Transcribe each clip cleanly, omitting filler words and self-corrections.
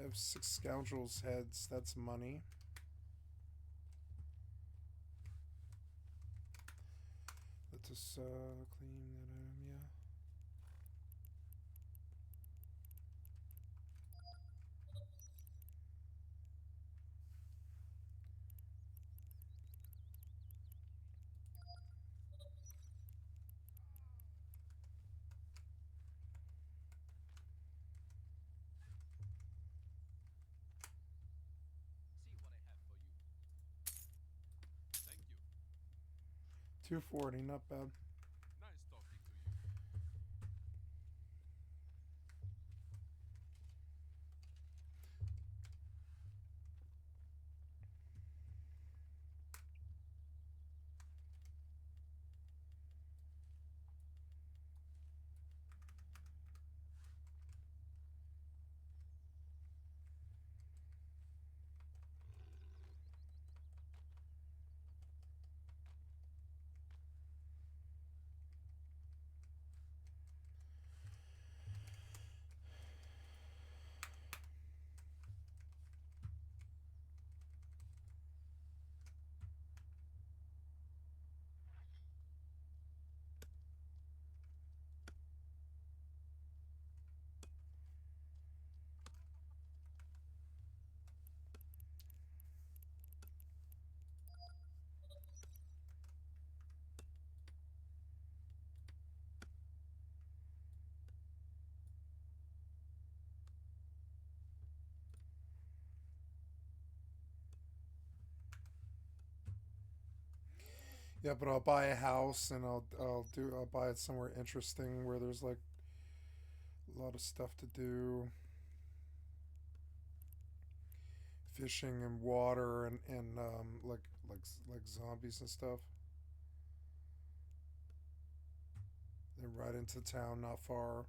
I have 6 scoundrels' heads. That's money. Let us clean that item, yeah. See what I have for you. Thank you. 240, not bad. Nice talking to you. Yeah, but I'll buy a house and I'll buy it somewhere interesting where there's like a lot of stuff to do, fishing and water and like zombies and stuff. Then right into town, not far.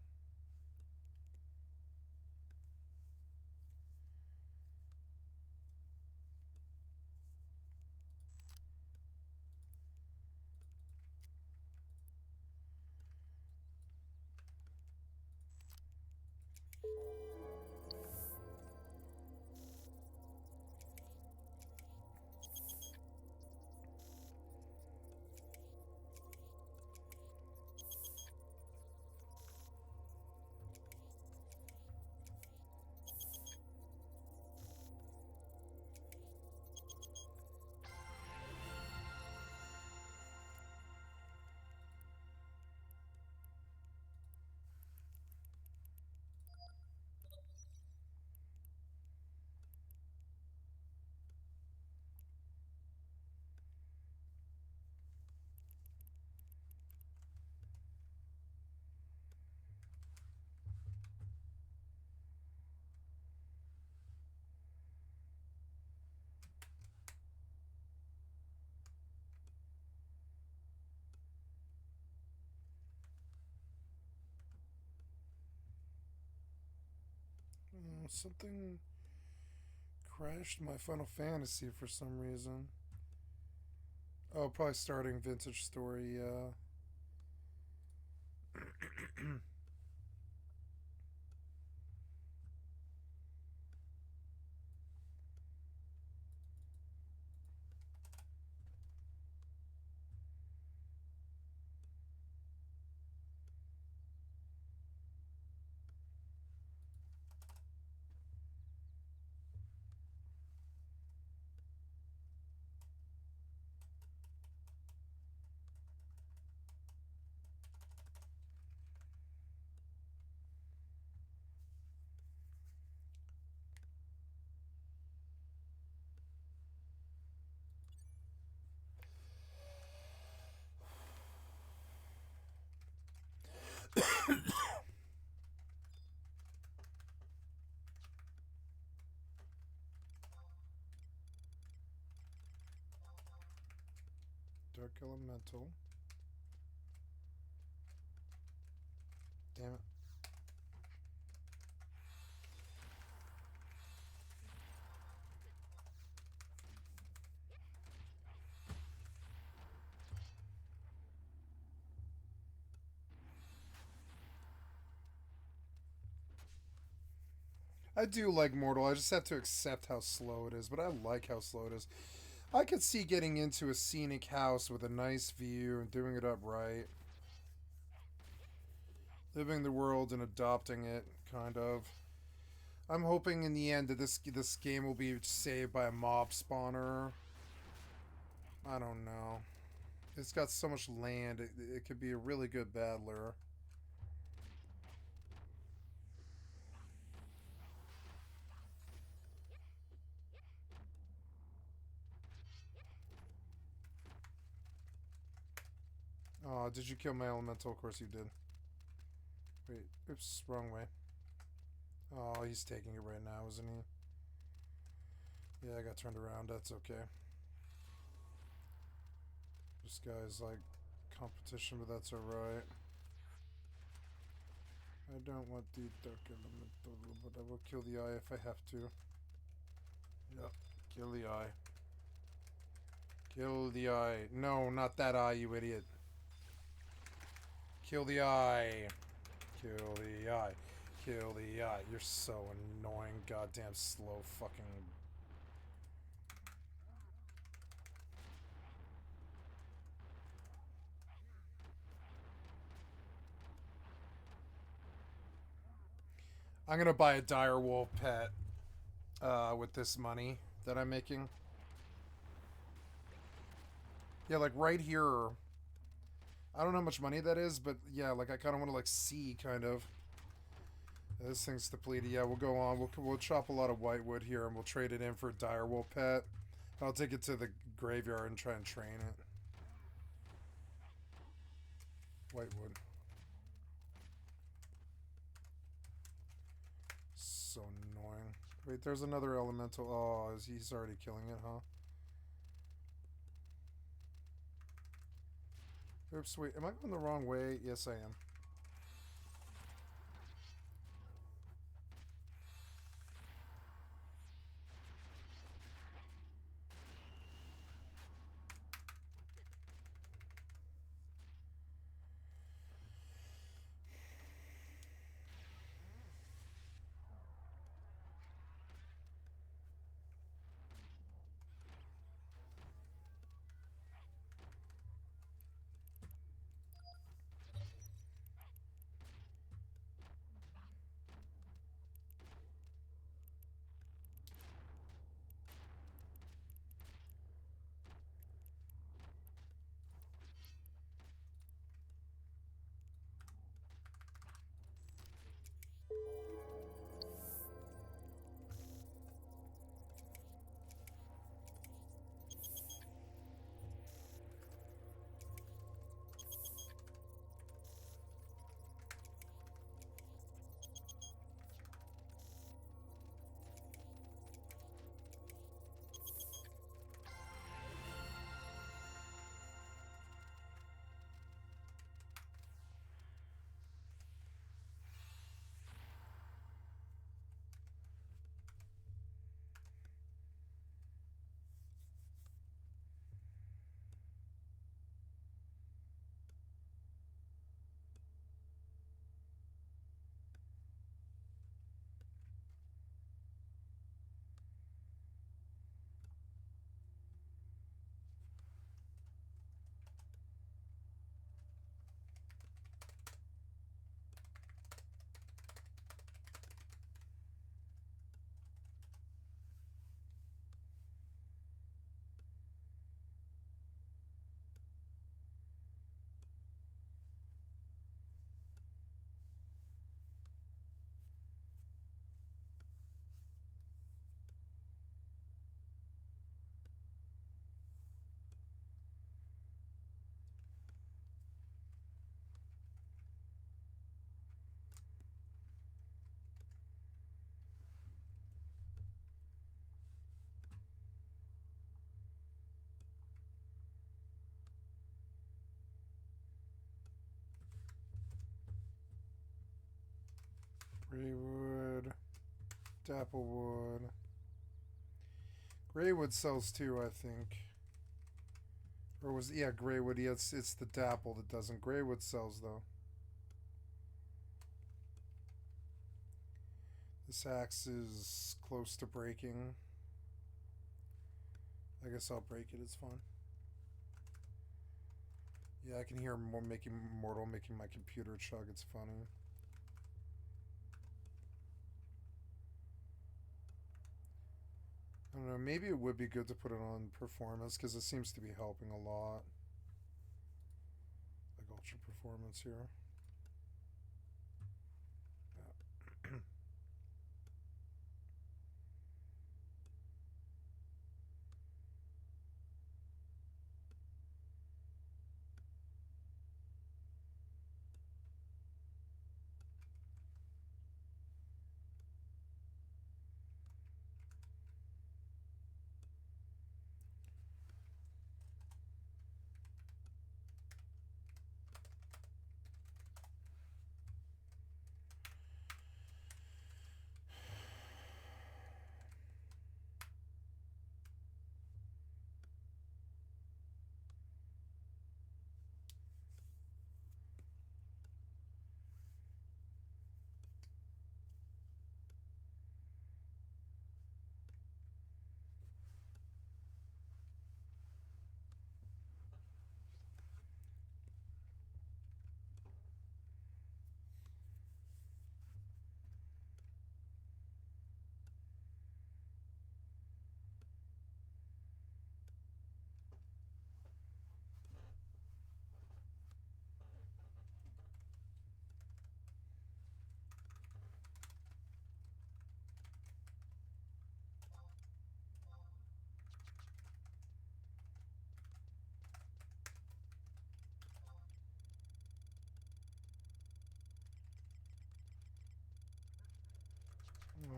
Something crashed my Final Fantasy for some reason. Oh, probably starting Vintage Story, yeah. Dark Elemental. Damn it. I do like Mortal. I just have to accept how slow it is, but I like how slow it is. I could see getting into a scenic house with a nice view and doing it up right. Living the world and adopting it, kind of. I'm hoping in the end that this game will be saved by a mob spawner. I don't know. It's got so much land. It could be a really good battler. Oh, did you kill my elemental? Of course you did. Wait, oops, wrong way. Oh, he's taking it right now, isn't he? Yeah, I got turned around. That's okay. This guy's like competition, but that's alright. I don't want the dark elemental, but I will kill the eye if I have to. Yep, kill the eye. Kill the eye. No, not that eye, you idiot. Kill the eye. Kill the eye. Kill the eye. You're so annoying, goddamn slow fucking. I'm gonna buy a dire wolf pet with this money that I'm making. Yeah, like right here. I don't know how much money that is, but yeah, like I kind of want to like see kind of. This thing's depleted. Yeah, we'll go on. We'll chop a lot of white wood here, and we'll trade it in for a dire wolf pet. I'll take it to the graveyard and try and train it. White wood. So annoying. Wait, there's another elemental. Oh, he's already killing it, huh? Oops, wait. Am I going the wrong way? Yes, I am. Greywood. Dapplewood. Greywood sells too, I think. Or was yeah, Greywood. Yeah, it's the Dapple that doesn't. Greywood sells though. This axe is close to breaking. I guess I'll break it, it's fine. Yeah, I can hear Mortal making my computer chug, it's funny. I don't know, maybe it would be good to put it on performance because it seems to be helping a lot. Like ultra performance here. Yeah.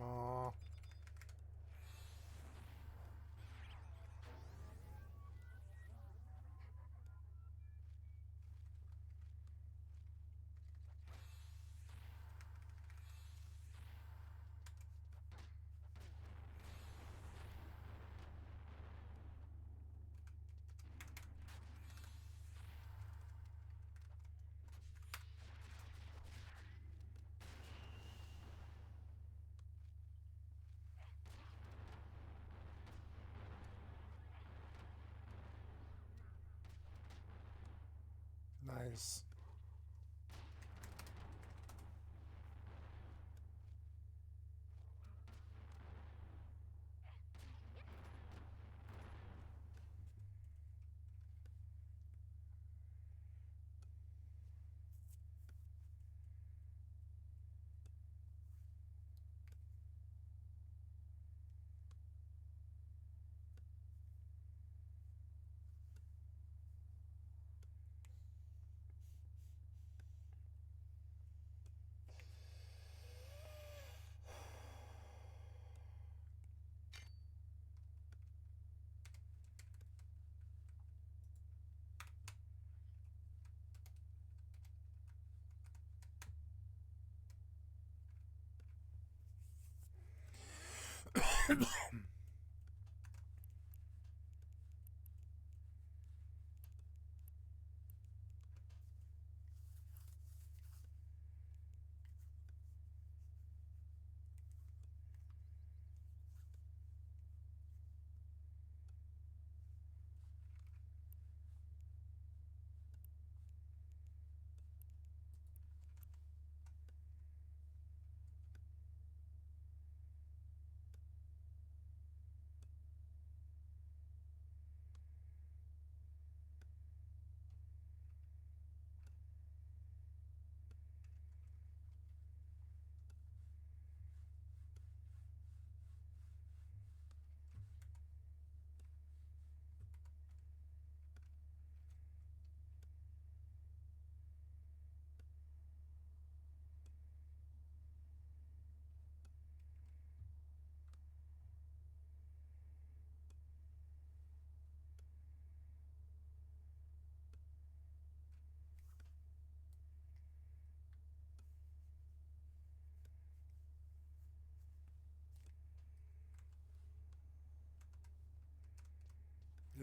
Aww. Nice.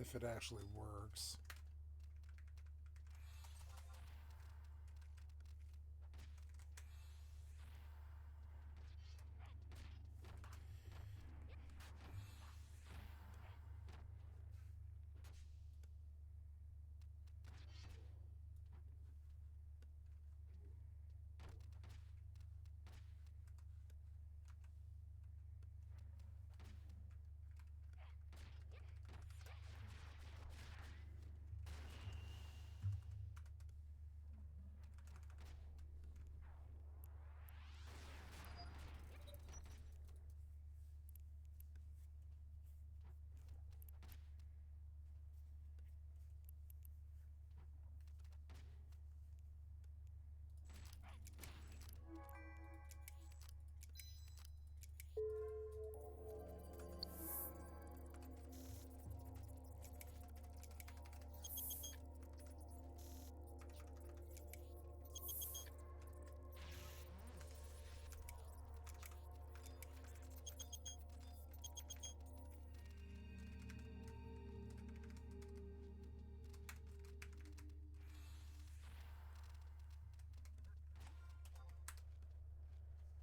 If it actually works.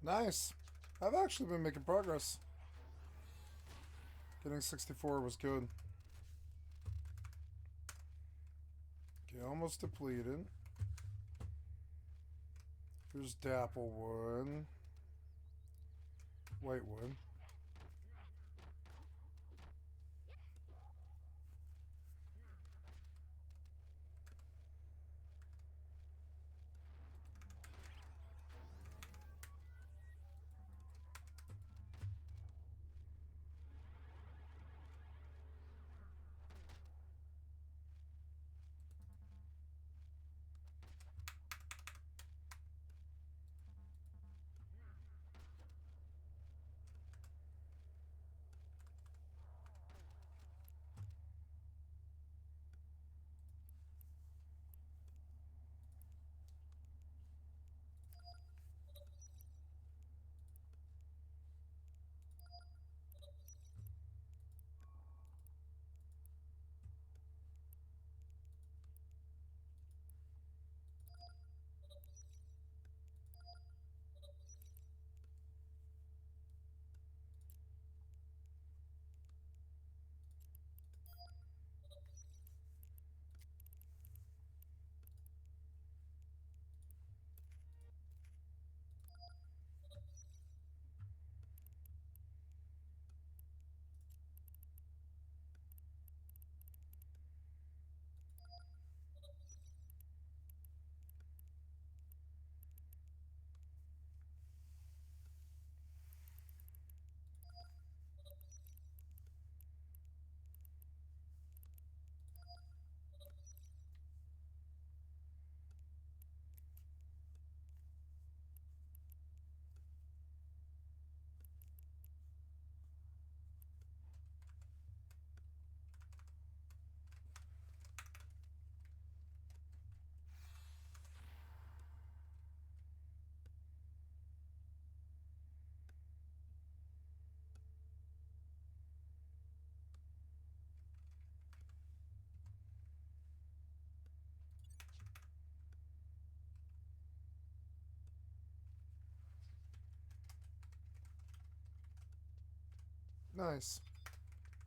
Nice. I've actually been making progress. Getting 64 was good. Okay, almost depleted. Here's Dapplewood. Whitewood. Nice.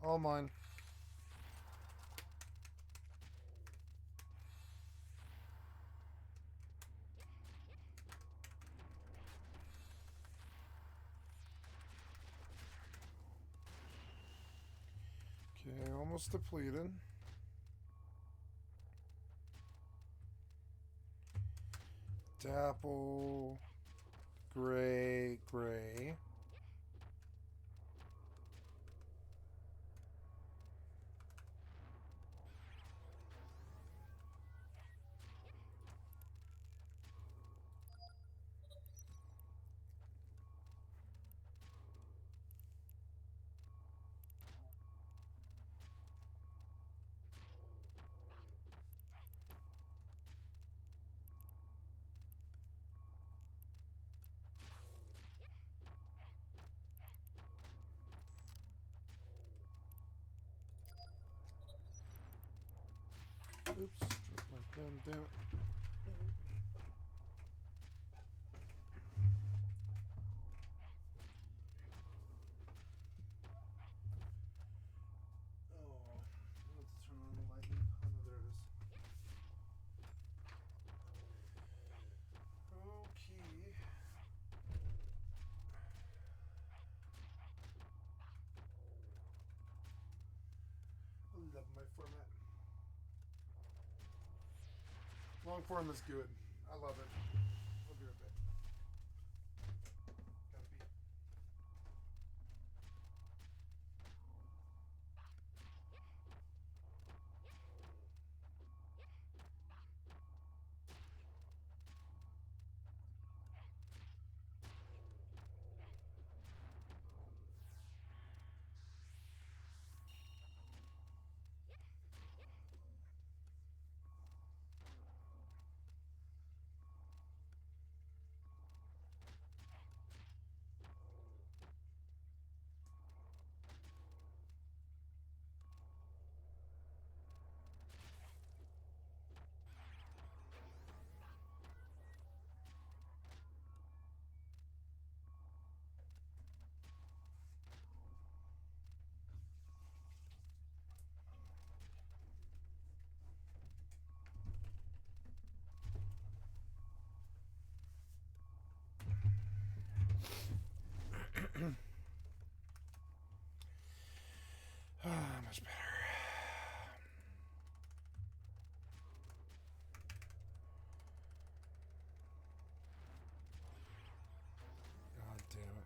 All mine. Okay, almost depleted. Dapple. Gray. Gray. Oops, dropped my pen, damn it. Oh, let's turn on the light. Oh no, there it is. Okay. I love my format. Long form is good. I love it. I'll be right back. Gotta pee. much better. God damn it.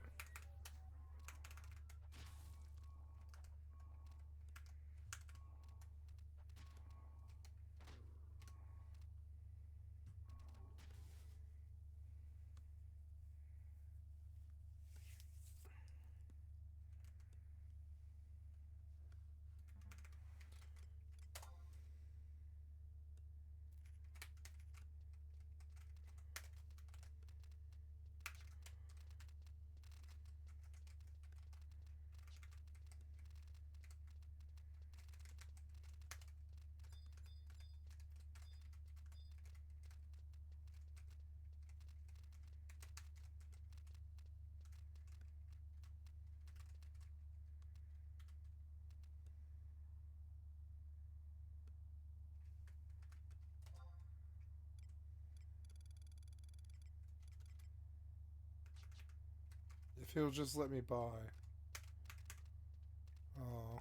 If he'll just let me buy. Oh.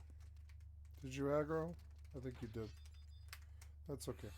Did you aggro? I think you did. That's okay.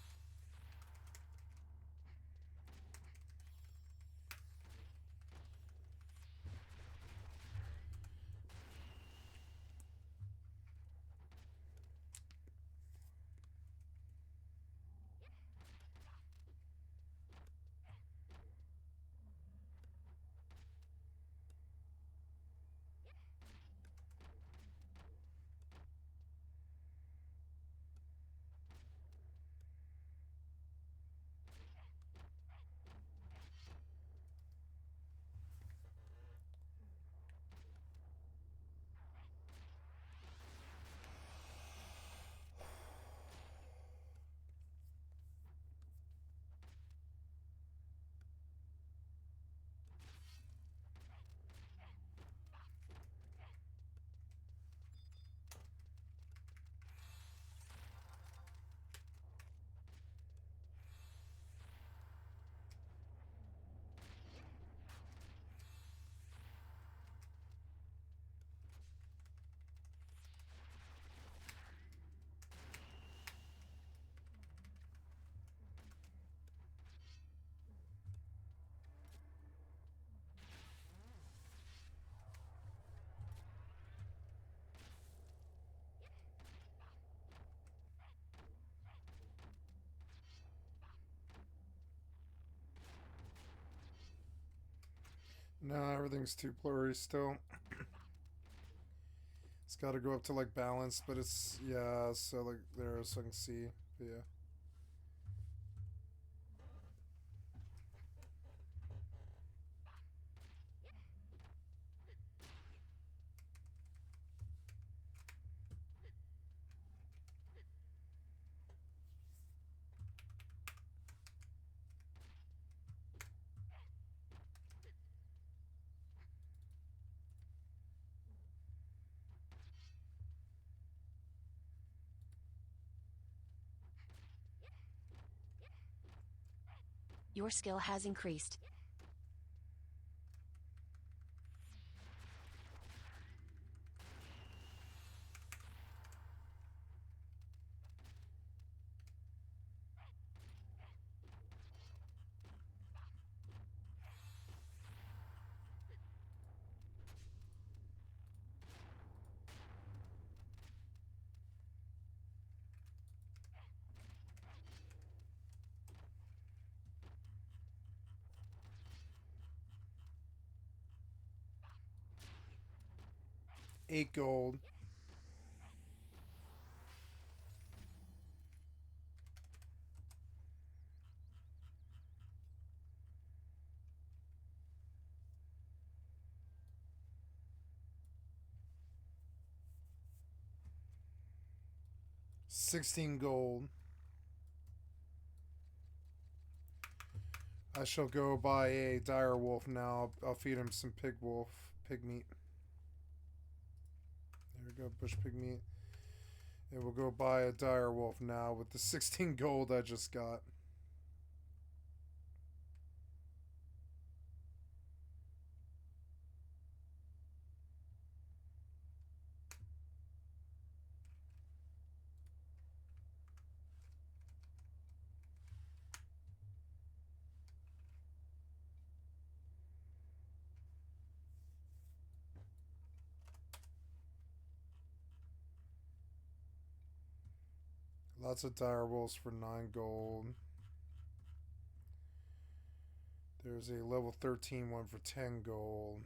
No, everything's too blurry still. It's got to go up to like balance, but it's yeah. So like there, so I can see. But yeah. Your skill has increased. $8 gold. $16 gold. I shall go buy a dire wolf now. I'll feed him some pig meat. There we go, bush pig meat. And we'll go buy a dire wolf now with the 16 gold I just got. Lots of dire wolves for 9 gold. There's a level 13 one for 10 gold.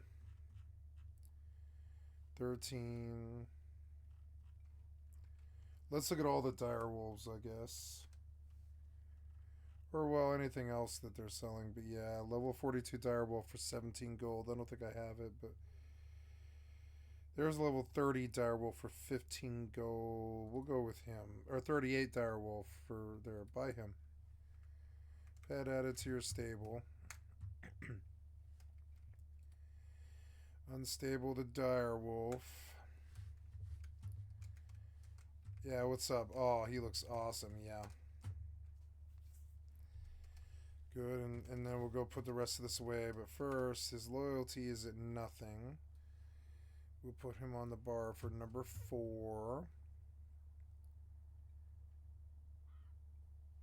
13. Let's look at all the dire wolves, I guess. Or, well, anything else that they're selling. But yeah, level 42 dire wolf for 17 gold. I don't think I have it, but there's a level 30 dire wolf for 15 gold. We'll go with him. Or 38 dire wolf for there. Buy him. Pet added to your stable. Unstable to dire wolf. Yeah, what's up? Oh, he looks awesome. Yeah. Good, and then we'll go put the rest of this away. But first, his loyalty is at nothing. We'll put him on the bar for number 4.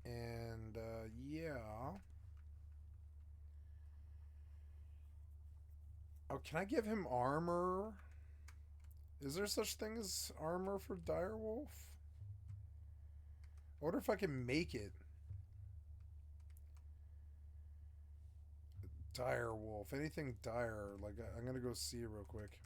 And, yeah. Oh, can I give him armor? Is there such thing as armor for direwolf? I wonder if I can make it. Direwolf. Anything dire. Like, I'm going to go see real quick.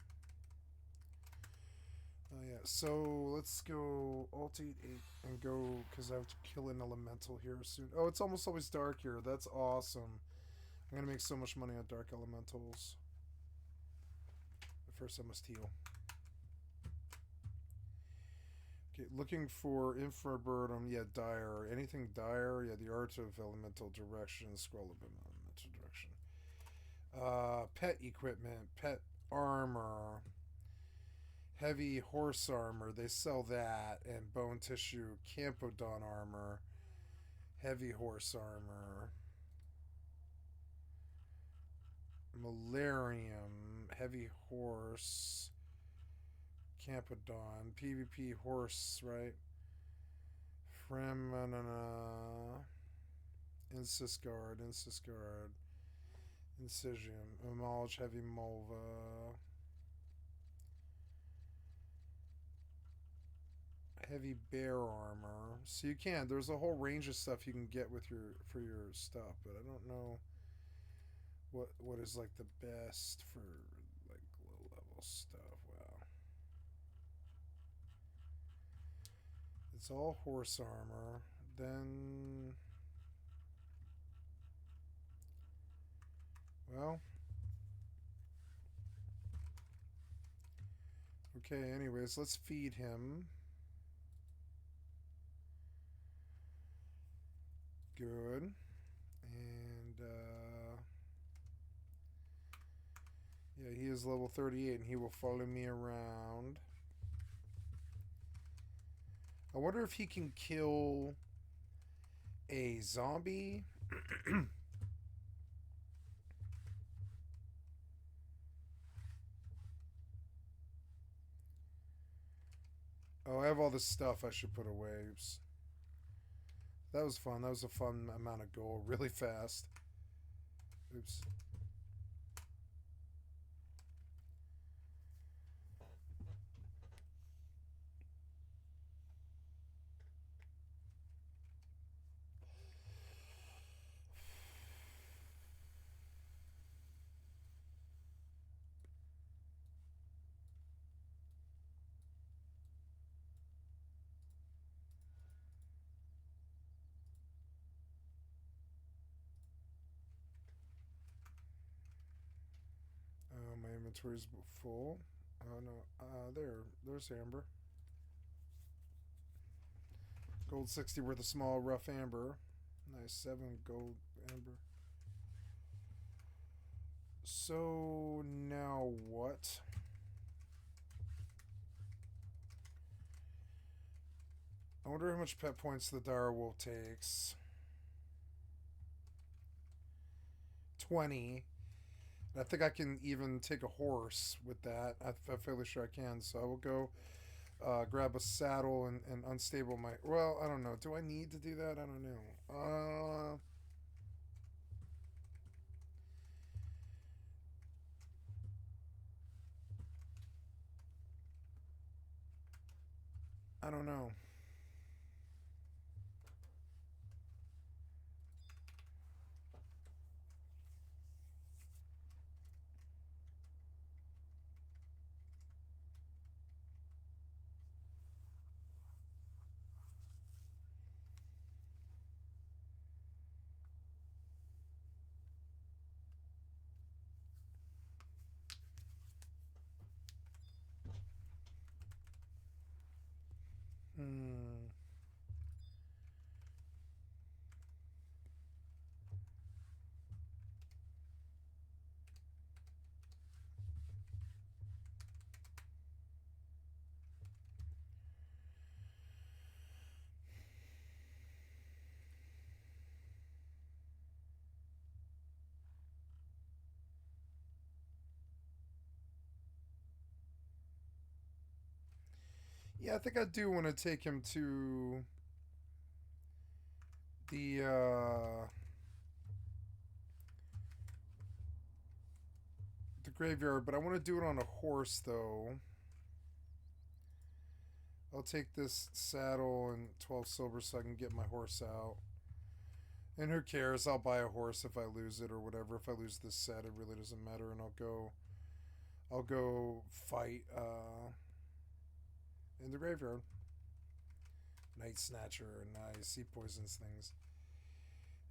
Oh, yeah. So, let's go Alt-8 and go, because I have to kill an elemental here soon. Oh, it's almost always dark here. That's awesome. I'm going to make so much money on dark elementals. But first, I must heal. Okay, looking for infraburden. Yeah, dire. Anything dire? Yeah, the art of elemental direction. Scroll a bit on elemental direction. Pet equipment. Pet armor. Heavy horse armor. They sell that. And bone tissue. Campodon armor. Heavy horse armor. Malarium. Heavy horse. Campodon. PvP horse, right? Incisguard. Incision. Emulge Heavy Mulva. Heavy bear armor. So you can. There's a whole range of stuff you can get with for your stuff, but I don't know what is like the best for like low level stuff. Wow. It's all horse armor. Then, well, okay, anyways, let's feed him. Good. And, yeah, he is level 38 and he will follow me around. I wonder if he can kill a zombie. Oh, I have all this stuff I should put away. Oops. That was fun. That was a fun amount of gold really fast. Oops. My inventory's full. Oh no. There's amber. Gold 60 worth of small rough amber. Nice 7 gold amber. So now what? I wonder how much pet points the direwolf takes. 20. I think I can even take a horse with that. I'm fairly sure I can. So I will go grab a saddle and unstable my... Well, I don't know. Do I need to do that? I don't know. I don't know. Hmm. Yeah, I think I do want to take him to the graveyard, but I want to do it on a horse though. I'll take this saddle and 12 silver so I can get my horse out. And who cares? I'll buy a horse if I lose it or whatever. If I lose this set, it really doesn't matter, and I'll go fight in the graveyard. Night Snatcher, nice. He poisons things.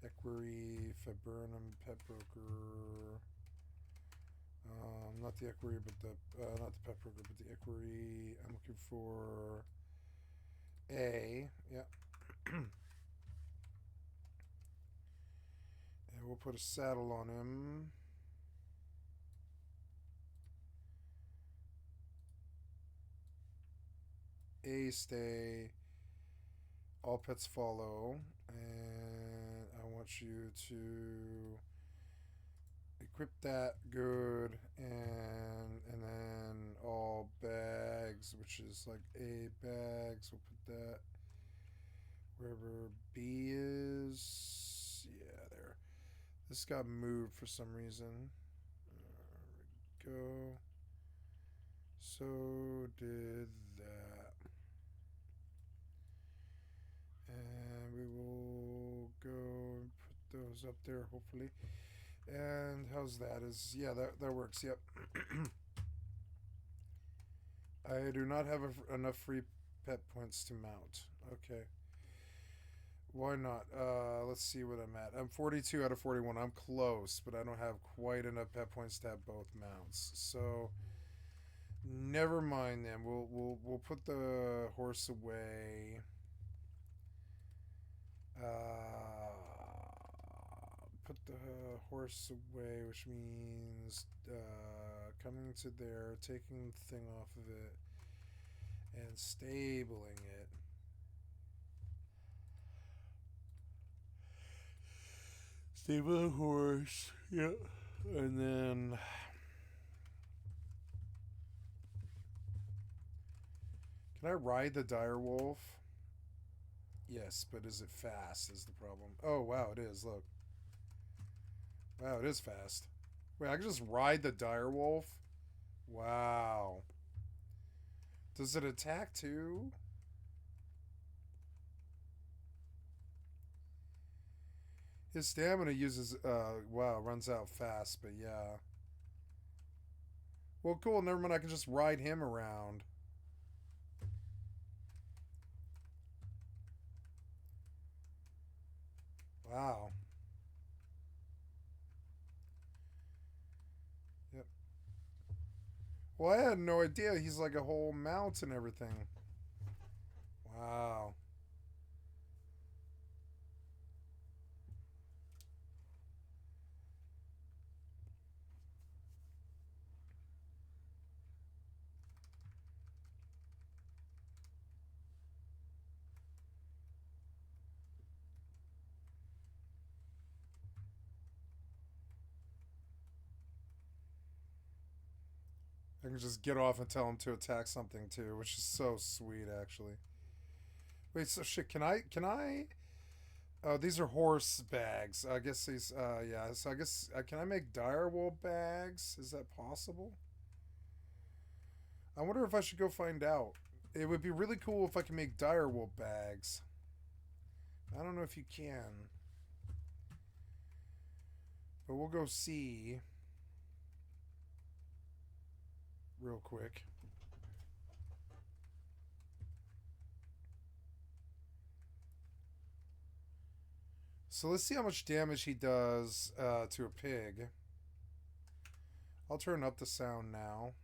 Equerry, Viburnum, Pet Broker. Not the Equerry, but not the Pet Broker, but the Equerry. I'm looking for A. Yeah. And we'll put a saddle on him. A stay. All pets follow. And I want you to equip that. Good. And then all bags, which is like A bags. We'll put that wherever B is. Yeah, there. This got moved for some reason. There we go. So did that. And we will go and put those up there, hopefully. And how's that? Yeah, that works. Yep. I do not have enough free pet points to mount. Okay. Why not? Let's see what I'm at. I'm 42 out of 41. I'm close, but I don't have quite enough pet points to have both mounts. So never mind then. We'll put the horse away. Put the horse away, which means coming to there, taking the thing off of it, and stabling it. Stable the horse, yep. And then can I ride the direwolf? Yes, but is it fast is the problem. Oh, wow, it is. Look. Wow, it is fast. Wait, I can just ride the direwolf? Wow. Does it attack too? His stamina uses, wow, runs out fast, but yeah. Well, cool, never mind, I can just ride him around. Wow. Yep. Well, I had no idea he's like a whole mount and everything. Wow. I can just get off and tell him to attack something too, which is so sweet, actually. Wait, so shit, can I? Oh, these are horse bags. I guess these, yeah. So I guess, can I make direwolf bags? Is that possible? I wonder if I should go find out. It would be really cool if I can make direwolf bags. I don't know if you can. But we'll go see. Real quick. So let's see how much damage he does to a pig. I'll turn up the sound now.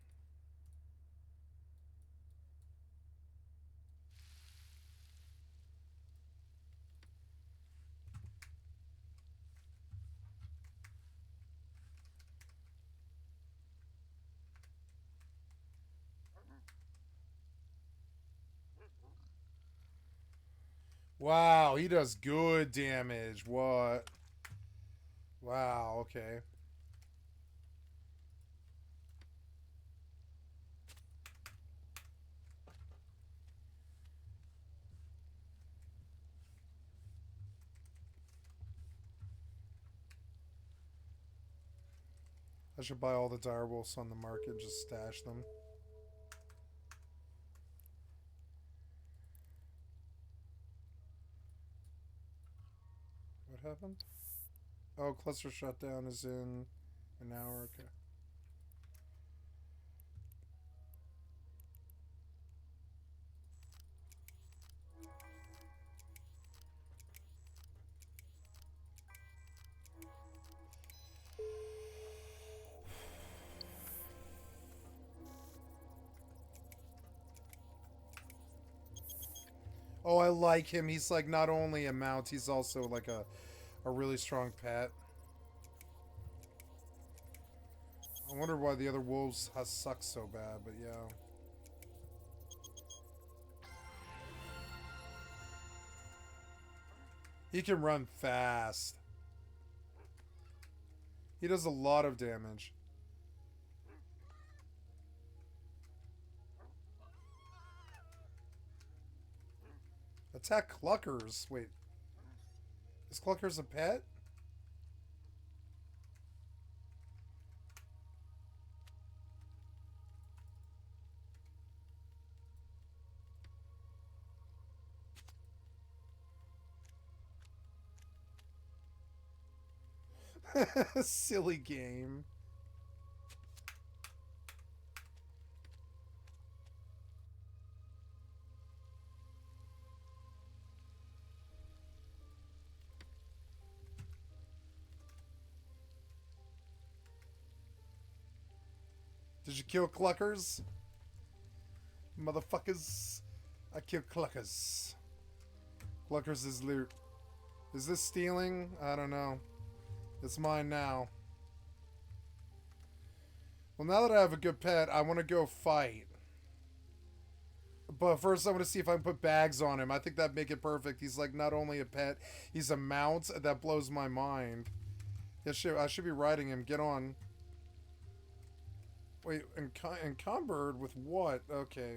Wow, he does good damage. What? Wow, okay. I should buy all the direwolves on the market and just stash them. What happened? Oh, cluster shutdown is in an hour. Okay. Oh, I like him. He's like not only a mount, he's also like a really strong pet. I wonder why the other wolves suck so bad, but yeah. He can run fast. He does a lot of damage. Attack Cluckers. Wait. Is Cluckers a pet? Silly game. Did you kill Cluckers? Motherfuckers. I killed Cluckers. Cluckers is loot. Is this stealing? I don't know. It's mine now. Well, now that I have a good pet, I want to go fight. But first, I want to see if I can put bags on him. I think that'd make it perfect. He's like not only a pet, he's a mount. That blows my mind. Yeah, I should be riding him. Get on. Wait, encumbered with what? Okay.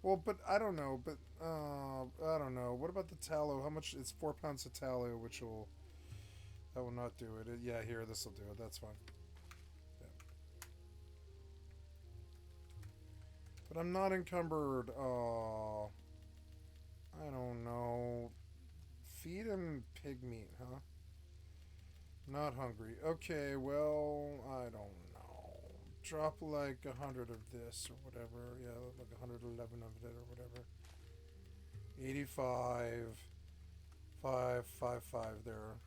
Well, but I don't know. But I don't know. What about the tallow? How much? It's 4 pounds of tallow, which will that will not do it. Yeah, here, this will do it. That's fine. Yeah. But I'm not encumbered. Oh, I don't know. Feed him pig meat, huh? Not hungry. Okay, well, I don't know. Drop like 100 of this or whatever. Yeah, like 111 of it or whatever. 85. 555 there.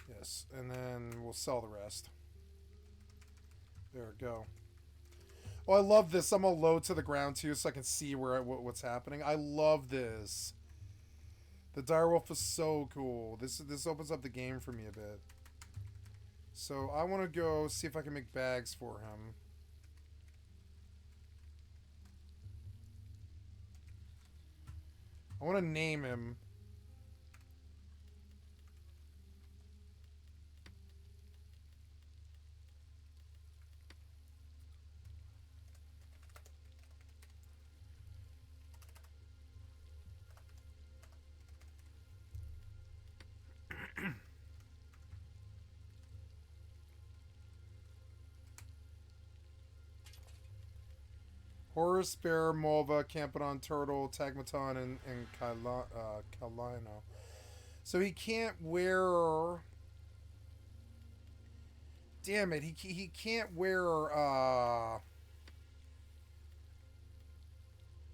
Yes, and then we'll sell the rest. There we go. Oh, I love this. I'm all low to the ground too, so I can see what's happening. I love this. The direwolf is so cool. This opens up the game for me a bit. So I want to go see if I can make bags for him. I want to name him. Horus, Bear, Mulva, Campodon, Turtle, Tagmaton, and Kalino. So he can't wear... Damn it, he can't wear...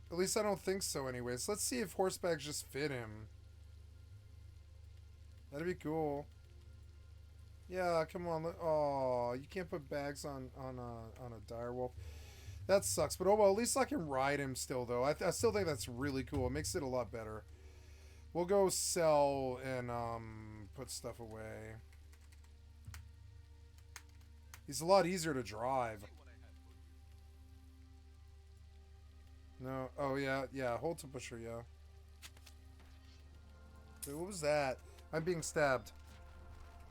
At least I don't think so anyways. Let's see if horsebags just fit him. That'd be cool. Yeah, come on. Oh, you can't put bags on a direwolf. That sucks, but oh well, at least I can ride him still, though. I still think that's really cool. It makes it a lot better. We'll go sell and put stuff away. He's a lot easier to drive. No. Oh, yeah. Yeah. Hold to push her, yeah. Wait, what was that? I'm being stabbed.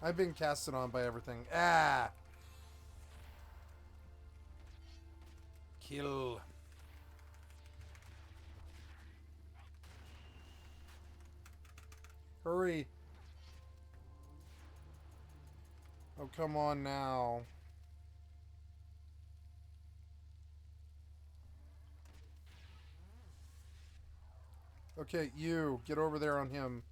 I'm being casted on by everything. Ah! Kill. Hurry. Oh, come on now. Okay, you. Get over there on him.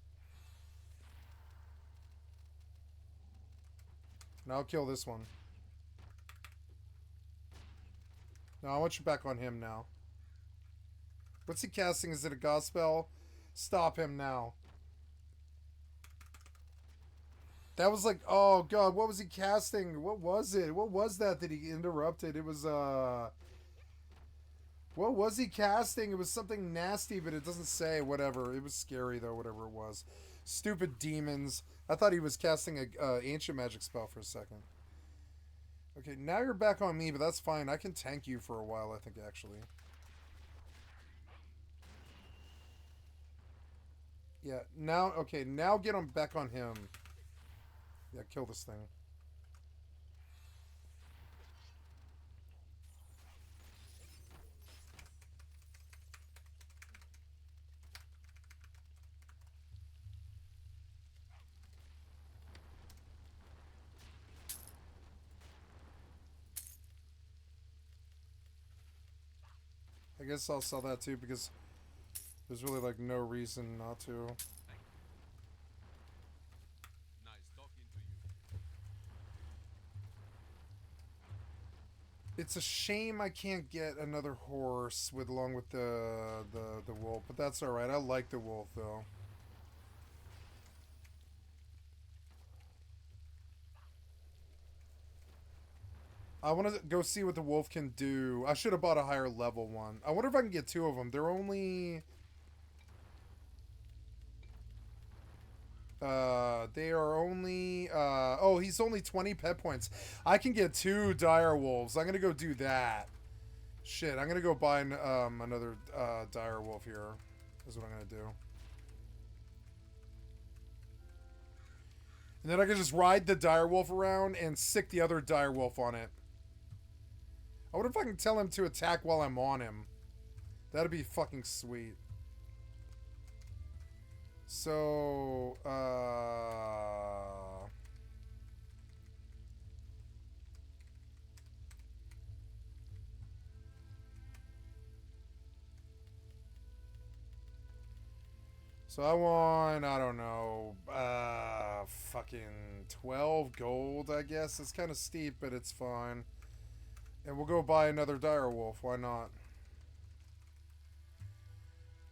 Now I'll kill this one. No, I want you back on him now. What's he casting? Is it a gospel? Stop him now. That was like, oh god, what was he casting? What was it? What was that he interrupted? It was, what was he casting? It was something nasty, but it doesn't say. Whatever. It was scary, though, whatever it was. Stupid demons. I thought he was casting a ancient magic spell for a second. Okay, now you're back on me, but that's fine. I can tank you for a while, I think, actually. Yeah, now, okay, now get him back on him. Yeah, kill this thing. I guess I'll sell that too, because there's really, like, no reason not to. Nice talking to you. It's a shame I can't get another horse with along with the wolf, but that's alright. I like the wolf, though. I want to go see what the wolf can do. I should have bought a higher level one. I wonder if I can get 2 of them. They're only... they are only... oh, he's only 20 pet points. I can get 2 dire wolves. I'm gonna go do that. Shit, I'm gonna go buy another dire wolf here. Is what I'm gonna do. And then I can just ride the dire wolf around and sick the other dire wolf on it. I wonder if I can tell him to attack while I'm on him. That'd be fucking sweet. So, so I want, I don't know, fucking 12 gold, I guess. It's kind of steep, but it's fine. And we'll go buy another dire wolf. Why not?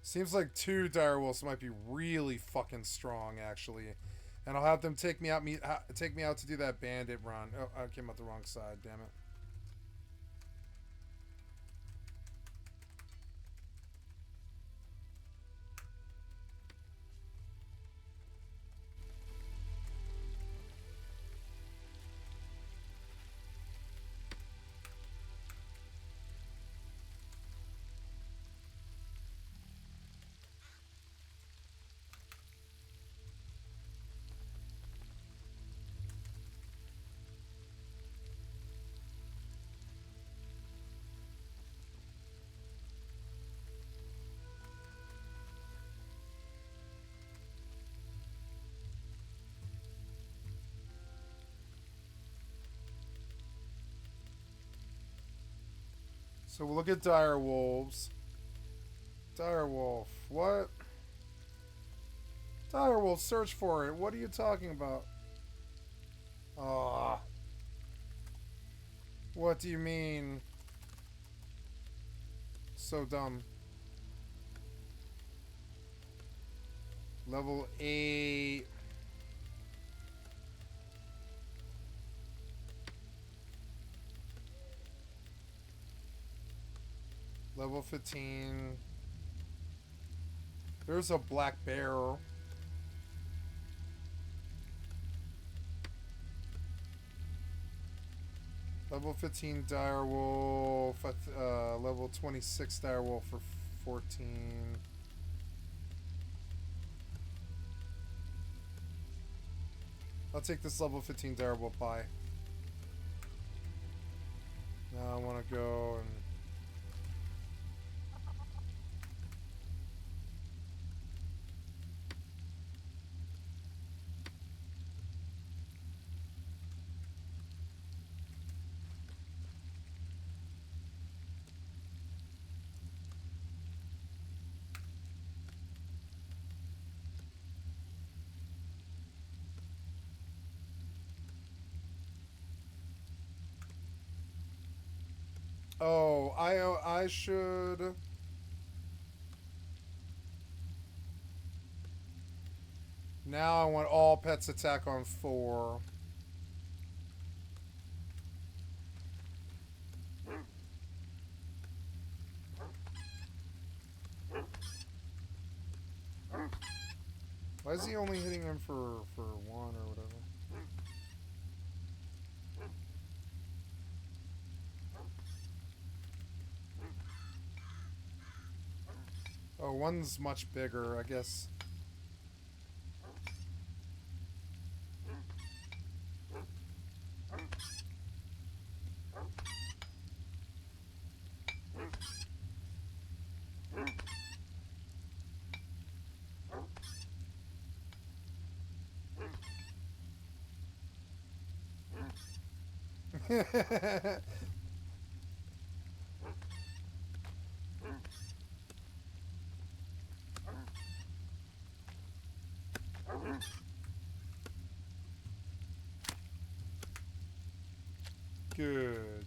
Seems like 2 dire wolves might be really fucking strong, actually. And I'll have them take me out to do that bandit run. Oh, I came out the wrong side, damn it. So we'll look at dire wolves. Dire wolf. What? Dire wolf, search for it. What are you talking about? Ah. What do you mean? So dumb. Level 8. Level 15. There's a black bear. Level 15 dire wolf. Level 26 dire wolf for 14. I'll take this level 15 direwolf pie. Now I want to go and... Oh, I should... Now I want all pets attack on 4. Why is he only hitting him for 1 or whatever? Oh, 1's much bigger, I guess. Good.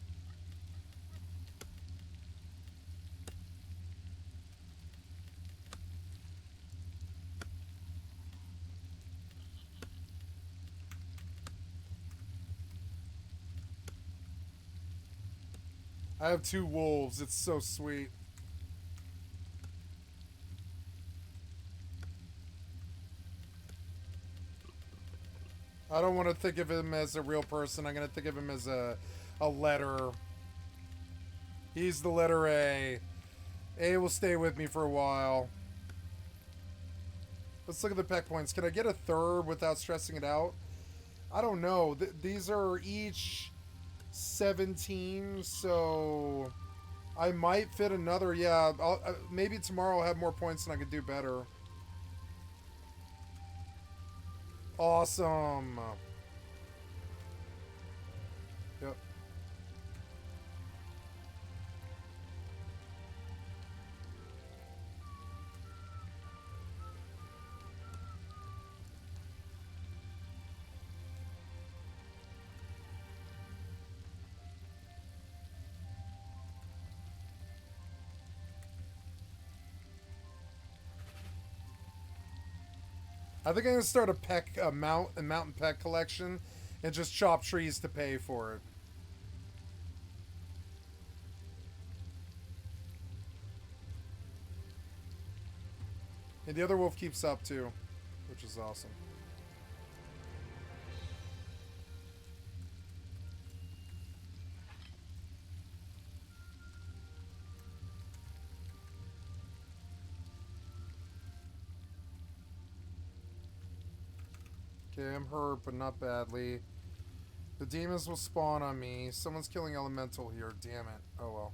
I have 2 wolves. It's so sweet. I don't want to think of him as a real person. I'm going to think of him as a letter. He's the letter A. A will stay with me for a while. Let's look at the peck points. Can I get a 3rd without stressing it out? I don't know. These are each 17, so I might fit another. Yeah, maybe tomorrow I'll have more points and I can do better. Awesome. Yep. I think I'm gonna start a mountain peck collection, and just chop trees to pay for it. And the other wolf keeps up too, which is awesome. Okay, I'm hurt, but not badly. The demons will spawn on me. Someone's killing elemental here. Damn it. Oh well.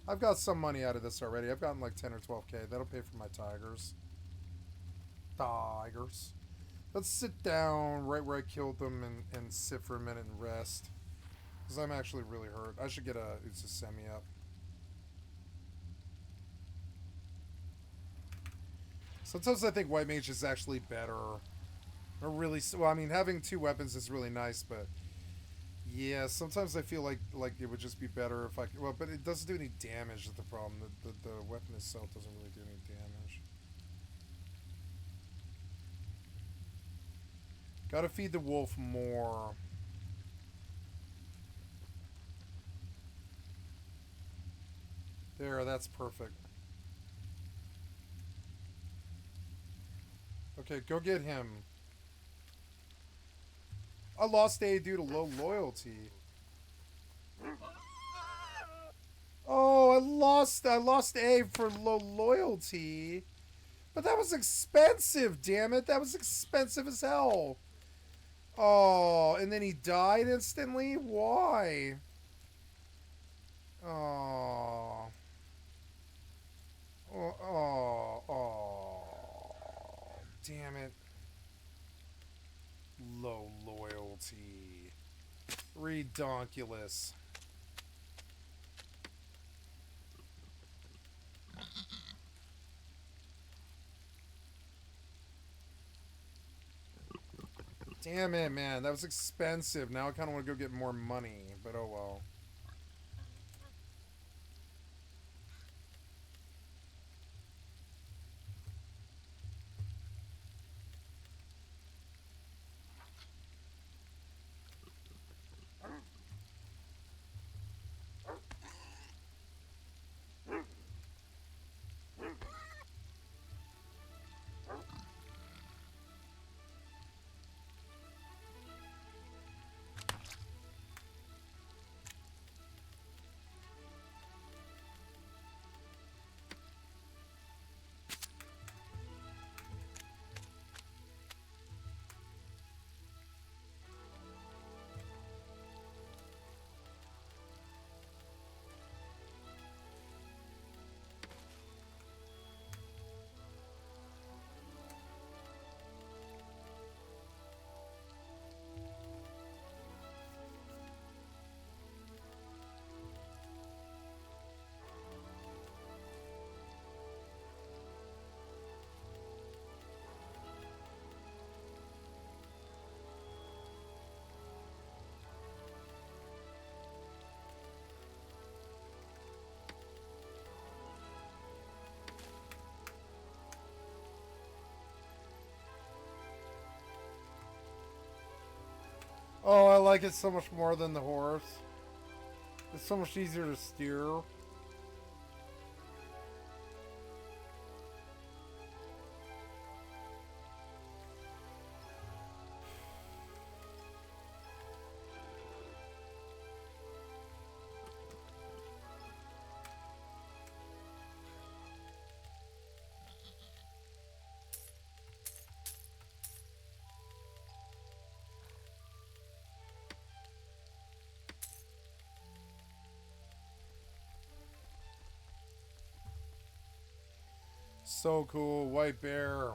I've got some money out of this already. I've gotten like 10 or 12k. That'll pay for my tigers. Tigers. Let's sit down right where I killed them and sit for a minute and rest. Because I'm actually really hurt. I should get a Utsusemi up. Sometimes I think White Mage is actually better. Or really, well, I mean, having 2 weapons is really nice, but yeah, sometimes I feel like it would just be better if I could, well, but it doesn't do any damage. Is the problem? The weapon itself doesn't really do any damage. Gotta feed the wolf more. There, that's perfect. Okay, go get him. I lost A due to low loyalty. Oh, I lost lost A for low loyalty. But that was expensive, damn it. That was expensive as hell. Oh, and then he died instantly? Why? Oh. Oh, oh, oh. Damn it. Low loyalty. Redonkulous. Damn it, man. That was expensive. Now I kind of want to go get more money, but oh well. Oh, I like it so much more than the horse. It's so much easier to steer. So cool, white bear.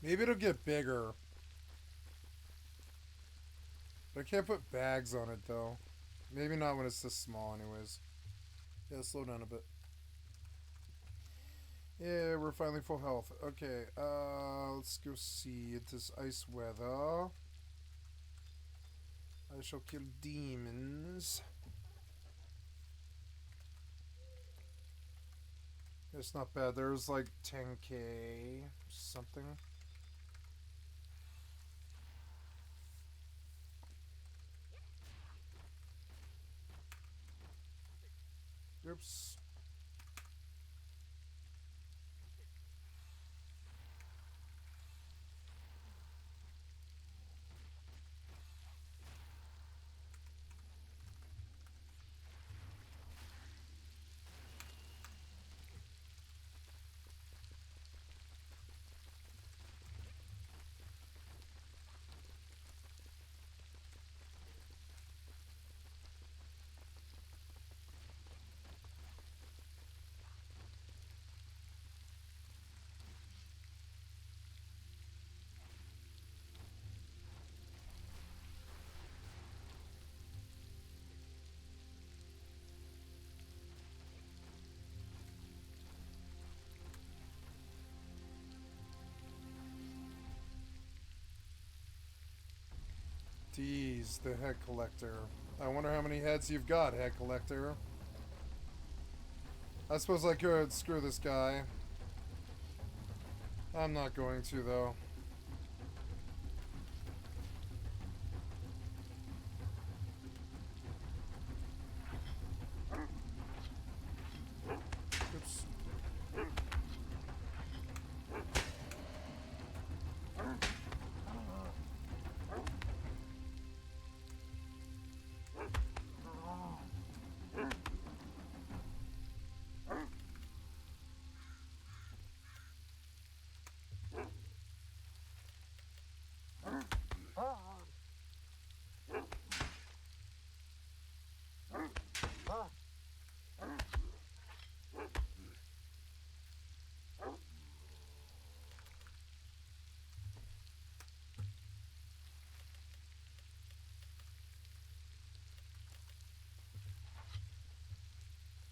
Maybe it'll get bigger. But I can't put bags on it though. Maybe not when it's this small anyways. Yeah, slow down a bit. Yeah, we're finally full health. Okay, let's go see this ice weather. I shall kill demons. It's not bad. There's like 10k something. Oops. Jeez, the head collector. I wonder how many heads you've got, head collector. I suppose I could screw this guy. I'm not going to, though. Oops.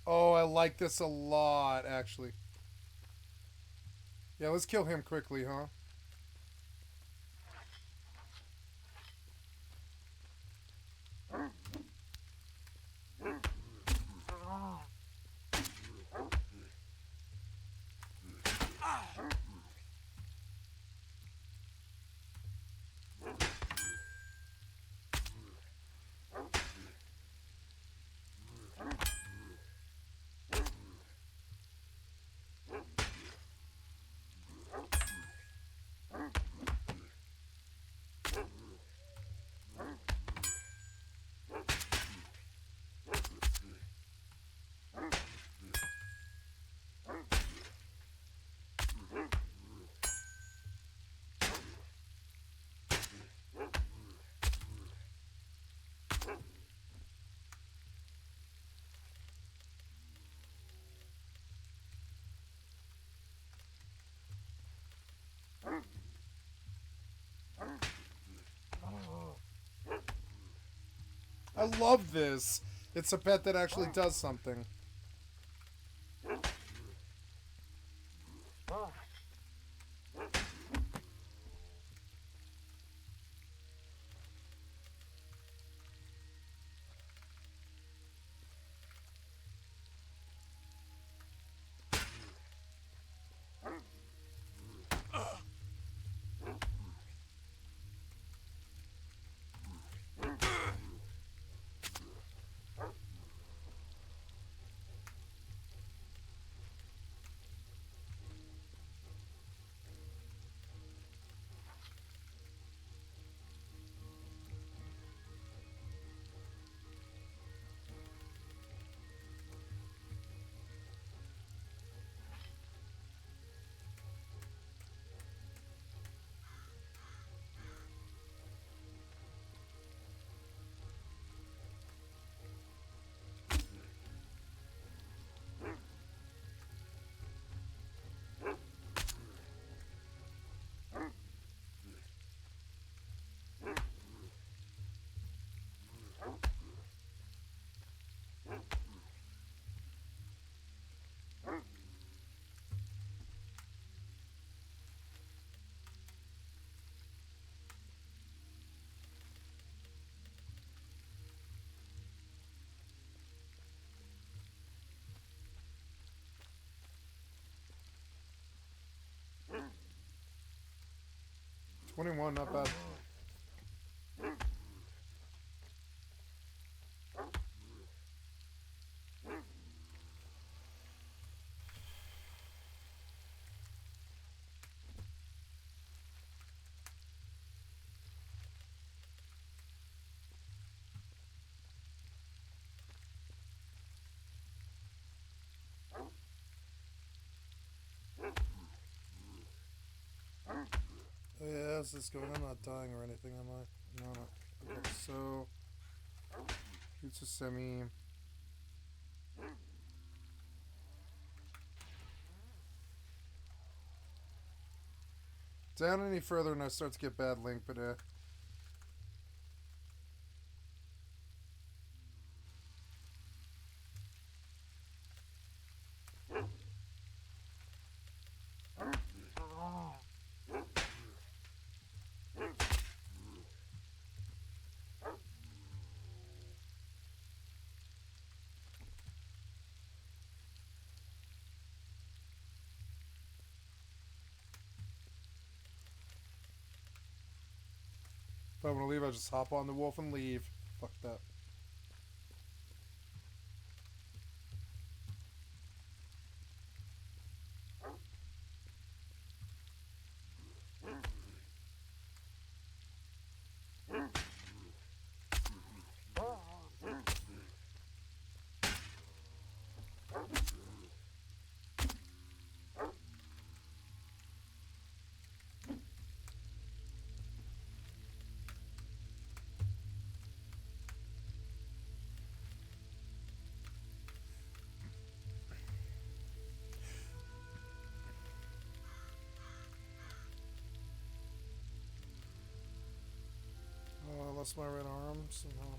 Oh, I like this a lot, actually. Yeah, let's kill him quickly, huh? I love this. It's a pet that actually does something. 21, not bad. Oh, yeah, how's this going? I'm not dying or anything, am I? No, no. Okay, so... It's a semi... Down any further and I start to get bad link, but if I want to leave, I just hop on the wolf and leave. Fuck that. Oh, I lost my right arm somehow.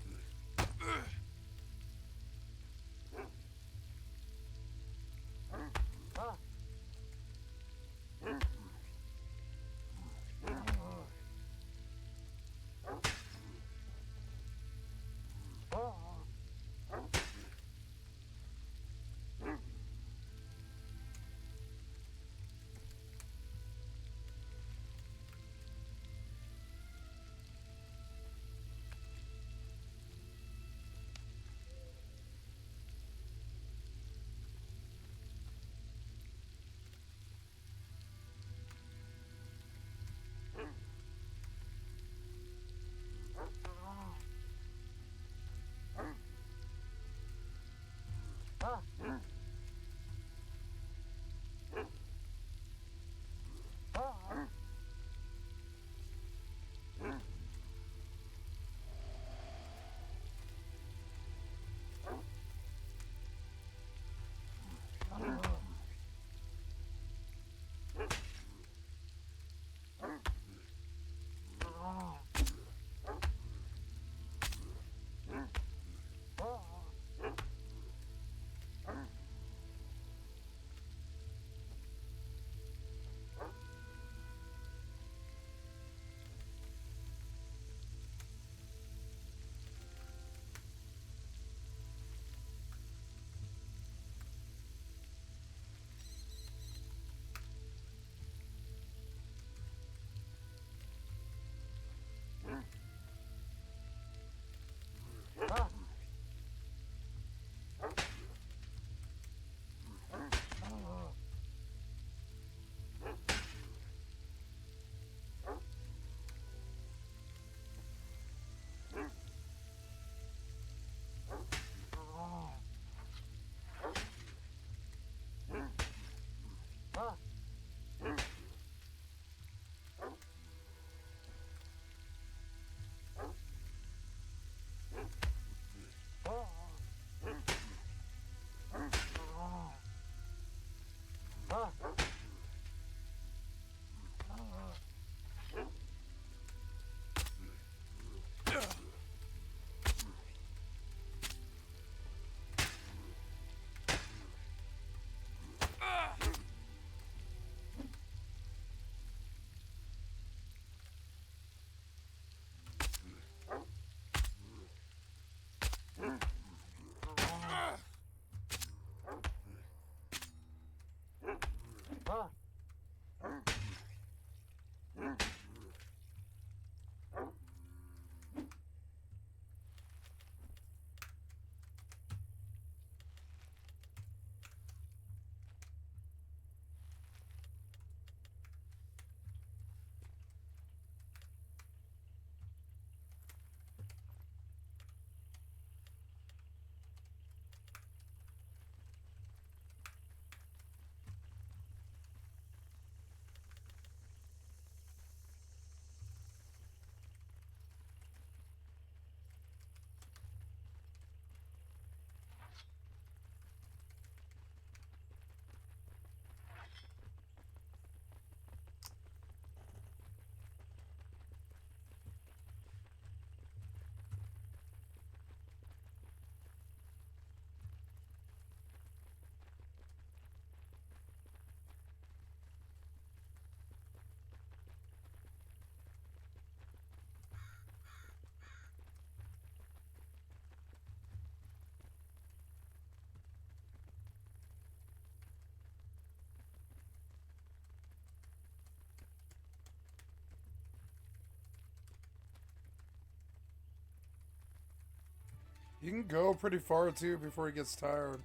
He can go pretty far too before he gets tired.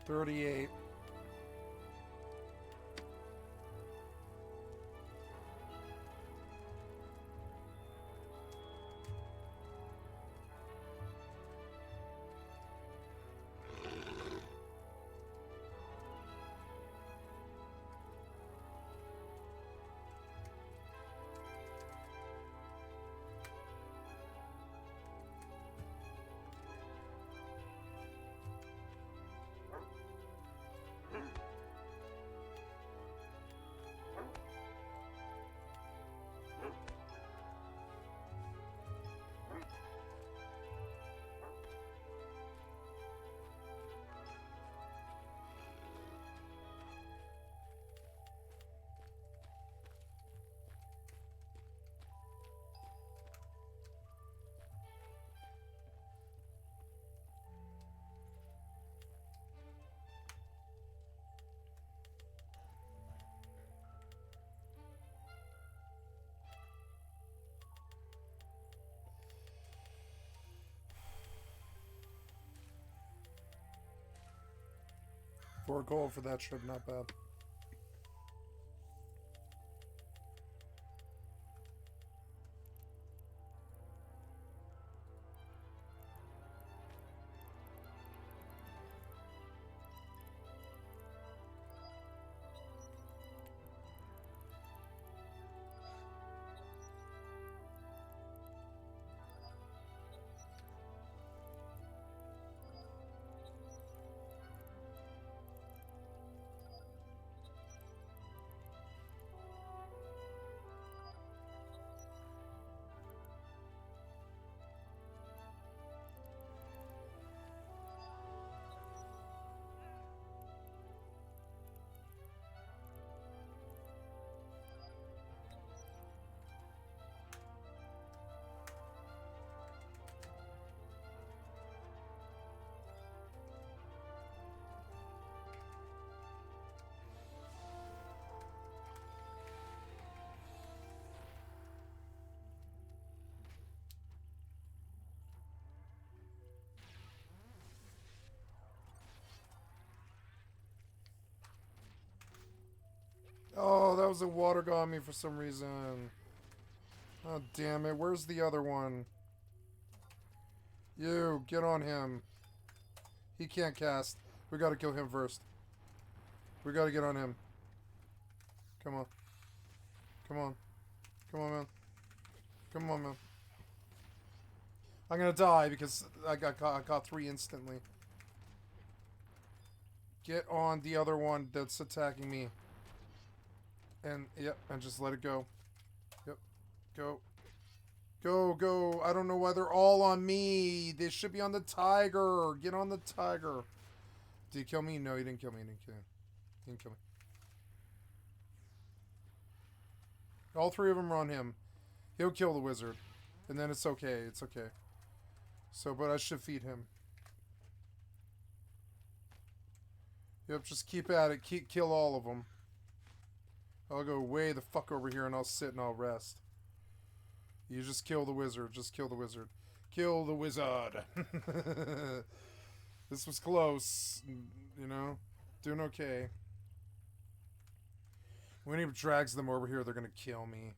$38. For gold for that trip, not bad. Oh, that was a water got me for some reason. Oh, damn it. Where's the other one? You, get on him. He can't cast. We gotta kill him first. We gotta get on him. Come on. Come on. Come on, man. Come on, man. I'm gonna die because I caught 3 instantly. Get on the other one that's attacking me. And, yep, and just let it go. Yep. Go. Go, go. I don't know why they're all on me. They should be on the tiger. Get on the tiger. Did he kill me? No, he didn't kill me. He didn't kill me. He didn't kill me. All 3 of them are on him. He'll kill the wizard. And then it's okay. It's okay. So, but I should feed him. Yep, just keep at it. Kill all of them. I'll go way the fuck over here and I'll sit and I'll rest. You just kill the wizard. Just kill the wizard. Kill the wizard. This was close. You know? Doing okay. When he drags them over here, they're going to kill me.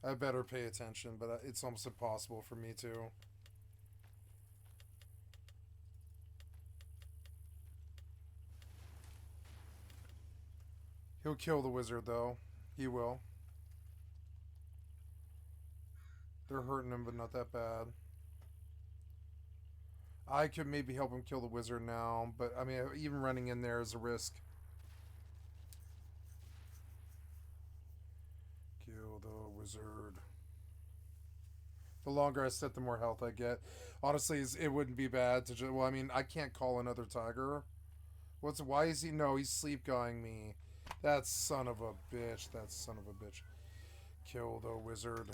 I better pay attention, but it's almost impossible for me to. He'll kill the wizard, though. He will. They're hurting him, but not that bad. I could maybe help him kill the wizard now, but, I mean, even running in there is a risk. wizard. The longer I sit, the more health I get. Honestly, it wouldn't be bad to just... Well, I mean, I can't call another tiger. Why is he... No, he's sleep guying me. That son of a bitch. That son of a bitch. Kill the wizard.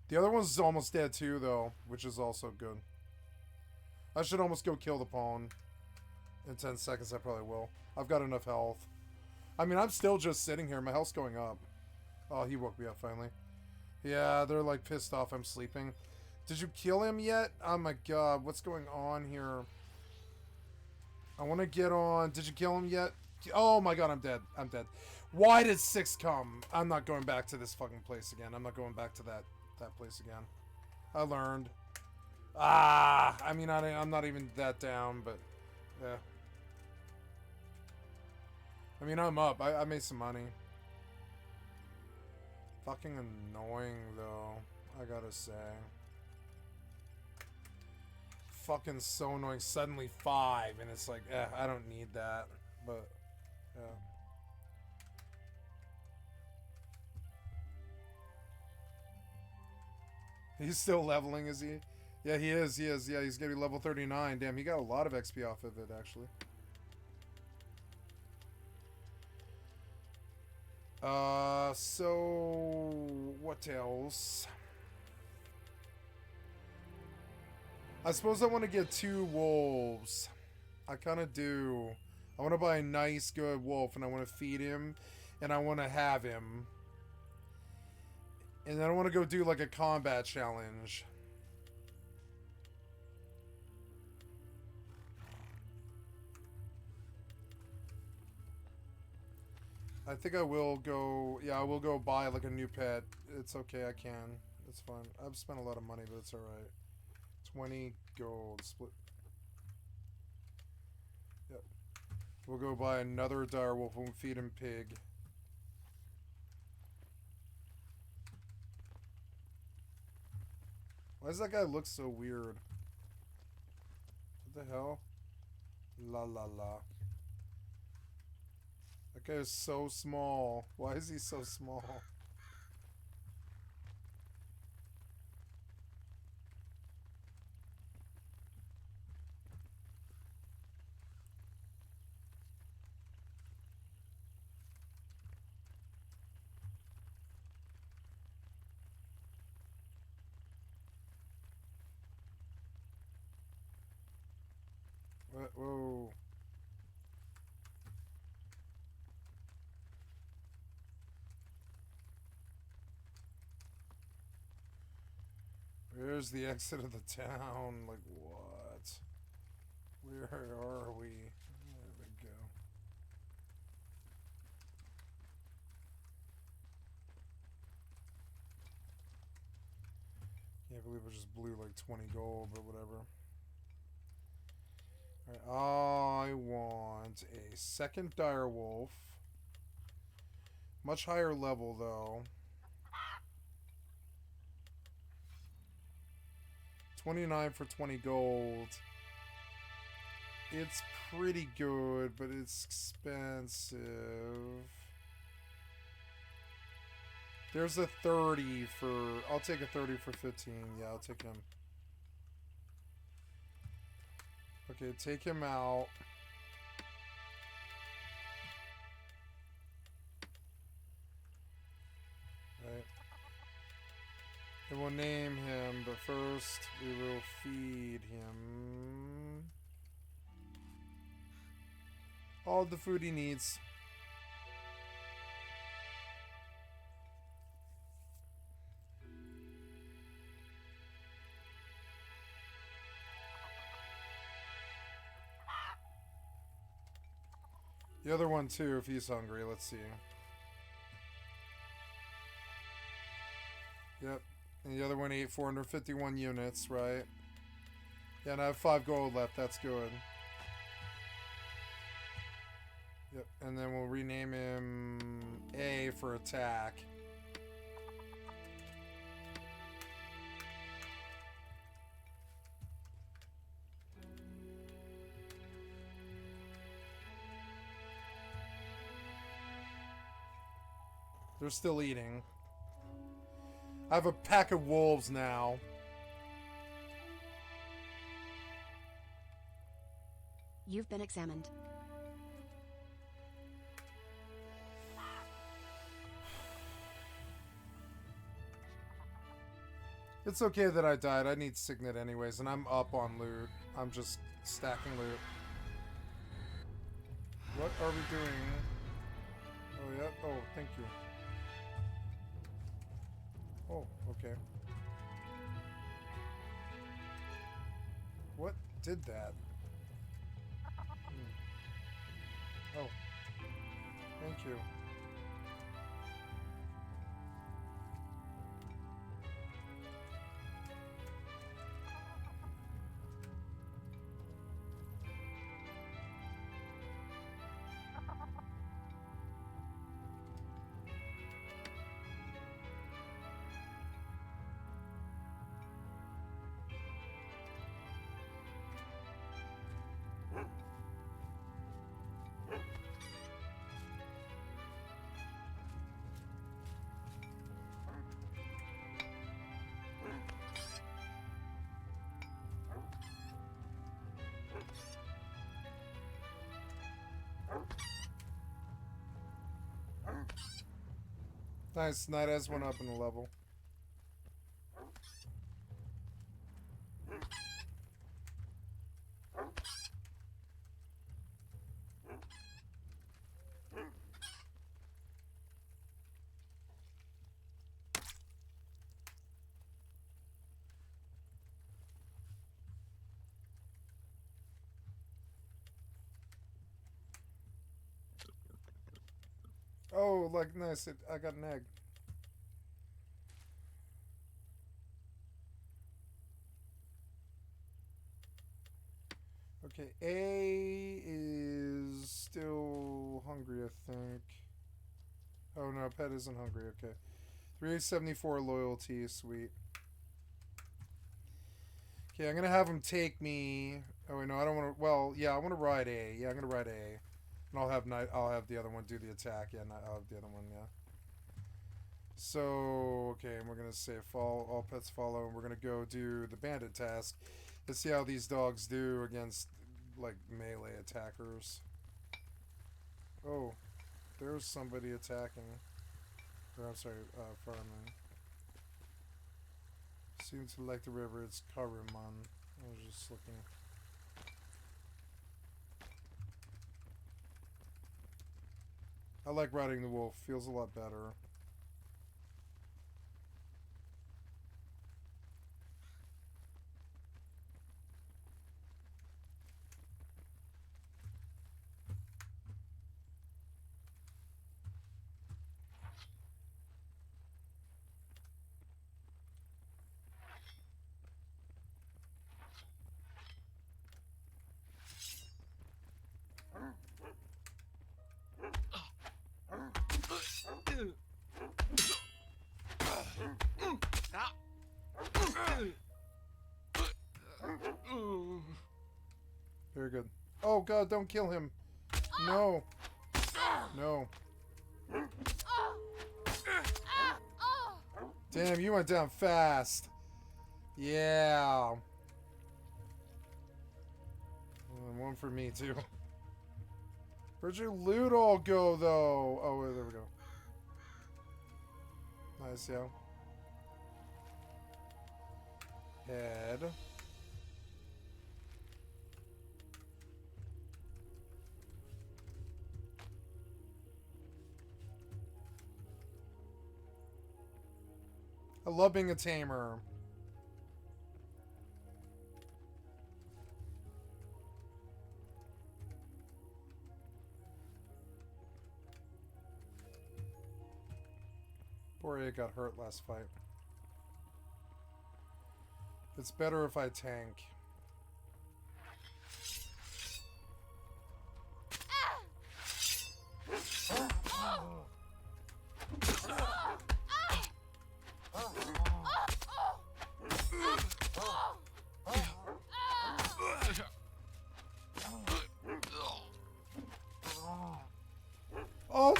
The other one's almost dead too, though, which is also good. I should almost go kill the pawn. In 10 seconds, I probably will. I've got enough health. I mean, I'm still just sitting here. My health's going up. Oh, he woke me up finally. Yeah, they're like pissed off I'm sleeping. Did you kill him yet? Oh my god, what's going on here? I want to get on. Did you kill him yet? Oh my god, I'm dead. I'm dead. Why did 6 come? I'm not going back to this fucking place again. I'm not going back to that place again. I learned. I mean, I'm not even that down, but yeah. I mean, I'm up. I made some money. Fucking annoying, though, I gotta say. Fucking so annoying. Suddenly 5, and it's like, I don't need that. But, yeah. He's still leveling, is he? Yeah, he is. He is. Yeah, he's gonna be level 39. Damn, he got a lot of XP off of it, actually. So what else? I suppose I want to get 2 wolves. I kind of do. I want to buy a nice, good wolf, and I want to feed him, and I want to have him. And then I want to go do like a combat challenge. I think I will go... Yeah, I will go buy like a new pet. It's okay, I can. It's fine. I've spent a lot of money, but it's alright. 20 gold. Split. Yep. We'll go buy another direwolf and feed him pig. Why does that guy look so weird? What the hell? La la la. That guy is so small. Why is he so small? What? Whoa. Where's the exit of the town? Like, what? Where are we? There we go. Can't believe I just blew like 20 gold, but whatever. Alright, I want a second direwolf. Much higher level, though. 29 for 20 gold. It's pretty good, but it's expensive. There's a 30 for... I'll take a 30 for 15. Yeah, I'll take him. Okay, take him out. Right. And we'll name him, but first we will feed him all the food he needs. The other one too, if he's hungry. Let's see. Yep. And the other one ate 451 units, right? Yeah, and I have 5 gold left. That's good. Yep. And then we'll rename him A for attack. They're still eating. I have a pack of wolves now. You've been examined. It's okay that I died. I need Signet anyways, and I'm up on loot. I'm just stacking loot. What are we doing? Oh, yeah. Oh, thank you. Oh, okay. What did that? Oh. Thank you. Nice, Night has one up in the level. Oh, like, nice. I got an egg. Okay, A is still hungry, I think. Oh, no, Pet isn't hungry. Okay. 374 loyalty, sweet. Okay, I'm going to have him take me... Oh, wait, no, I don't want to... Well, yeah, I want to ride A. Yeah, I'm going to ride A. And I'll have the other one do the attack. Yeah, I'll have the other one, yeah. So, okay, and we're going to say all pets follow, and we're going to go do the bandit task. Let's see how these dogs do against, like, melee attackers. Oh, there's somebody attacking. Or, I'm sorry, farming. Seems to like the river. It's Karuman. I was just looking. I like riding the wolf. Feels a lot better. Very good. Oh god, don't kill him. No. No. Damn, you went down fast. Yeah. One for me, too. Where'd your loot all go, though? Oh, wait, there we go. Nice, yeah. Head. I love being a tamer. Poirier got hurt last fight. It's better if I tank.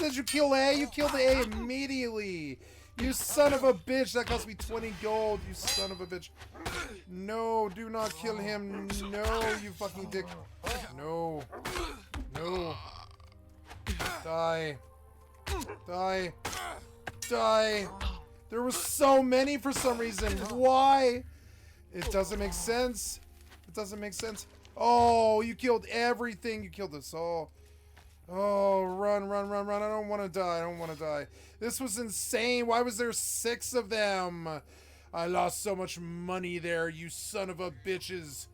did you kill A? You killed the A immediately. You son of a bitch. That cost me 20 gold. You son of a bitch. No, do not kill him. No, you fucking dick. No. No. Die. Die. Die. There were so many for some reason. Why? It doesn't make sense. It doesn't make sense. Oh, you killed everything. You killed us all. Oh, run, run, run, run. I don't want to die. I don't want to die. This was insane. Why was there 6 of them? I lost so much money there, you son of a bitches.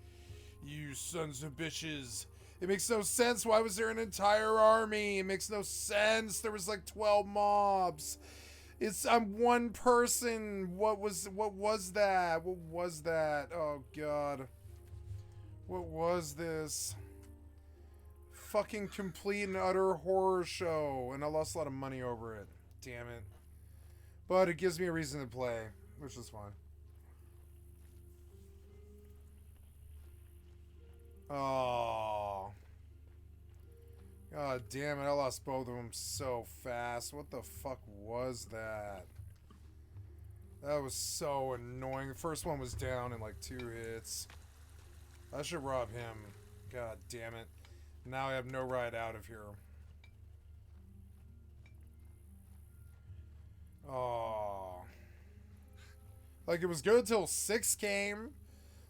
You sons of bitches. It makes no sense. Why was there an entire army? It makes no sense. There was like 12 mobs. I'm one person. What was that? What was that? Oh god. What was this? Fucking complete and utter horror show, and I lost a lot of money over it. Damn it. But it gives me a reason to play, which is fine. Oh. God damn it, I lost both of them so fast. What the fuck was that? That was so annoying. The first one was down in like 2 hits. I should rob him. God damn it. Now I have no ride out of here. Oh. Like, it was good till 6 came.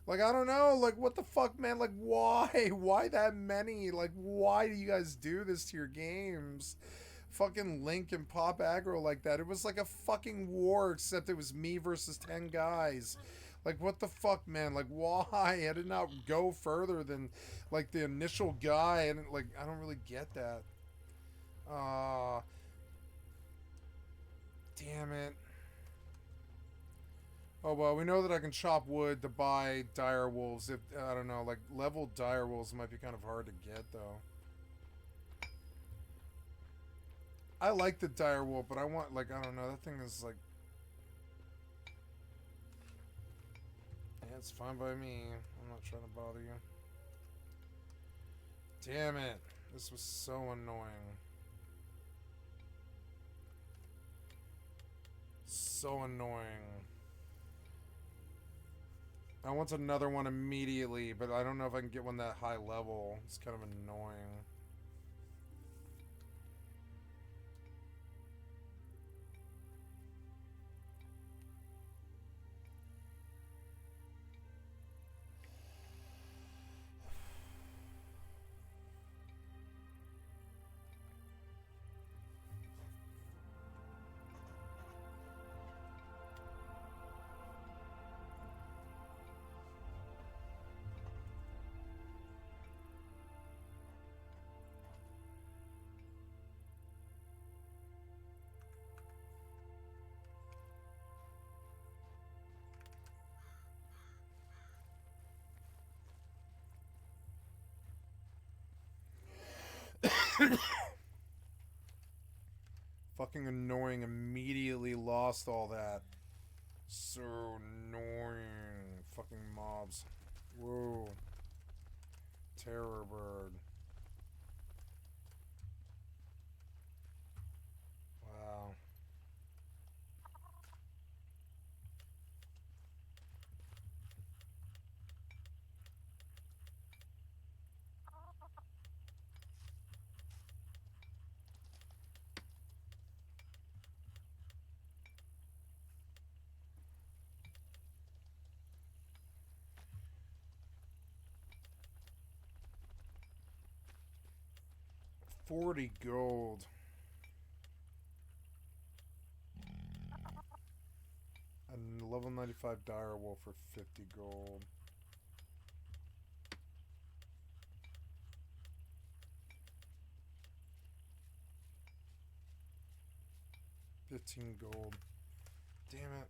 Like, I don't know. Like, what the fuck, man? Like, why? Why that many? Like, why do you guys do this to your games? Fucking Link and pop aggro like that. It was like a fucking war, except it was me versus 10 guys. Like, what the fuck, man? Like, why? I did not go further than, like, the initial guy. And, like, I don't really get that. Damn it. Oh, well, we know that I can chop wood to buy dire wolves. If, I don't know, like, level dire wolves might be kind of hard to get, though. I like the dire wolf, but I want, like, I don't know, that thing is, like... Yeah, it's fine by me. I'm not trying to bother you. Damn it. This was so annoying. So annoying. I want another one immediately, but I don't know if I can get one that high level. It's kind of annoying. Fucking annoying. Immediately lost all that. So annoying. Fucking mobs. Whoa. Terror bird. Wow. $40 gold. A level 95 dire wolf for 50 gold. $15 gold. Damn it.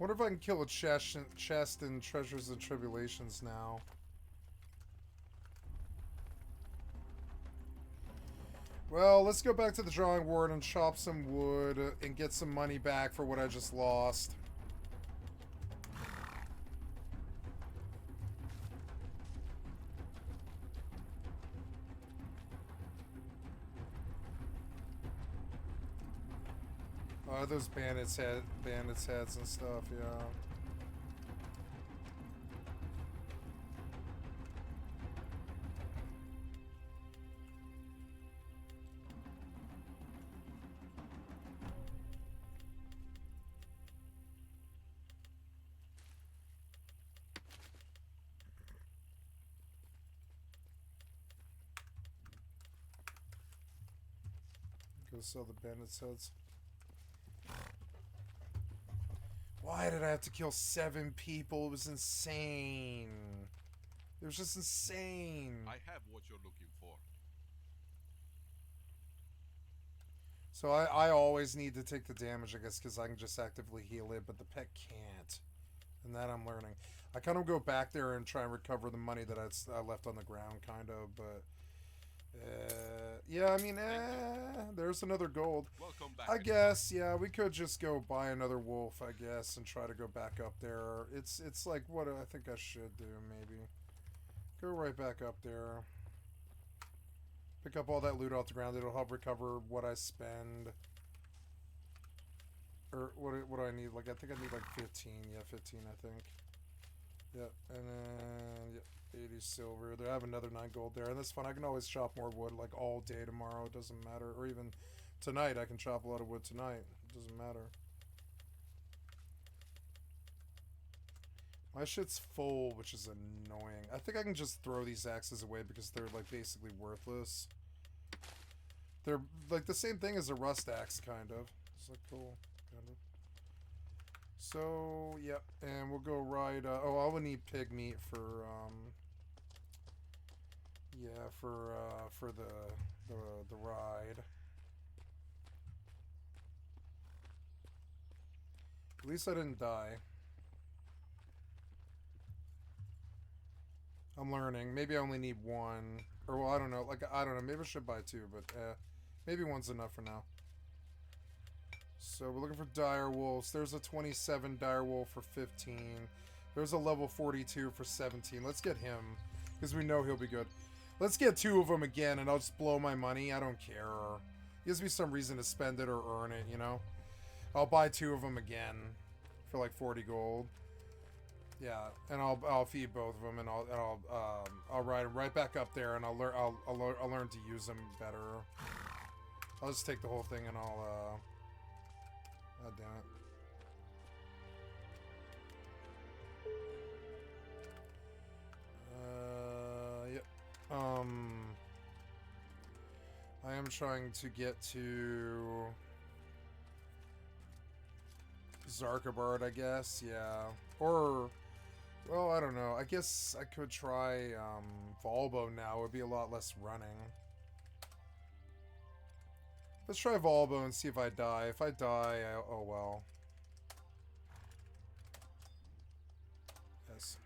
Wonder if I can kill a chest in Treasures and Tribulations now. Well, let's go back to the drawing board and chop some wood and get some money back for what I just lost. Those bandits heads and stuff, yeah. Go sell the bandits heads. Why did I have to kill 7 people? It was insane. It was just insane. I have what you're looking for. So I always need to take the damage, I guess, because I can just actively heal it, but the pet can't. And that I'm learning. I kind of go back there and try and recover the money that I left on the ground, kind of, but... yeah, I mean, there's another gold. Welcome back. I guess, yeah, we could just go buy another wolf, I guess, and try to go back up there. It's like what I think I should do, maybe. Go right back up there. Pick up all that loot off the ground. It'll help recover what I spend. Or what do I need? Like, I think I need like 15. Yeah, 15, I think. Yep, and then, yep. 80 silver. There, I have another 9 gold there, and that's fun. I can always chop more wood like all day tomorrow. It doesn't matter, or even tonight. I can chop a lot of wood tonight. It doesn't matter. My shit's full, which is annoying. I think I can just throw these axes away because they're like basically worthless. They're like the same thing as a rust axe, kind of. It's like cool, kind of. So, yep, and we'll go ride, oh, I will need pig meat for, yeah, for the ride. At least I didn't die. I'm learning. Maybe I only need 1, or well, I don't know, like, I don't know, maybe I should buy 2, but, maybe 1's enough for now. So we're looking for dire wolves. There's a 27 dire wolf for 15. There's a level 42 for 17. Let's get him, because we know he'll be good. Let's get 2 of them again, and I'll just blow my money. I don't care. Gives me some reason to spend it or earn it, you know? I'll buy 2 of them again for like 40 gold. Yeah, and I'll feed both of them, and I'll ride them right back up there, and I'll learn to use them better. I'll just take the whole thing, and I'll God damn it. Yep. I am trying to get to Zarkabard, I guess, yeah. Or, well, I don't know. I guess I could try Volbo now. It would be a lot less running. Let's try Volbo and see if I die. If I die, oh well. Yes.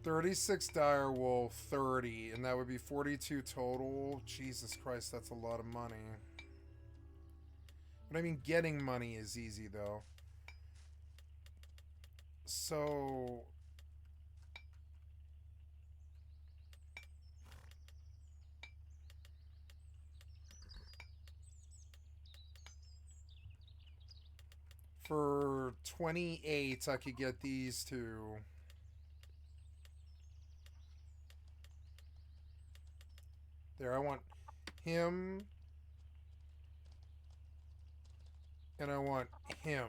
$36 dire wolf, 30, and that would be 42 total. Jesus Christ, that's a lot of money. But I mean, getting money is easy though. So for 28, I could get these 2. There, I want him. And I want him.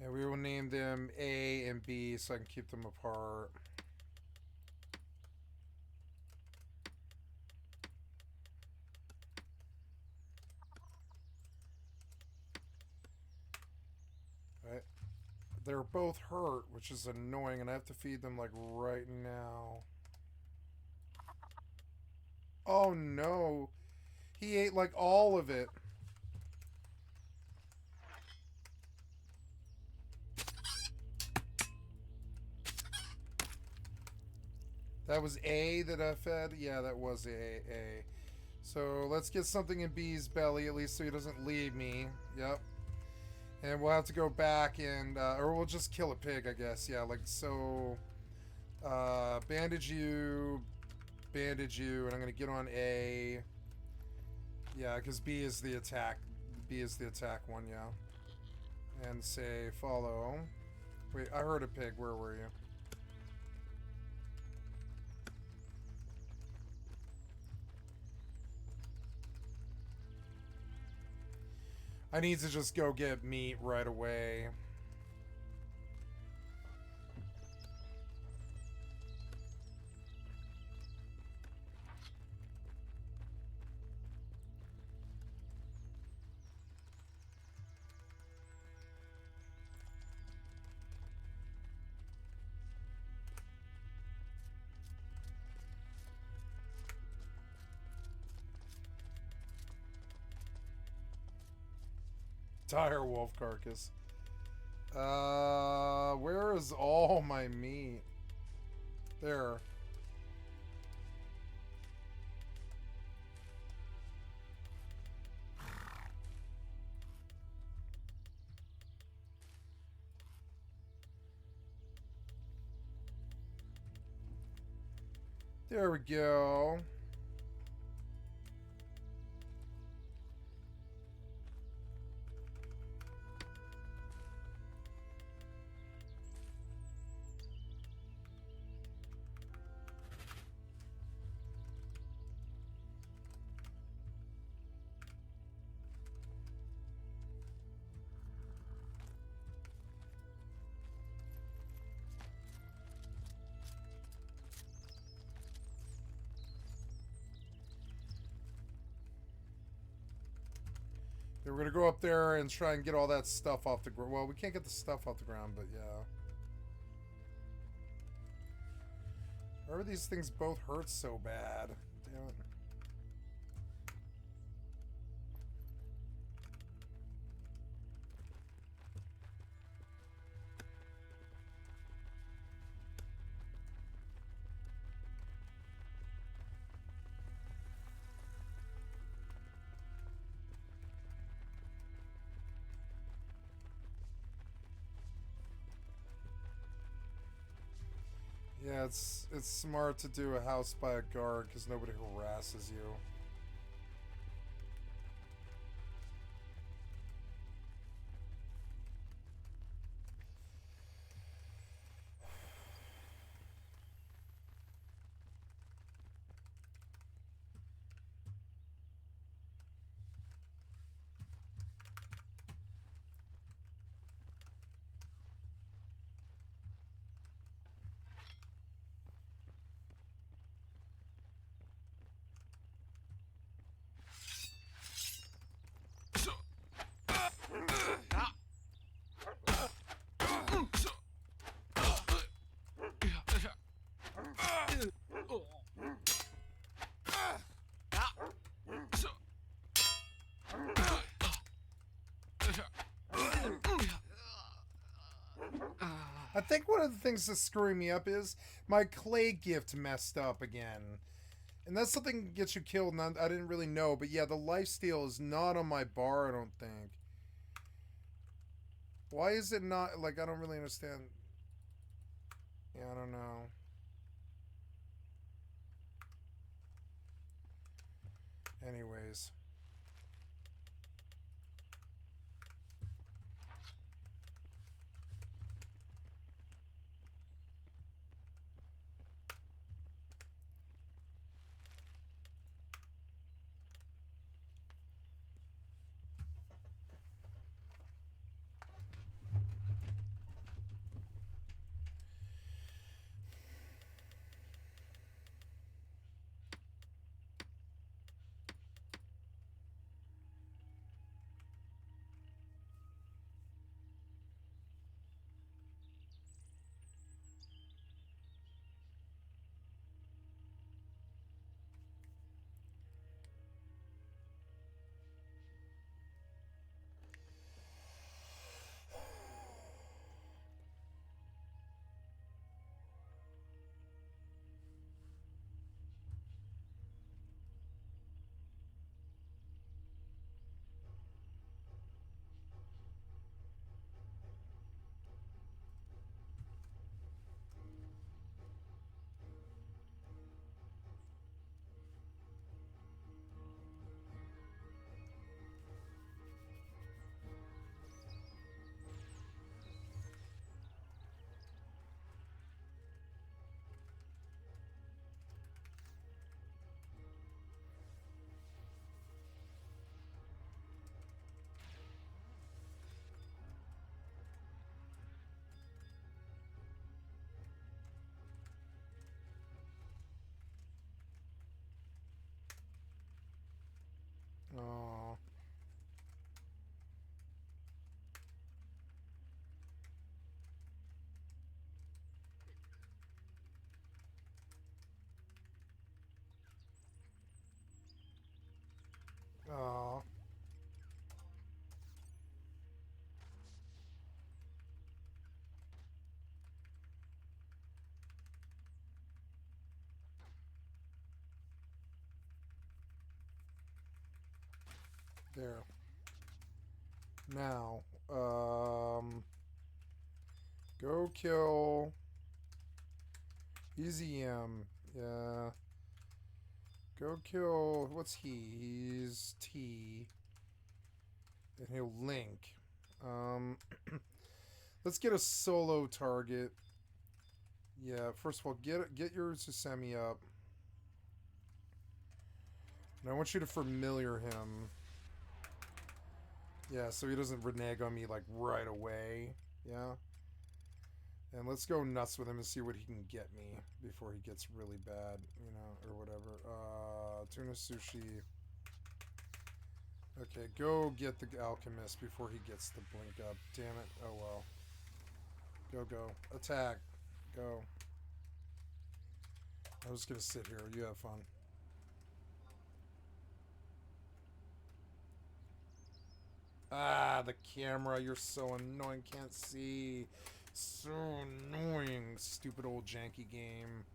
And we will name them A and B so I can keep them apart. Right. They're both hurt, which is annoying, and I have to feed them like right now. Oh no. He ate like all of it. That was A that I fed? Yeah, that was A. So let's get something in B's belly, at least so he doesn't leave me. Yep. And we'll have to go back and, or we'll just kill a pig, I guess. Yeah, like, so, bandage you, and I'm going to get on A. Yeah, because B is the attack. B is the attack one, yeah. And say, follow. Wait, I heard a pig. Where were you? I need to just go get meat right away. Dire wolf carcass. Where is all my meat? There. There we go. Yeah, we're gonna go up there and try and get all that stuff off the ground. Well, we can't get the stuff off the ground, but yeah. Why are these things both hurt so bad? Damn it. Yeah, it's smart to do a house by a guard because nobody harasses you. I think one of the things that's screwing me up is my clay gift messed up again. And that's something that gets you killed, and I didn't really know. But yeah, the lifesteal is not on my bar, I don't think. Why is it not? Like, I don't really understand. Yeah, I don't know. Anyways. There. Now, go kill Easy M. Yeah. Go kill, what's he? He's T. And he'll link. Let's get a solo target. Yeah, first of all, get your Susemi up. And I want you to familiar him. Yeah, so he doesn't renege on me like right away. Yeah. And let's go nuts with him and see what he can get me before he gets really bad, you know, or whatever. Tuna sushi. Okay, go get the alchemist before he gets the blink up. Damn it. Oh well. Go, go. Attack. Go. I'm just gonna sit here. You have fun. Ah, the camera. You're so annoying. Can't see. So annoying. Stupid old janky game.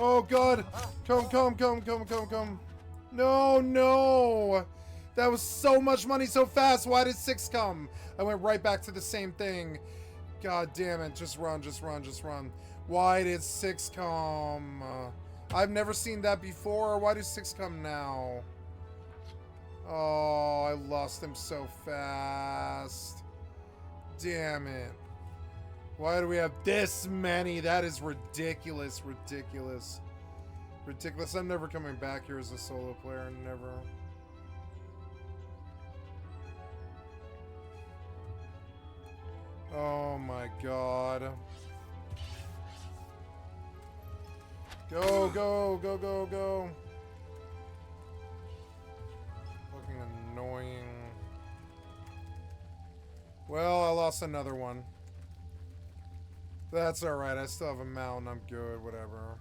Oh god! Come. No, no! That was so much money so fast! Why did 6 come? I went right back to the same thing. God damn it. Just run. Why did 6 come? I've never seen that before. Why did 6 come now? Oh, I lost him so fast. Damn it. Why do we have this many? That is ridiculous. Ridiculous. I'm never coming back here as a solo player. Never. Oh my god. Go. Fucking annoying. Well, I lost another one. That's alright. I still have a mountain. I'm good. Whatever.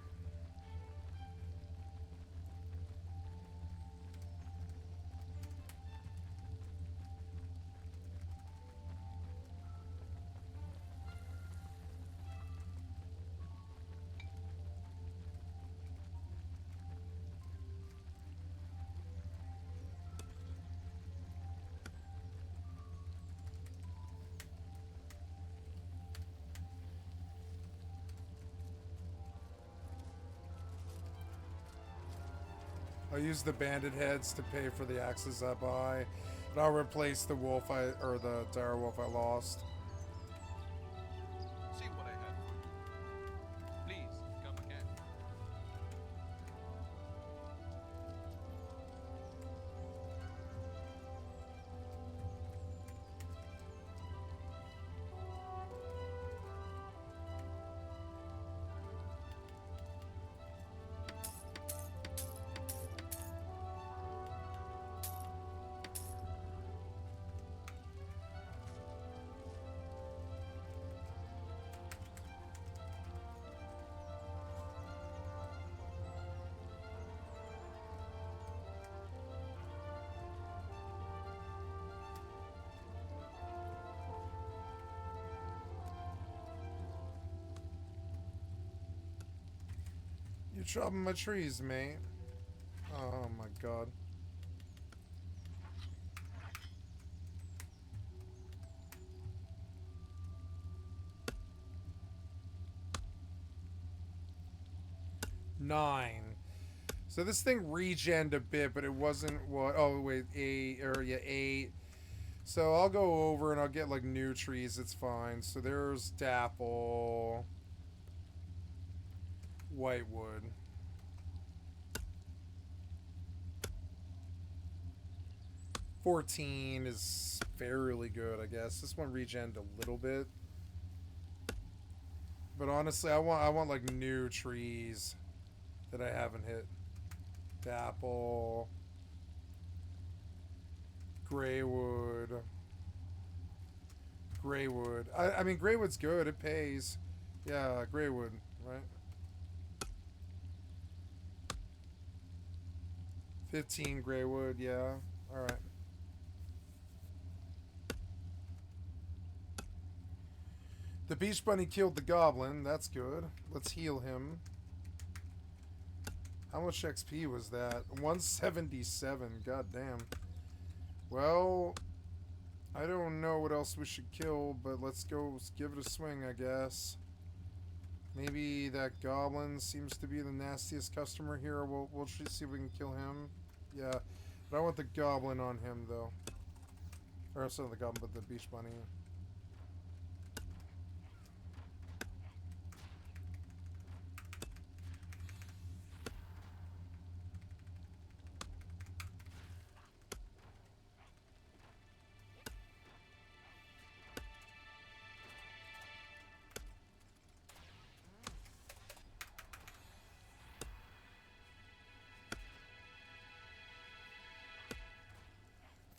I'll use the banded heads to pay for the axes I buy. And I'll replace the wolf or the dire wolf I lost. See what I have for you. Please, come again. You're chopping my trees, mate. Oh my god. Nine. So this thing regened a bit, but it wasn't what. Oh wait, 8 or yeah, 8. So I'll go over and I'll get like new trees. It's fine. So there's Dapple, Whitewood. 14 is fairly good, I guess. This one regened a little bit. But honestly, I want like new trees that I haven't hit. Dapple. Graywood. Graywood. I mean, Graywood's good. It pays. Yeah, Graywood, right? 15 Graywood, yeah. Alright. The Beach Bunny killed the Goblin. That's good. Let's heal him. How much XP was that? 177. God damn. Well, I don't know what else we should kill, but let's go give it a swing, I guess. Maybe that Goblin seems to be the nastiest customer here. We'll see if we can kill him. Yeah. But I want the Goblin on him, though. Or, sorry, the Goblin, but the Beach Bunny.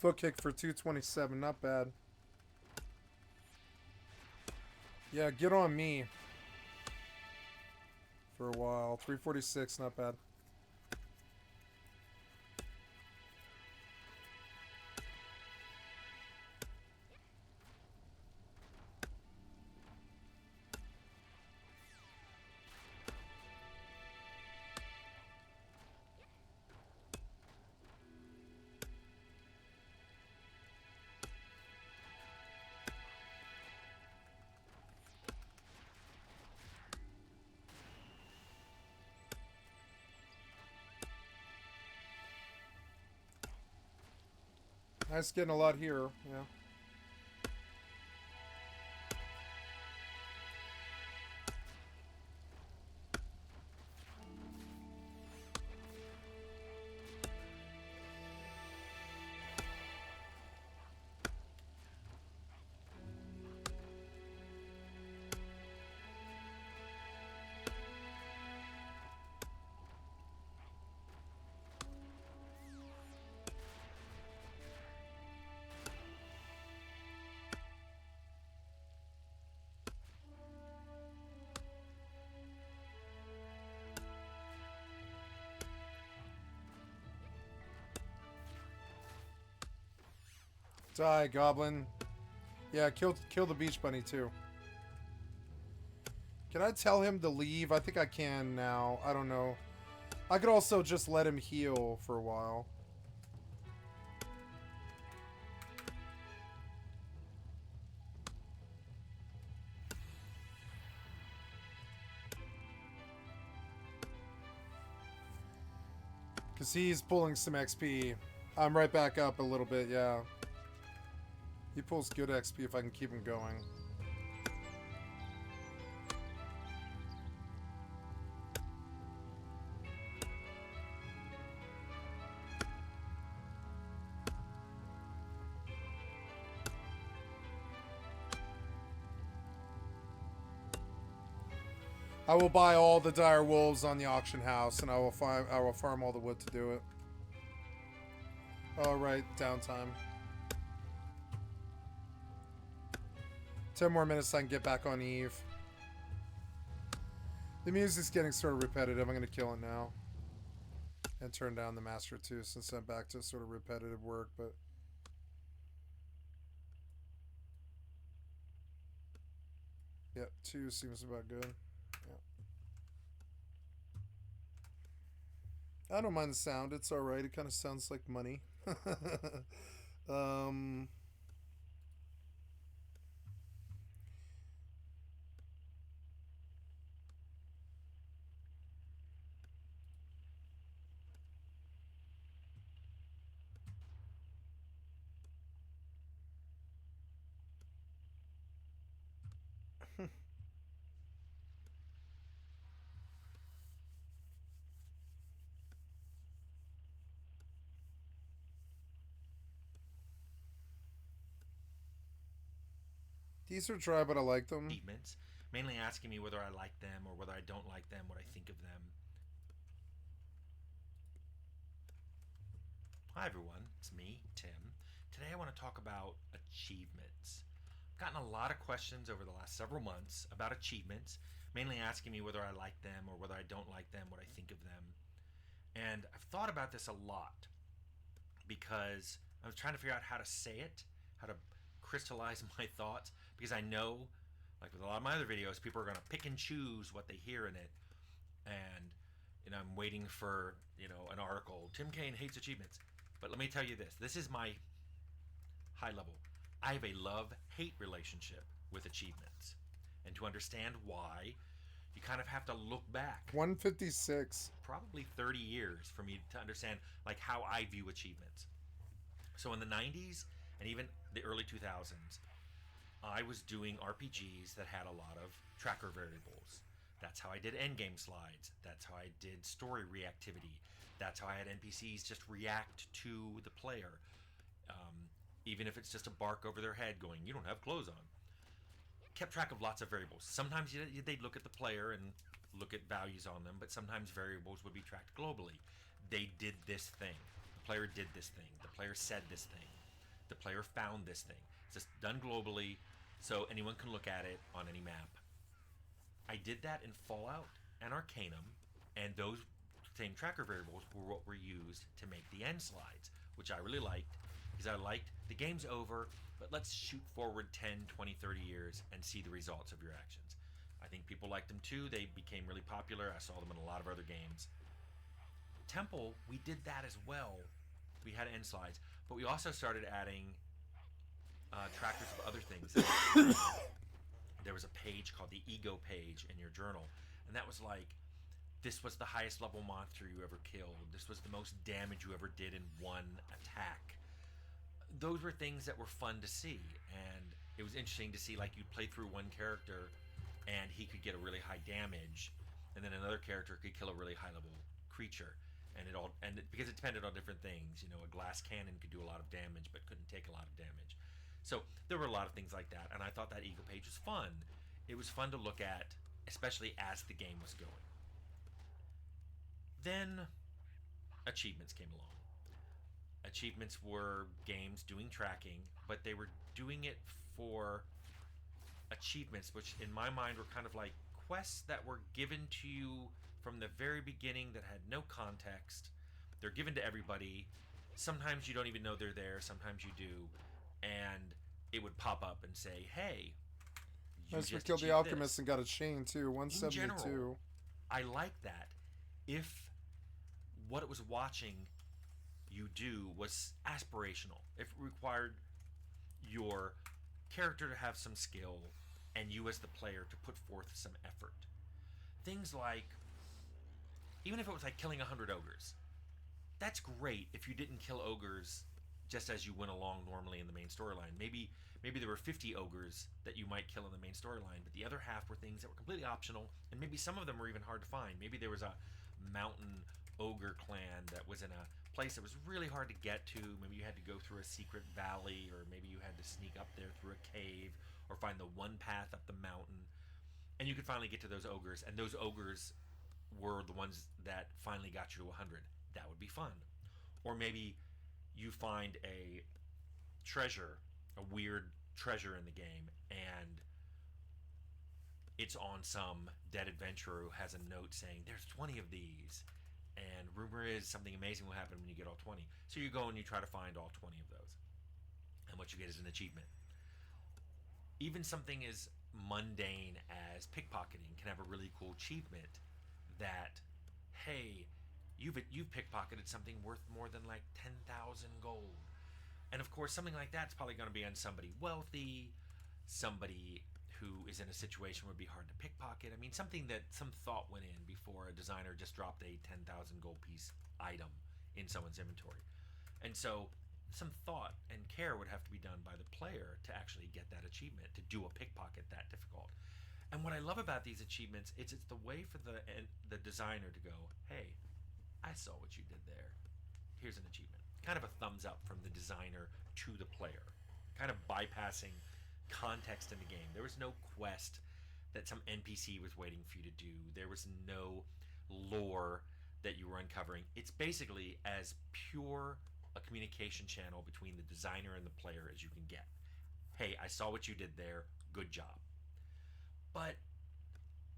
Foot kick for 227, not bad. Yeah, get on me. For a while. 346, not bad. Nice getting a lot here, yeah. Die, Goblin. Yeah, kill the Beach Bunny, too. Can I tell him to leave? I think I can now. I don't know. I could also just let him heal for a while. Because he's pulling some XP. I'm right back up a little bit, yeah. He pulls good XP if I can keep him going. I will buy all the dire wolves on the auction house, and I will farm all the wood to do it. All right, downtime. 10 more minutes so I can get back on EvE. The music's getting sort of repetitive. I'm going to kill it now. And turn down the master too, since I'm back to sort of repetitive work, but... yeah, 2 seems about good. Yeah. I don't mind the sound. It's alright. It kind of sounds like money. These are dry, but I like them. achievements, mainly asking me whether I like them or whether I don't like them, what I think of them. Hi everyone, it's me, Tim. Today I want to talk about achievements. I've gotten a lot of questions over the last several months about achievements, mainly asking me whether I like them or whether I don't like them, what I think of them. And I've thought about this a lot because I was trying to figure out how to say it, how to crystallize my thoughts, because I know, like with a lot of my other videos, people are going to pick and choose what they hear in it. And I'm waiting for an article. Tim Kaine hates achievements, but let me tell you this: this is my high level. I have a love-hate relationship with achievements, and to understand why, you kind of have to look back 156. probably 30 years for me to understand like how I view achievements. So in the 90s and even the early 2000s, I was doing RPGs that had a lot of tracker variables. That's how I did endgame slides. That's how I did story reactivity. That's how I had NPCs just react to the player. Even if it's just a bark over their head going, "You don't have clothes on." Kept track of lots of variables. Sometimes they'd look at the player and look at values on them, but sometimes variables would be tracked globally. They did this thing. The player did this thing. The player said this thing. The player found this thing. It's just done globally so anyone can look at it on any map. I did that in Fallout and Arcanum, and those same tracker variables were what were used to make the end slides, which I really liked because I liked the game's over, but let's shoot forward 10, 20, 30 years and see the results of your actions. I think people liked them too. They became really popular. I saw them in a lot of other games. Temple, we did that as well. We had end slides, but we also started adding trackers of other things. There was a page called the ego page in your journal, and that was like, this was the highest level monster you ever killed. This was the most damage you ever did in one attack. Those were things that were fun to see, and it was interesting to see, like, you'd play through one character and he could get a really high damage, and then another character could kill a really high level creature, and because it depended on different things. A glass cannon could do a lot of damage but couldn't take a lot of damage. So there were a lot of things like that, and I thought that ego page was fun. It was fun to look at, especially as the game was going. Then achievements came along. Achievements were games doing tracking, but they were doing it for achievements, which in my mind were kind of like quests that were given to you from the very beginning that had no context. They're given to everybody. Sometimes you don't even know they're there, sometimes you do, and it would pop up and say, "Hey, you Nice, we just killed the achieved alchemist this." and got a chain too. In 172. general, I like that if what it was watching you do was aspirational, if it required your character to have some skill and you as the player to put forth some effort. Things like, even if it was like killing 100 ogres, that's great if you didn't kill ogres just as you went along normally in the main storyline. Maybe there were 50 ogres that you might kill in the main storyline, but the other half were things that were completely optional, and maybe some of them were even hard to find. Maybe there was a mountain ogre clan that was in a place that was really hard to get to. Maybe you had to go through a secret valley, or maybe you had to sneak up there through a cave, or find the one path up the mountain, and you could finally get to those ogres, and those ogres were the ones that finally got you to 100. That would be fun. Or maybe you find a treasure, a weird treasure in the game, and it's on some dead adventurer who has a note saying, "There's 20 of these, and rumor is something amazing will happen when you get all 20. So you go and you try to find all 20 of those, and what you get is an achievement. Even something as mundane as pickpocketing can have a really cool achievement that, hey, you've pickpocketed something worth more than like 10,000 gold. And of course, something like that's probably going to be on somebody wealthy, somebody who is in a situation where it'd be hard to pickpocket. I mean, something that some thought went in before a designer just dropped a 10,000 gold piece item in someone's inventory. And so some thought and care would have to be done by the player to actually get that achievement, to do a pickpocket that difficult. And what I love about these achievements is it's the way for the designer to go, "Hey, I saw what you did there. Here's an achievement." Kind of a thumbs up from the designer to the player, kind of bypassing context in the game. There was no quest that some NPC was waiting for you to do. There was no lore that you were uncovering. It's basically as pure a communication channel between the designer and the player as you can get. Hey, I saw what you did there. Good job. But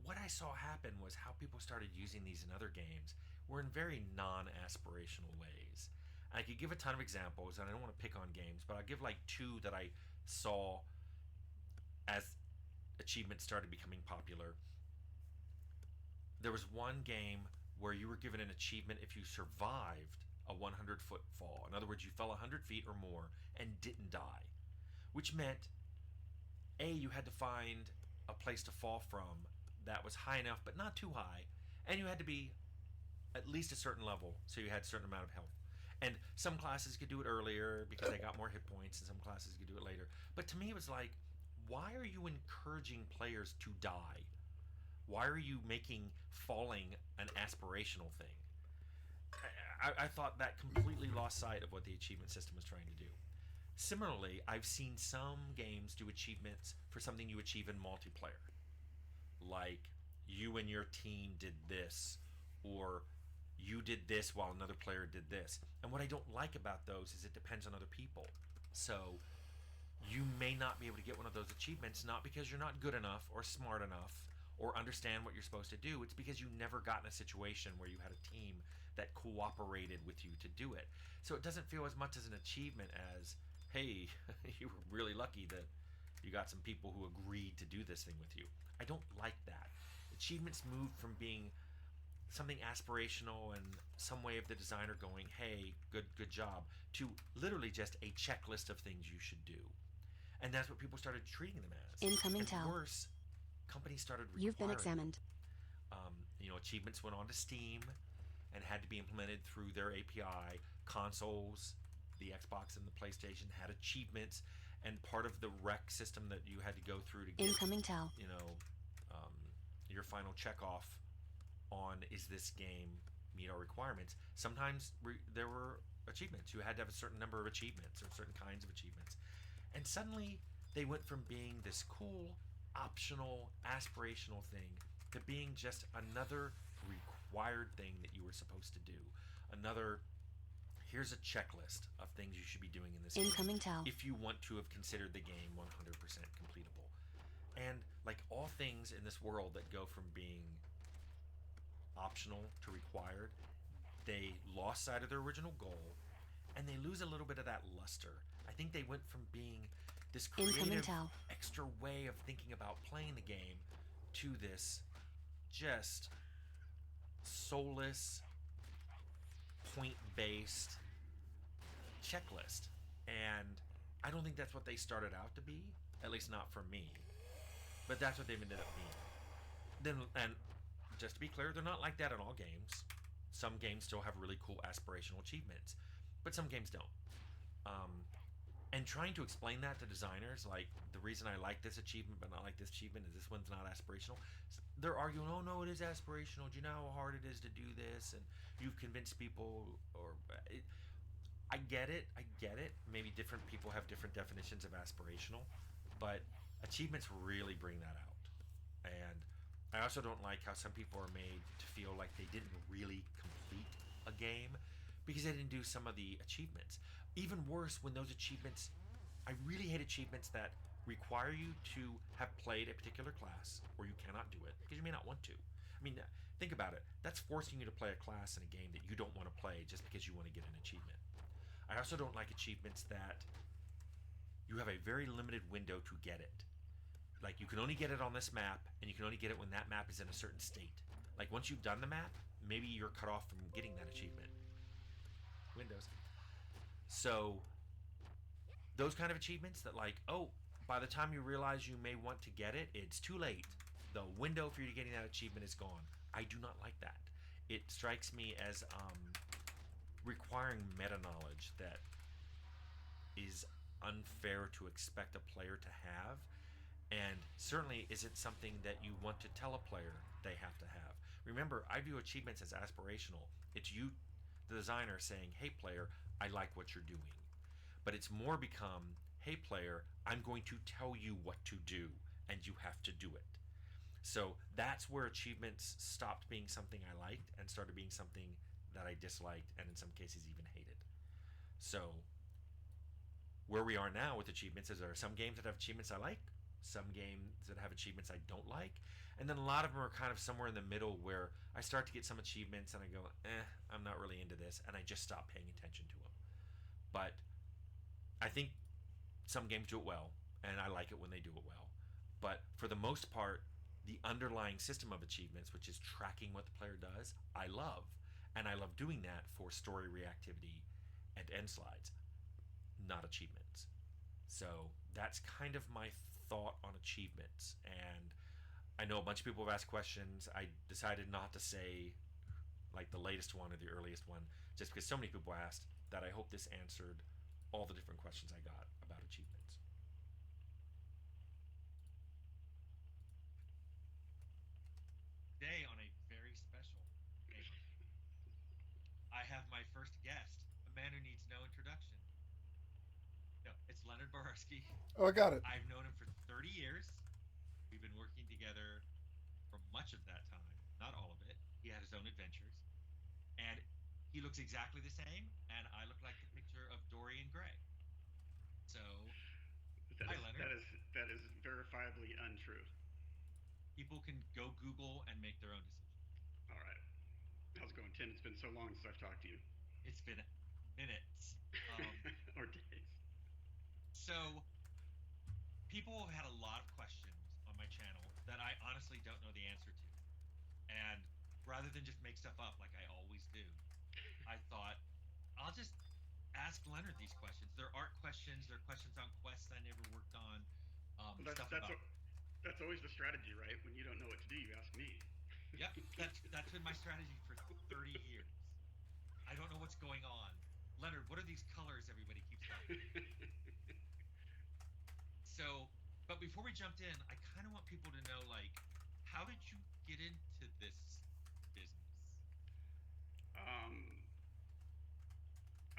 what I saw happen was how people started using these in other games were in very non-aspirational ways. I could give a ton of examples, and I don't want to pick on games, but I'll give like two that I saw as achievements started becoming popular. There was one game where you were given an achievement if you survived a 100-foot fall. In other words, you fell 100 feet or more and didn't die, which meant you had to find a place to fall from that was high enough but not too high, and you had to be at least a certain level, so you had a certain amount of health. And some classes could do it earlier because they got more hit points, and some classes could do it later. But to me, it was like, why are you encouraging players to die? Why are you making falling an aspirational thing? I thought that completely lost sight of what the achievement system was trying to do. Similarly, I've seen some games do achievements for something you achieve in multiplayer. Like, you and your team did this, or you did this while another player did this. And what I don't like about those is it depends on other people. So you may not be able to get one of those achievements, not because you're not good enough or smart enough or understand what you're supposed to do. It's because you never got in a situation where you had a team that cooperated with you to do it. So it doesn't feel as much as an achievement as, hey, you were really lucky that you got some people who agreed to do this thing with you. I don't like that. Achievements moved from being something aspirational and some way of the designer going, hey, good job, to literally just a checklist of things you should do. And that's what people started treating them as. Incoming and tell. Worse, companies started requiring You've been examined. achievements went onto Steam and had to be implemented through their API. Consoles, the Xbox and the PlayStation had achievements, and part of the rec system that you had to go through to get Incoming tell. Your final check off on, is this game meet our requirements? Sometimes there were achievements. You had to have a certain number of achievements or certain kinds of achievements. And suddenly they went from being this cool, optional, aspirational thing to being just another required thing that you were supposed to do. Another, here's a checklist of things you should be doing in this Incoming game tell. if you want to have considered the game 100% completable. And like all things in this world that go from being optional to required, they lost sight of their original goal, and they lose a little bit of that luster. I think they went from being this creative extra way of thinking about playing the game to this just soulless, point-based checklist. And I don't think that's what they started out to be, at least not for me. But that's what they've ended up being. And just to be clear, they're not like that in all games. Some games still have really cool aspirational achievements, but some games don't. And trying to explain that to designers, like, the reason I like this achievement but not like this achievement is this one's not aspirational. They're arguing, oh no, it is aspirational. Do you know how hard it is to do this? And you've convinced people, I get it. Maybe different people have different definitions of aspirational, but achievements really bring that out. And I also don't like how some people are made to feel like they didn't really complete a game because they didn't do some of the achievements. Even worse, when those achievements, I really hate achievements that require you to have played a particular class, or you cannot do it because you may not want to. I mean, think about it. That's forcing you to play a class in a game that you don't want to play just because you want to get an achievement. I also don't like achievements that you have a very limited window to get it. Like, you can only get it on this map, and you can only get it when that map is in a certain state. Like, once you've done the map, maybe you're cut off from getting that achievement. Windows. So, those kind of achievements that, like, oh, by the time you realize you may want to get it, it's too late. The window for you to getting that achievement is gone. I do not like that. It strikes me as requiring meta knowledge that is unfair to expect a player to have, and certainly isn't something that you want to tell a player they have to have. Remember, I view achievements as aspirational. It's you, the designer, saying, hey player, I like what you're doing. But it's more become hey player, I'm going to tell you what to do and you have to do it. So that's where achievements stopped being something I liked and started being something that I disliked and in some cases even hated. So where we are now with achievements is there are some games that have achievements I like, some games that have achievements I don't like, and then a lot of them are kind of somewhere in the middle where I start to get some achievements and I go, I'm not really into this, and I just stop paying attention to them. But I think some games do it well, and I like it when they do it well. But for the most part, the underlying system of achievements, which is tracking what the player does, I love. And I love doing that for story reactivity and end slides, not achievements. So that's kind of my thought on achievements. And I know a bunch of people have asked questions. I decided not to say like the latest one or the earliest one, just because so many people asked that I hope this answered all the different questions I got about achievements. Today, on a very special gamer, I have my first guest, a man who needs no introduction. No, it's Leonard Boharski. Oh, I got it. I've known him for 30 years. We've been working together for much of that time, not all of it. He had his own adventures. And he looks exactly the same, and I look like the picture of Dorian Gray. So, hi, Leonard. That is verifiably untrue. People can go Google and make their own decision. All right. How's it going, Tim? It's been so long since I've talked to you. It's been minutes. Or days. So, people have had a lot of questions on my channel that I honestly don't know the answer to. And rather than just make stuff up like I always do, I thought I'll just ask Leonard these questions. There aren't questions. There are questions on quests I never worked on. Well, that's always the strategy, right? When you don't know what to do, you ask me. Yep, that's been my strategy for 30 years. I don't know what's going on. Leonard, what are these colors everybody keeps talking about? So, but before we jumped in, I kind of want people to know, like, how did you get into this business?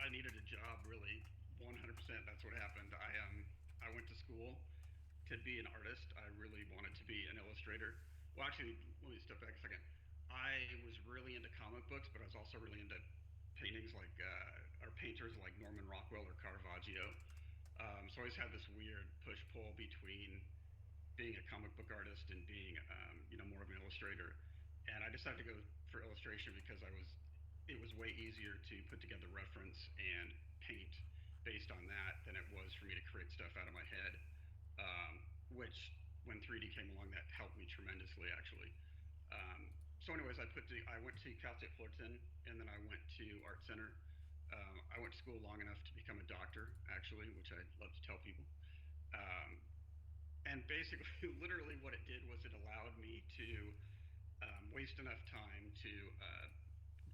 I needed a job, really. 100%. That's what happened. I went to school to be an artist. I really wanted to be an illustrator. Well, actually, let me step back a second. I was really into comic books, but I was also really into paintings like or painters like Norman Rockwell or Caravaggio. So I always had this weird push-pull between being a comic book artist and being more of an illustrator. And I decided to go for illustration because it was way easier to put together reference and paint based on that than it was for me to create stuff out of my head. Which when 3D came along, that helped me tremendously, actually. So anyways, I went to Cal State Fullerton, and then I went to Art Center. I went to school long enough to become a doctor, actually, which I love to tell people. And basically, literally what it did was it allowed me to waste enough time to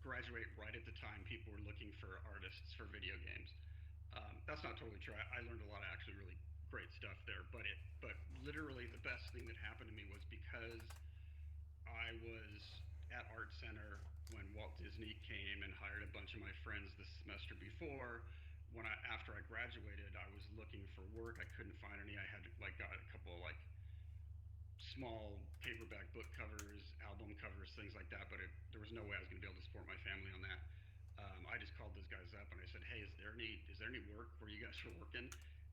graduate right at the time people were looking for artists for video games. That's not totally true. I learned a lot of actually really great stuff there, but literally the best thing that happened to me was because I was at Art Center when Walt Disney came and hired a bunch of my friends the semester before. After I graduated, I was looking for work. I couldn't find any. I had got a couple of small paperback book covers, album covers, things like that. But there was no way I was going to be able to support my family on that. I just called those guys up and I said, "Hey, is there any work where you guys are working?"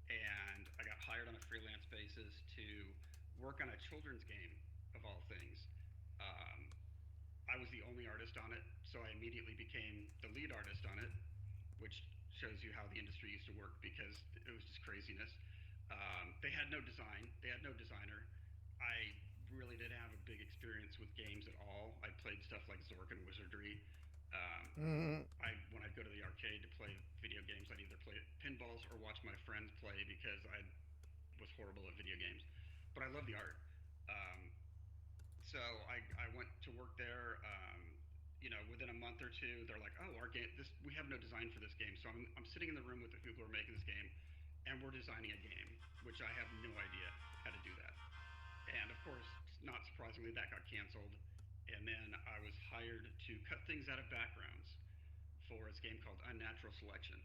And I got hired on a freelance basis to work on a children's game, of all things. I was the only artist on it, so I immediately became the lead artist on it, which shows you how the industry used to work because it was just craziness. They had no design. They had no designer. I really didn't have a big experience with games at all. I played stuff like Zork and Wizardry. When I'd go to the arcade to play video games, I'd either play pinballs or watch my friends play because I was horrible at video games. But I love the art. So I went to work there. Within a month or two, they're like, "Oh, our game. We have no design for this game." So I'm sitting in the room with the people who are making this game, and we're designing a game, which I have no idea how to do that. And of course, not surprisingly, that got canceled. And then I was hired to cut things out of backgrounds for this game called Unnatural Selection.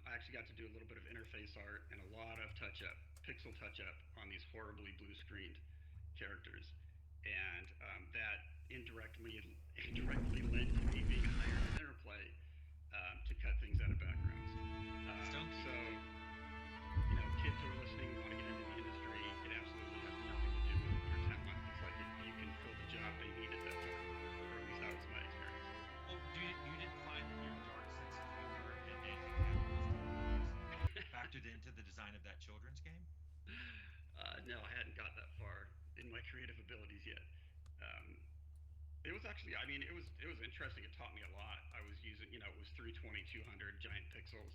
I actually actually got to do a little bit of interface art and a lot of touch-up, pixel touch-up on these horribly blue-screened characters, and that indirectly led to me being hired in Interplay to cut things out of backgrounds. So, you know, kids who are listening who want to get into the industry, it absolutely has nothing to do with your talent. It's like if you can fill the job they need at that time, or at least that was my experience. Well, you didn't find that your dark sense of humor and anti-capitalist factored into the design of that children's game? No, I hadn't got that far in my creative abilities yet. It was actually, I mean, it was interesting. It taught me a lot. I was using, you know, it was 320, 200 giant pixels.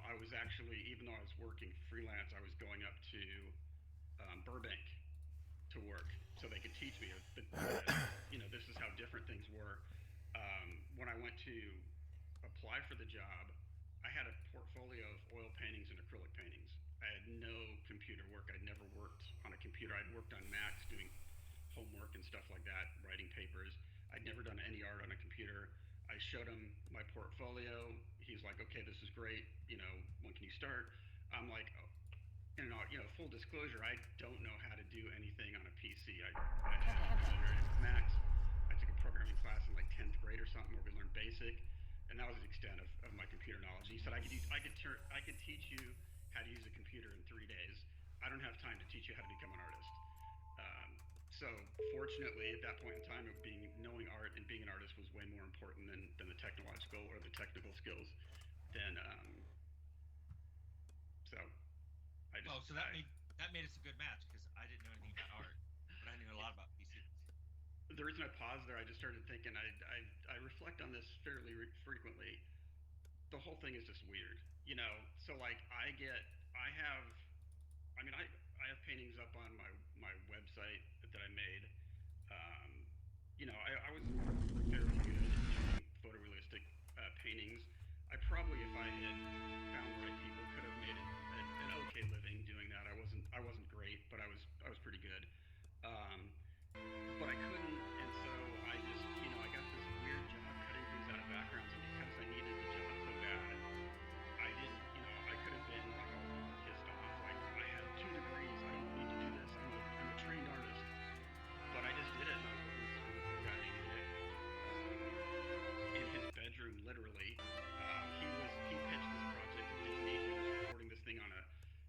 I was actually, even though I was working freelance, I was going up to Burbank to work so they could teach me. You know, this is how different things were. When I went to apply for the job, I had a portfolio of oil paintings and acrylic paintings. I had no computer work. I'd never worked on a computer. I'd worked on Macs doing homework and stuff like that, writing papers. I'd never done any art on a computer. I showed him my portfolio. He's like, okay, this is great. You know, when can you start? I'm like, oh, you know, full disclosure, I don't know how to do anything on a PC. I had a computer and Macs. I took a programming class in like 10th grade or something where we learned BASIC, and that was the extent of my computer knowledge. He said I could teach you how to use a computer in 3 days. I don't have time to teach you how to become an artist. So fortunately, at that point in time, knowing art and being an artist was way more important than the technological or the technical skills. Then so I just. Oh, so that made us a good match because I didn't know anything about art, but I knew a lot about PCs. The reason I paused there, I just started thinking. I reflect on this fairly frequently. The whole thing is just weird, you know. So like I have paintings up on my website that I made. You know, I was fairly good at doing photorealistic paintings. I probably, if I had found the right people, could have made an okay living doing that. I wasn't great, but I was pretty good. But I couldn't, and so I just, you know, I got this weird job cutting things out of backgrounds, and because I needed the job so bad, I didn't, you know, I could have been like all pissed off, like I have 2 degrees, I don't need to do this, I'm a trained artist, but I just did it, and I was working with some guy named Nick in his bedroom, literally. He pitched this project to Disney. He was recording this thing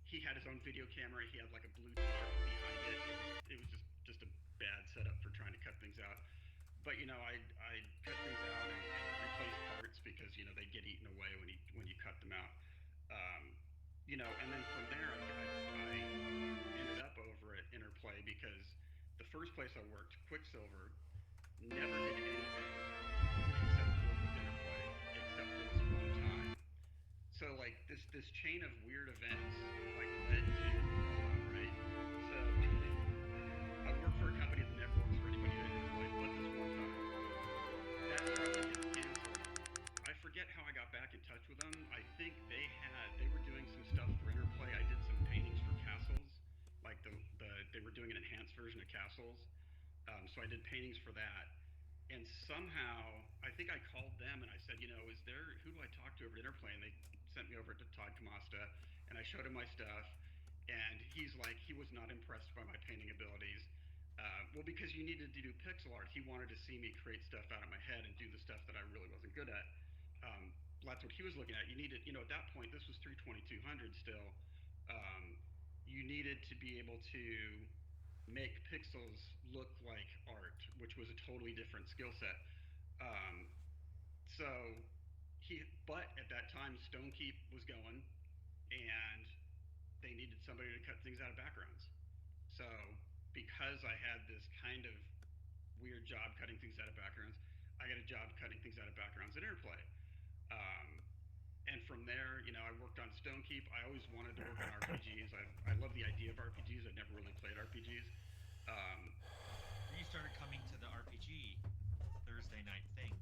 he had his own video camera. He had like a blue tarp behind it. It was just a bad setup for trying to cut things out. But you know, I cut things out and replaced parts because you know they get eaten away when you cut them out. You know, and then from there I ended up over at Interplay because the first place I worked, Quicksilver, never did anything except work with Interplay, except for this one time. So like this chain of weird events like led to right. So I worked for a company that never works for anybody at Interplay, but this one time that project gets canceled. I forget how I got back in touch with them. I think they were doing some stuff for Interplay. I did some paintings for castles, like they were doing an enhanced version of castles. So I did paintings for that. And somehow, I think I called them and I said, you know, who do I talk to over at Interplay? And they sent me over to Todd Kamasta, and I showed him my stuff, and he's like, he was not impressed by my painting abilities. Well, because you needed to do pixel art, he wanted to see me create stuff out of my head and do the stuff that I really wasn't good at. That's what he was looking at. You needed, you know, at that point, this was 320/200 still. You needed to be able to make pixels look like art, which was a totally different skill set. But at that time, Stonekeep was going, and they needed somebody to cut things out of backgrounds. So because I had this kind of weird job cutting things out of backgrounds, I got a job cutting things out of backgrounds at Interplay. And from there, you know, I worked on Stonekeep. I always wanted to work on RPGs. I love the idea of RPGs. I never really played RPGs. You started coming to the RPG Thursday night thing.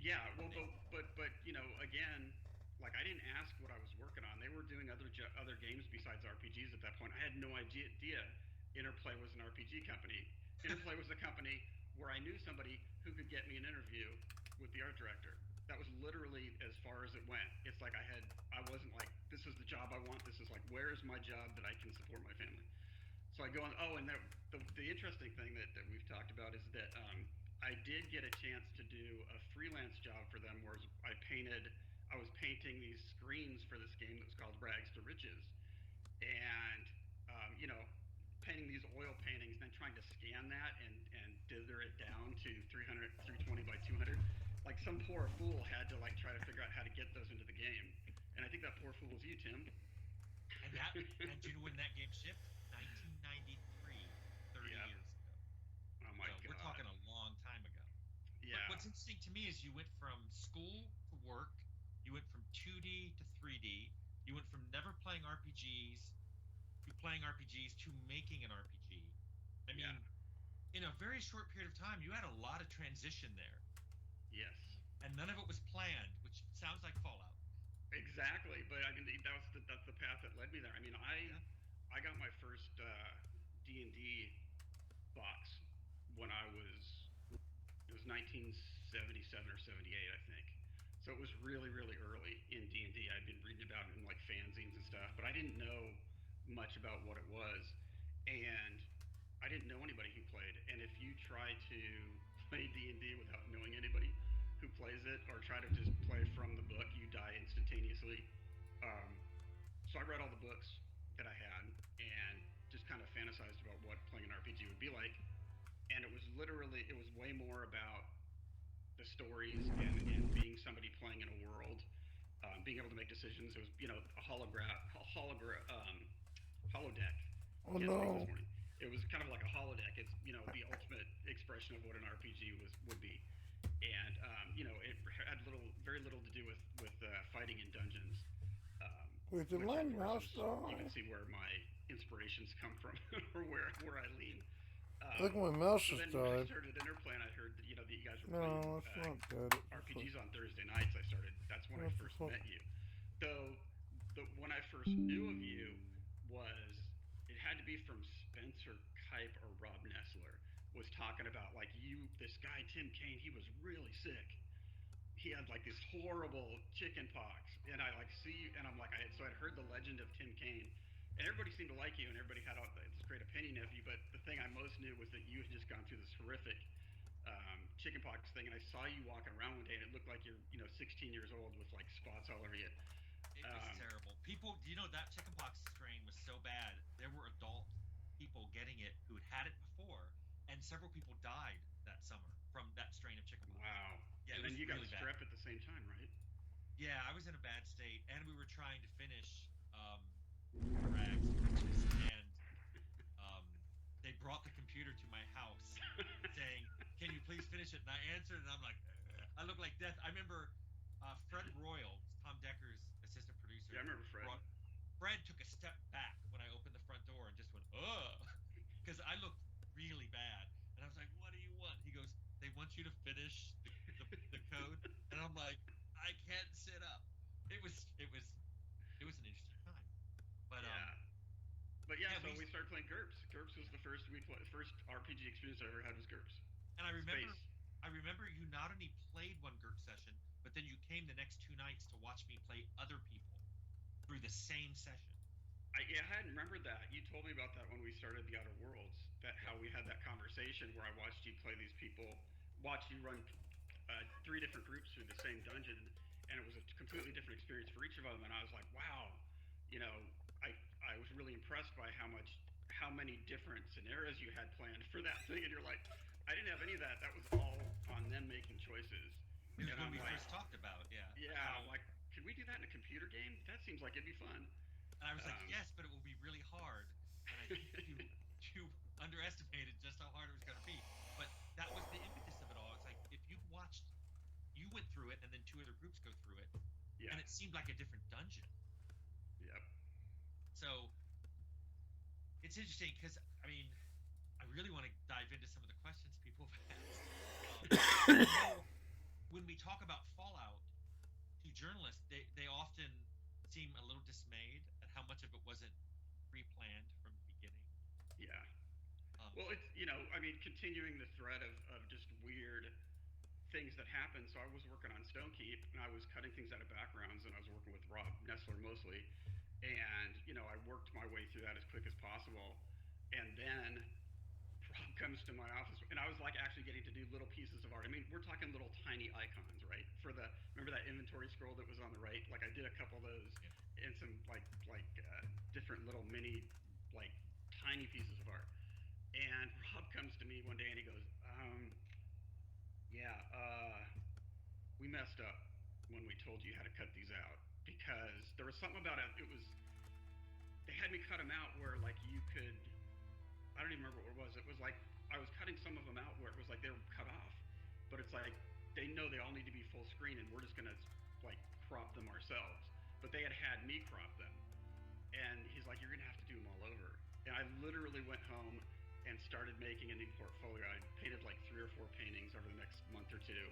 Yeah, well, but you know, again, like I didn't ask what I was working on. They were doing other games besides RPGs at that point. I had no idea Interplay was an RPG company. Interplay was a company where I knew somebody who could get me an interview with the art director. That was literally as far as it went. It's like I wasn't like job I want. This is like, where is my job that I can support my family? So I go on. Oh, and the interesting thing that we've talked about is that I did get a chance to do a freelance job for them, where I was painting these screens for this game that was called Rags to Riches, and you know, painting these oil paintings, then trying to scan that and dither it down to 320 by 200. Like some poor fool had to like try to figure out how to get those into the game, and I think that poor fool was you, Tim. And do you know when that game shipped? 1993, 30 Yeah. years ago. Oh my So god. we're talking a long time ago. Yeah. But what's interesting to me is you went from school to work, you went from 2D to 3D, you went from never playing RPGs to playing RPGs to making an RPG. I mean, in a very short period of time, you had a lot of transition there. Yes. And none of it was planned, which sounds like Fallout. Exactly, but I mean that's the path that led me there. I mean, I got my first D&D box when it was 1977 or 78, I think. So it was really early in D&D. I'd been reading about it in like fanzines and stuff, but I didn't know much about what it was, and I didn't know anybody who played. And if you try to play D&D without knowing anybody who plays it, or try to just play from the book, you die instantaneously. Um, so I read all the books that I had and just kind of fantasized about what playing an RPG would be like. And it was way more about the stories and being somebody playing in a world, being able to make decisions. It was, holodeck. Oh Can't speak no. this morning. It was kind of like a holodeck. It's the ultimate expression of what an RPG would be, and it had very little to do with fighting in dungeons. Wait, did Which my of course mouse you can die? see where my inspirations come from, or where I lean. I think my mouse So just then when I died. started Interplay, and I heard that that you guys were No, playing it's not dead. RPGs on Thursday nights. That's when I What the first fuck? met you. Though when I first knew of you was, it had to be from Spencer Kipe or Rob Nessler was talking about, like, this guy Tim Kaine, he was really sick. He had like this horrible chicken pox, and I like see, and I'm like, I'd heard the legend of Tim Kaine, and everybody seemed to like you, and everybody had this great opinion of you. But the thing I most knew was that you had just gone through this horrific chicken pox thing, and I saw you walking around one day, and it looked like you're 16 years old with like spots all over you. It was terrible. People, that chickenpox strain was so bad. There were adult people getting it who had it before, and several people died that summer from that strain of chickenpox. Wow. Yeah, and then you really got strep at the same time, right? Yeah, I was in a bad state, and we were trying to finish Rags to Riches, and they brought the computer to my house saying, "Can you please finish it?" And I answered, and I'm like, "Ugh." I look like death. I remember Fred Royal, Tom Decker's assistant producer. Yeah, I remember Fred. Fred took a step back when I opened the front door and just went, "Ugh," because I looked really bad, and I was like, "What do you want?" He goes, "They want you to finish the code," and I'm like, "I can't sit up." It was an interesting time, but so we started playing GURPS. GURPS was the first RPG experience I ever had was GURPS. And I remember you not only played one GURPS session, but then you came the next 2 nights to watch me play other people through the same session. I hadn't remembered that. You told me about that when we started the Outer Worlds. How we had that conversation where I watched you play these people, watched you run 3 different groups through the same dungeon, and it was a completely different experience for each of them. And I was like, wow, I was really impressed by how many different scenarios you had planned for that thing. And you're like, I didn't have any of that. That was all on them making choices. It was when we first talked about, yeah. I'm like, could we do that in a computer game? That seems like it'd be fun. And I was like, yes, but it will be really hard. And I think you underestimated just how hard it was going to be. But that was the impetus of it all. It's like, if you went through it, and then 2 other groups go through it, and it seemed like a different dungeon. Yep. So it's interesting because, I mean, I really want to dive into some of the questions people have asked. When we talk about Fallout to journalists, they often seem a little dismayed at how much of it wasn't pre-planned from the beginning. Yeah. Well, it's, I mean, continuing the thread of just weird things that happen. So I was working on Stonekeep, and I was cutting things out of backgrounds, and I was working with Rob Nessler mostly. And I worked my way through that as quick as possible, and then Rob comes to my office, and I was like actually getting to do little pieces of art. I mean, we're talking little tiny icons, right? Remember that inventory scroll that was on the right? Like I did a couple of those, Yeah. and some different little mini like tiny pieces of art. And Rob comes to me one day and he goes, yeah, we messed up when we told you how to cut these out, because there was something about it. They had me cut them out where like you could, I don't even remember what it was. It was like I was cutting some of them out where it was like they were cut off, but it's like they know they all need to be full screen, and we're just gonna like crop them ourselves. But they had me crop them, and he's like, "You're gonna have to do them all over." And I literally went home and started making a new portfolio. I painted like 3 or 4 paintings over the next month or two.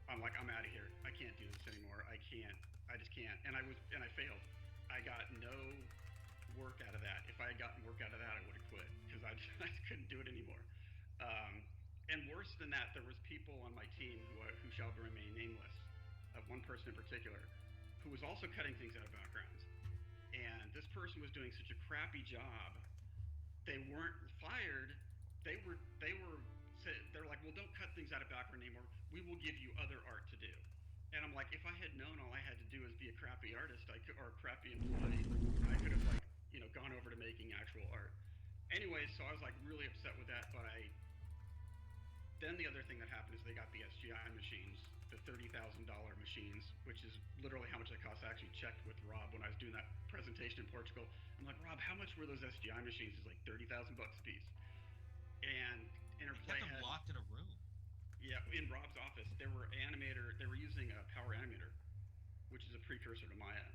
I'm like, I'm out of here. I can't do this anymore. I can't. I just can't. And I failed. I got no work out of that. If I had gotten work out of that, I would have quit, because I just couldn't do it anymore. And worse than that, there was people on my team who shall remain nameless. One person in particular, who was also cutting things out of backgrounds. And this person was doing such a crappy job. They weren't fired. They're like, well, don't cut things out of background anymore. We will give you other art to do. And I'm like, if I had known all I had to do was be a crappy artist, or a crappy employee, I could have gone over to making actual art. Anyway, so I was like really upset with that, but then the other thing that happened is they got the SGI machines, the $30,000 machines, which is literally how much it cost. I actually checked with Rob when I was doing that presentation in Portugal. I'm like, Rob, how much were those SGI machines? He's like, $30,000 a piece. And They Interplay kept them locked in a room. Yeah, in Rob's office, they were using a Power Animator, which is a precursor to Maya.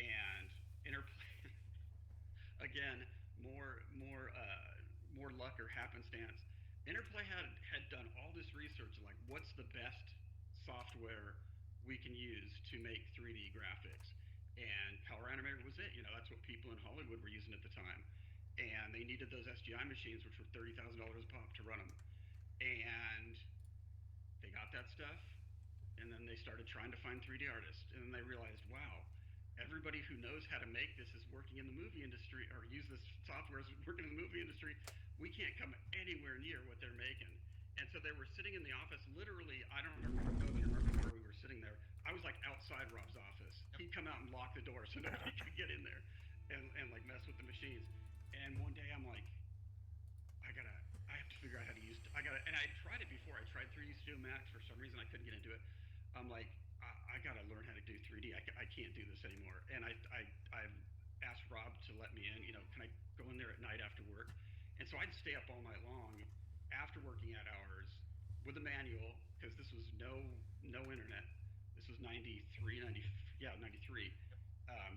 And Interplay, again, more luck or happenstance. Interplay had done all this research, like what's the best software we can use to make 3D graphics, and Power Animator was it. That's what people in Hollywood were using at the time, and they needed those SGI machines, which were $30,000 a pop, to run them. And they got that stuff, and then they started trying to find 3D artists, and then they realized, wow, everybody who knows how to make this is working in the movie industry, or use this software is working in the movie industry. We can't come anywhere near what they're making. And so they were sitting in the office, literally. I don't know if you remember where we were sitting there. I was like outside Rob's office. He'd come out and lock the door so nobody could get in there and like mess with the machines. And one day I'm like, I have to figure out how to use. And I tried it before. I tried 3D Studio Max. For some reason, I couldn't get into it. I'm like, I got to learn how to do 3D. I can't do this anymore. And I've asked Rob to let me in. Can I go in there at night after work? And so I'd stay up all night long after working at hours with a manual, because this was no internet. This was 93, 93.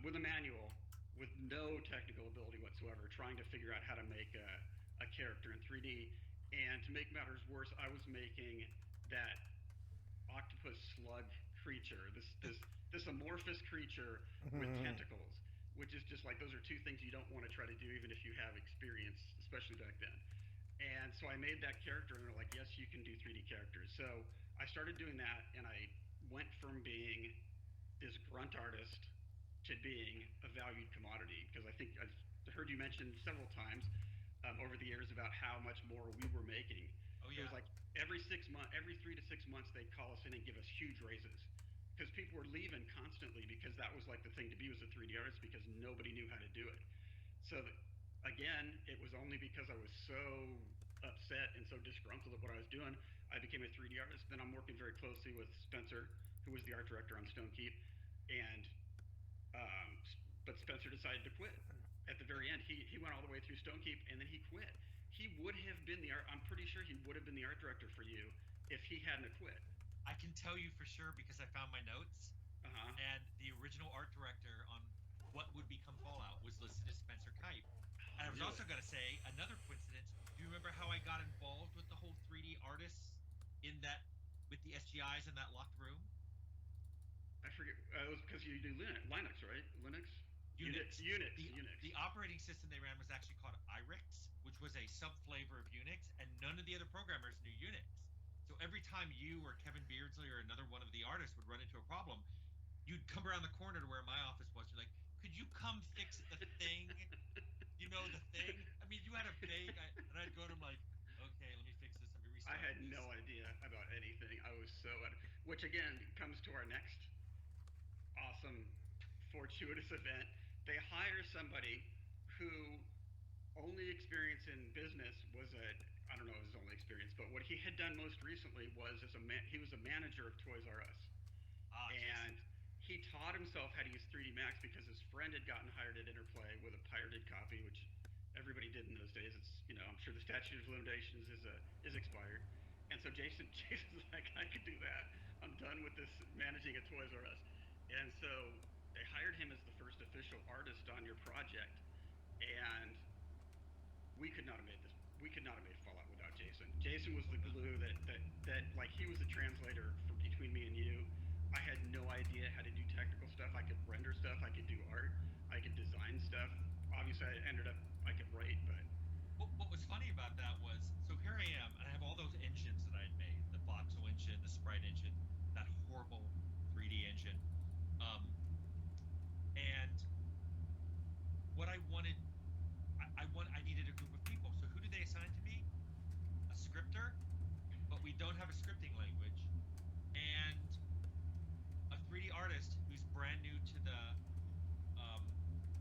With a manual, with no technical ability whatsoever, trying to figure out how to make a character in 3D. And to make matters worse, I was making that octopus slug creature, this amorphous creature with tentacles, which is just like, those are two things you don't want to try to do, even if you have experience, especially back then. And so I made that character, and they're like, yes, you can do 3D characters. So I started doing that, and I went from being this grunt artist to being a valued commodity, because I think I've heard you mention several times over the years about how much more we were making. Oh It yeah. was like every 3 to 6 months, they'd call us in and give us huge raises, because people were leaving constantly, because that was like the thing to be, was a 3D artist, because nobody knew how to do it. So again, it was only because I was so upset and so disgruntled at what I was doing, I became a 3D artist. Then I'm working very closely with Spencer, who was the art director on Stonekeep, and um, but Spencer decided to quit at the very end. He went all the way through Stonekeep, and then he quit. He would have been I'm pretty sure he would have been the art director for you if he hadn't quit. I can tell you for sure because I found my notes, and the original art director on what would become Fallout was listed as Spencer Kipe. And I was also going to say another coincidence. Do you remember how I got involved with the whole 3D artists in that, with the SGIs in that locked room? I forget. It was because you do Linux, right? Linux. Unix. Unix. The operating system they ran was actually called IRIX, which was a subflavor of Unix, and none of the other programmers knew Unix. So every time you or Kevin Beardsley or another one of the artists would run into a problem, you'd come around the corner to where my office was. You're like, could you come fix it? So, which again comes to our next awesome, fortuitous event. They hire somebody who only experience in business was I don't know his only experience, but what he had done most recently was he was a manager of Toys R Us. And he taught himself how to use 3D Max because his friend had gotten hired at Interplay with a pirated copy, which everybody did in those days. It's I'm sure the statute of limitations is expired. And so Jason's like, I could do that. I'm done with this managing at Toys R Us. And so they hired him as the first official artist on your project. And we could not have made this. We could not have made Fallout without Jason. Jason was the glue that like he was the translator for between me and you. I had no idea how to do technical stuff. I could render stuff. I could do art. I could design stuff. Obviously, I could write, but What was funny about that was, so here I am, and I have all those engines that I had made, the voxel engine, the sprite engine, that horrible 3D engine, and what I wanted, I needed a group of people. So who did they assign to me? A scripter, but we don't have a scripting language, and a 3D artist who's brand new to the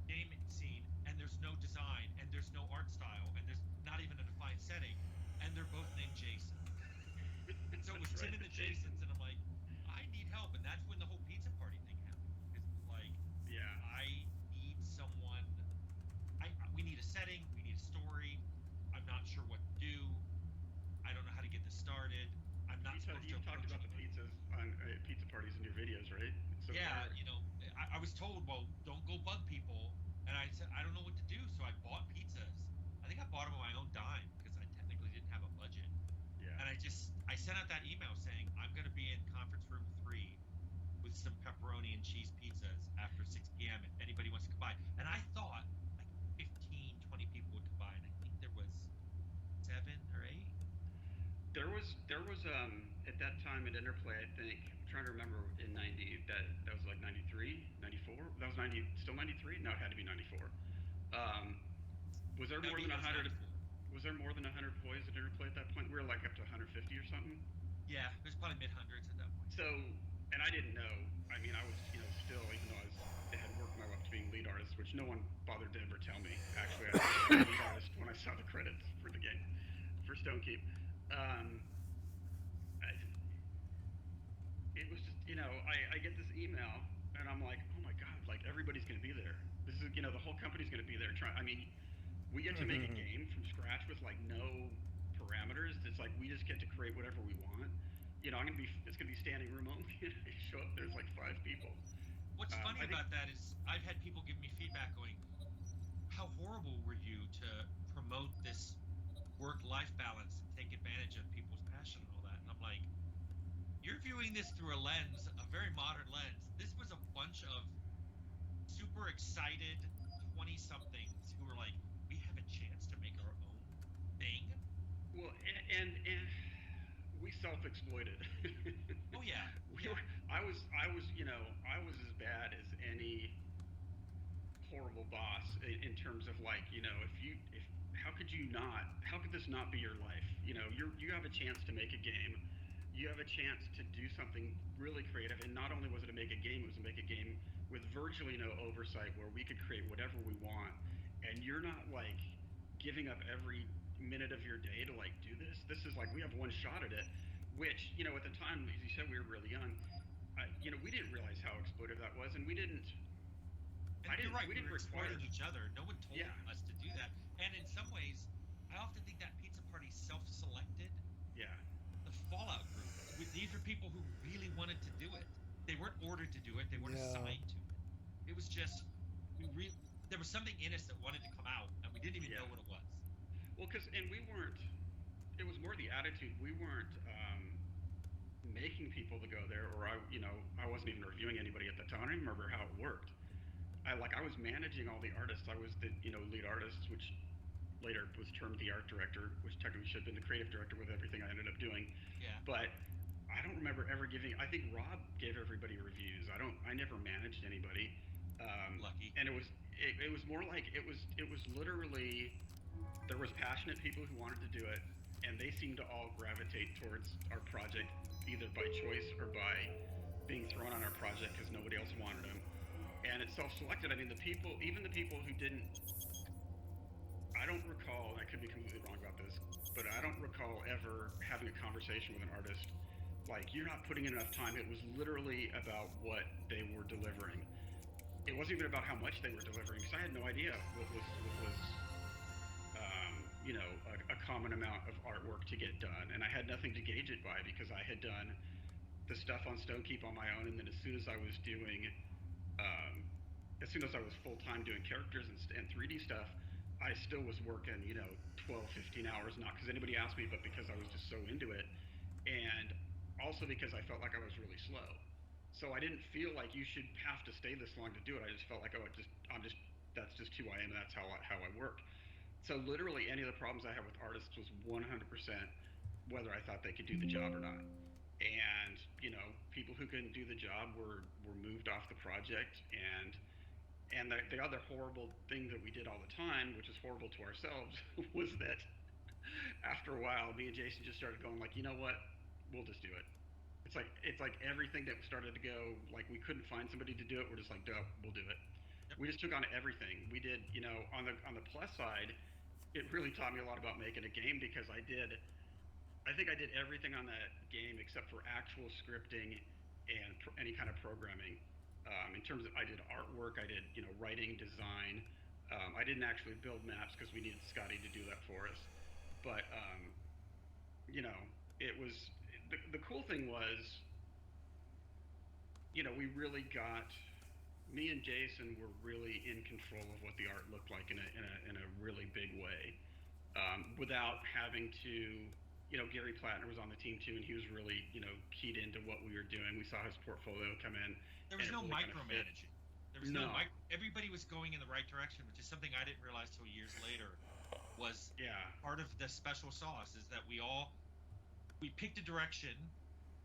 game scene, and there's no design, and there's no art style, and there's not even a defined setting, and they're both named Jason. And so it was Tim and the Jasons, and I'm like, I need help, and that's when the whole pizza party thing happened. Because it was like, yeah, I need someone. We need a setting, we need a story. I'm not sure what to do. I don't know how to get this started. I'm not supposed to. You talked about the pizzas on pizza parties in your videos, right? So yeah, I was told, well, don't go bug people, and I said I don't know what to do, so I bought pizzas. I think I bought them on my own dime because I technically didn't have a budget. Yeah. And I sent out that email saying I'm going to be in conference room 3 with some pepperoni and cheese pizzas after 6 p.m. if anybody wants to come by. And I thought like 15, 20 people would come by, and I think there was 7 or 8. There was at that time at Interplay, I think, I'm trying to remember in 90, that was like 93, 94? That was 90, still 93? No, it had to be 94. Was there more than 100? Was there more than 100 employees at Interplay at that point? We were like up to 150 or something. Yeah, it was probably mid-hundreds at that point. So, and I didn't know. I mean, I was, still, even though I had worked my way up to being lead artist, which no one bothered to ever tell me. Actually, I was lead artist when I saw the credits for the game, for Stonekeep. It was just, I get this email, and I'm like, oh my God, like everybody's going to be there. This is, the whole company's going to be there. We get to make a game from scratch with like no parameters. It's like we just get to create whatever we want. It's gonna be standing room only. You show up, there's like 5 people. What's funny about that is I've had people give me feedback going, how horrible were you to promote this work-life balance and take advantage of people's passion and all that? And I'm like, you're viewing this through a lens, a very modern lens. This was a bunch of super excited 20-somethings who were like, we have a chance to make our own thing. Well, and we self-exploited. Oh yeah. I was as bad as any horrible boss in terms of like, how could this not be your life? You have a chance to make a game. You have a chance to do something really creative, and not only was it to make a game, it was to make a game with virtually no oversight where we could create whatever we want, and you're not like giving up every minute of your day to like do this. This is like we have one shot at it, which at the time, as you said, we were really young. We didn't realize how exploitive that was, and we didn't. And you're right. We didn't exploiting each other. No one told us to do that. And in some ways, I often think that pizza party self-selected. Yeah. The Fallout group. These are people who really wanted to do it. They weren't ordered to do it. They weren't assigned to it. It was just there was something in us that wanted to come out, and we didn't even know what it was. Well, we weren't. It was more the attitude. We weren't making people to go there, or I wasn't even reviewing anybody at the time. I don't even remember how it worked. I was managing all the artists. I was the lead artist, which later was termed the art director, which technically should have been the creative director with everything I ended up doing. Yeah. But I don't remember ever giving. I think Rob gave everybody reviews. I never managed anybody. Lucky. And it was more like it was literally there was passionate people who wanted to do it, and they seemed to all gravitate towards our project either by choice or by being thrown on our project because nobody else wanted them. And it's self-selected. I mean, even the people who didn't, I don't recall, and I could be completely wrong about this, but I don't recall ever having a conversation with an artist like, you're not putting in enough time. It was literally about what they were delivering. It wasn't even about how much they were delivering, because I had no idea what was a common amount of artwork to get done, and I had nothing to gauge it by because I had done the stuff on Stonekeep on my own, and then as soon as I was full-time doing characters and 3D stuff, I still was working, 12, 15 hours, not because anybody asked me, but because I was just so into it, and also because I felt like I was really slow. So I didn't feel like you should have to stay this long to do it. I just felt like, that's just who I am, and that's how I work. So literally any of the problems I had with artists was 100% whether I thought they could do the job or not. And, people who couldn't do the job were moved off the project. And the other horrible thing that we did all the time, which is horrible to ourselves, was that after a while, me and Jason just started going like, you know what, we'll just do it. It's like everything that started to go, like we couldn't find somebody to do it. We're just like, duh, we'll do it. Yep. We just took on everything. We did, on the plus side, it really taught me a lot about making a game because I think I did everything on that game except for actual scripting and any kind of programming. In terms of, I did artwork, I did, writing, design. I didn't actually build maps because we needed Scotty to do that for us. But, it was, the cool thing was, we really got, me and Jason were really in control of what the art looked like in a really big way, without having to, Gary Plattner was on the team too, and he was really, keyed into what we were doing. We saw his portfolio come in. There was no really micromanaging. There was no everybody was going in the right direction, which is something I didn't realize till years later was part of the special sauce, is that we picked a direction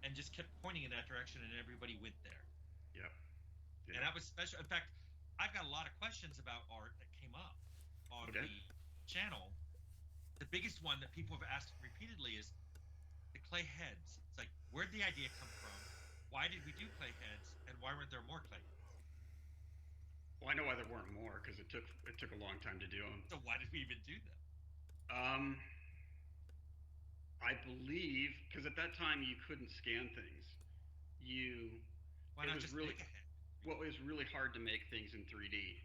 and just kept pointing in that direction, and everybody went there. Yep. Yeah. And that was special. In fact, I've got a lot of questions about art that came up on the channel. The biggest one that people have asked repeatedly is the clay heads. It's like, where'd the idea come from? Why did we do clay heads? And why weren't there more clay heads? Well, I know why there weren't more, because it took a long time to do them. So why did we even do them? I believe, because at that time you couldn't scan things. Why not just make a head? Well, it was really hard to make things in 3D.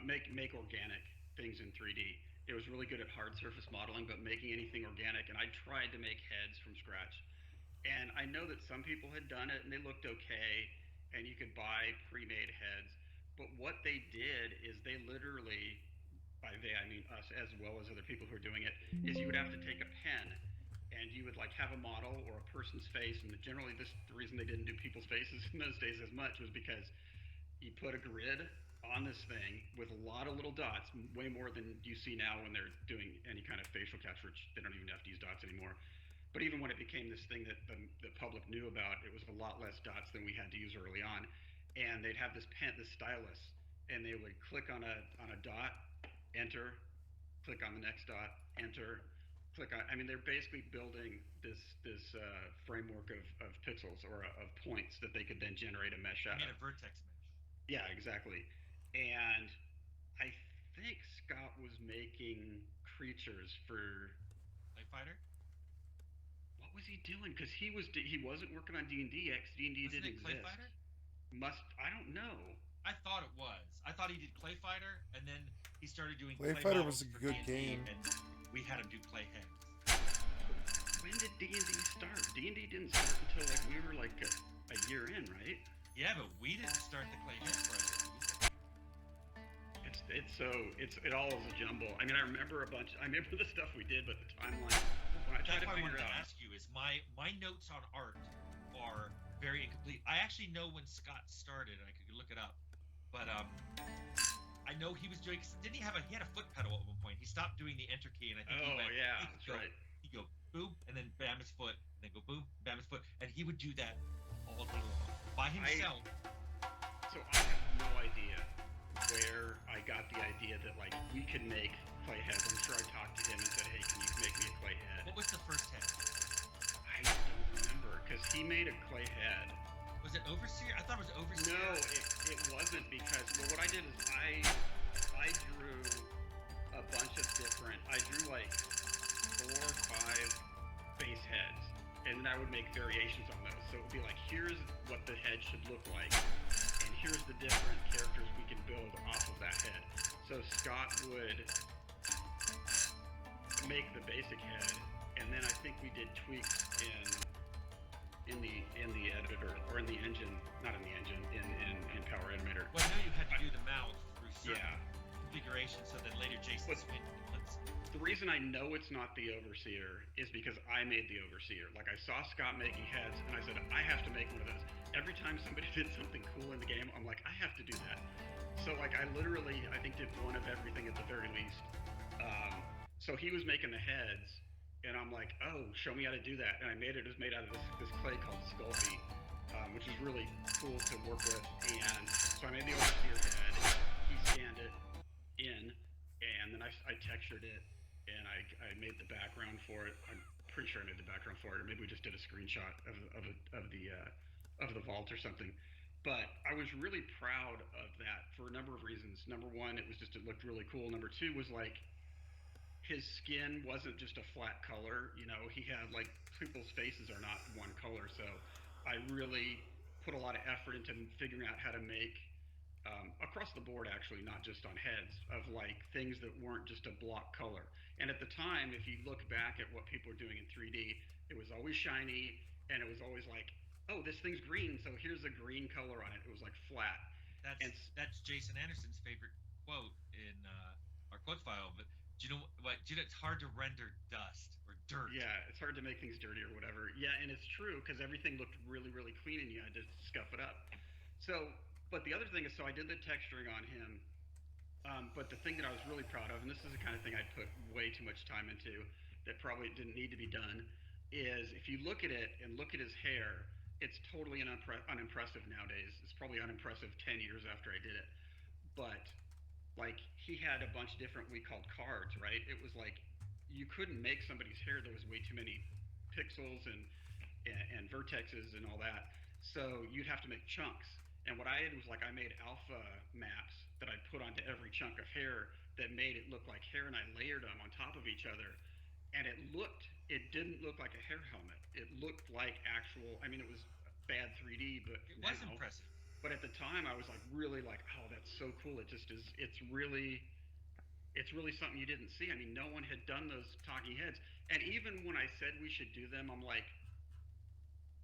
Make organic things in 3D. It was really good at hard surface modeling, but making anything organic, and I tried to make heads from scratch. And I know that some people had done it and they looked okay, and you could buy pre-made heads. But what they did is they literally, by they I mean us as well as other people who are doing it, is you would have to take a pen and you would like have a model or a person's face, and generally the reason they didn't do people's faces in those days as much was because you put a grid on this thing with a lot of little dots, way more than you see now when they're doing any kind of facial capture, which they don't even have to use dots anymore. But even when it became this thing that the public knew about, it was a lot less dots than we had to use early on. And they'd have this stylus, and they would click on a dot, enter, click on the next dot, enter, click on. I mean, they're basically building this framework of pixels or of points that they could then generate a mesh out of. I mean, a vertex mesh. Yeah, exactly. And I think Scott was making creatures for Clay Fighter. What was he doing? Because he wasn't working on D&D. D&D didn't exist. Clay Fighter? I don't know. I thought it was. I thought he did Clay Fighter, and then he started doing Clay Fighter was a good game. And we had him do clay heads. When did D&D start? D&D didn't start until like we were like a year in, right? Yeah, but we didn't start the clay heads project. It all is a jumble. I mean, I remember the stuff we did, but the timeline. When I tried to figure it out. What I wanted to ask you is my notes on art are very incomplete. I actually know when Scott started. I could look it up, but I know he was doing. Didn't he he had a foot pedal at one point? He stopped doing the enter key, and I think that's right. He'd go boom, and then bam his foot, and then go boom, bam his foot, and he would do that all day long by himself. So I have no idea where I got the idea idea that like we could make clay heads. I'm sure I talked to him and said, hey, can you make me a clay head? What was the first head? I don't remember because he made a clay head. Was it Overseer? I thought it was Overseer. No, it wasn't because what I did is I drew a bunch of different. I drew like 4 or 5 base heads, and then I would make variations on those. So it would be like, here's what the head should look like, and here's the different characters we can build off of that head. So Scott would make the basic head, and then I think we did tweaks in the editor or in the engine, not in the engine, in Power Animator. Well, I know you had to do the mouth through certain Yeah. configurations, so that later Jason switched. The reason I know it's not the Overseer is because I made the Overseer. Like I saw Scott making heads, and I said I have to make one of those. Every time somebody did something cool in the game, I'm like, I have to do that. So like I literally, I think did one of everything at the very least. So he was making the heads, and I'm like, oh, show me how to do that. And I made it. It was made out of this clay called Sculpey, which is really cool to work with. And so I made the Overseer head. He scanned it in, and then I textured it, and I made the background for it. I'm pretty sure I made the background for it, or maybe we just did a screenshot of the vault or something. But I was really proud of that for a number of reasons. Number one, it looked really cool. Number two was like, his skin wasn't just a flat color. You know, he had like, people's faces are not one color. So I really put a lot of effort into figuring out how to make, across the board actually, not just on heads, of like things that weren't just a block color. And at the time, if you look back at what people were doing in 3D, it was always shiny, and it was always like, oh, this thing's green, so here's a green color on it. It was like flat. That's Jason Anderson's favorite quote in our quote file. But do you know what? It's hard to render dust or dirt. Yeah, it's hard to make things dirty or whatever. Yeah, and it's true because everything looked really, really clean, and you had to scuff it up. So, but the other thing is, so I did the texturing on him. But the thing that I was really proud of, and this is the kind of thing I'd put way too much time into that probably didn't need to be done, is if you look at it and look at his hair, it's totally unimpressive nowadays. It's probably unimpressive 10 years after I did it. But like he had a bunch of different, we called cards, right? It was like you couldn't make somebody's hair. There was way too many pixels and vertexes and all that. So you'd have to make chunks. And what I did was like I made alpha maps that I put onto every chunk of hair that made it look like hair, and I layered them on top of each other. And it didn't look like a hair helmet. It looked like actual, I mean, it was bad 3D, but It was impressive. But at the time I was like really like, oh, that's so cool. It just is, it's really something you didn't see. I mean, no one had done those talking heads. And even when I said we should do them, I'm like,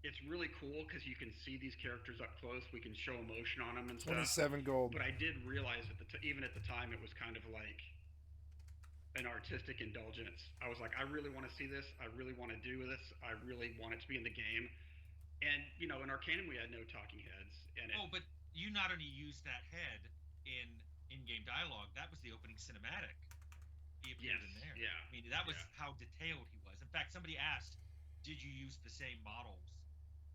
it's really cool because you can see these characters up close. We can show emotion on them and stuff. 27 gold. But I did realize even at the time, it was kind of like an artistic indulgence. I was like, I really want to see this. I really want to do this. I really want it to be in the game. And you know, in Arcanum we had no talking heads. And but you not only used that head in in-game dialogue, that was the opening cinematic. He appeared in there. Yeah. I mean, that was how detailed he was. In fact, somebody asked, did you use the same models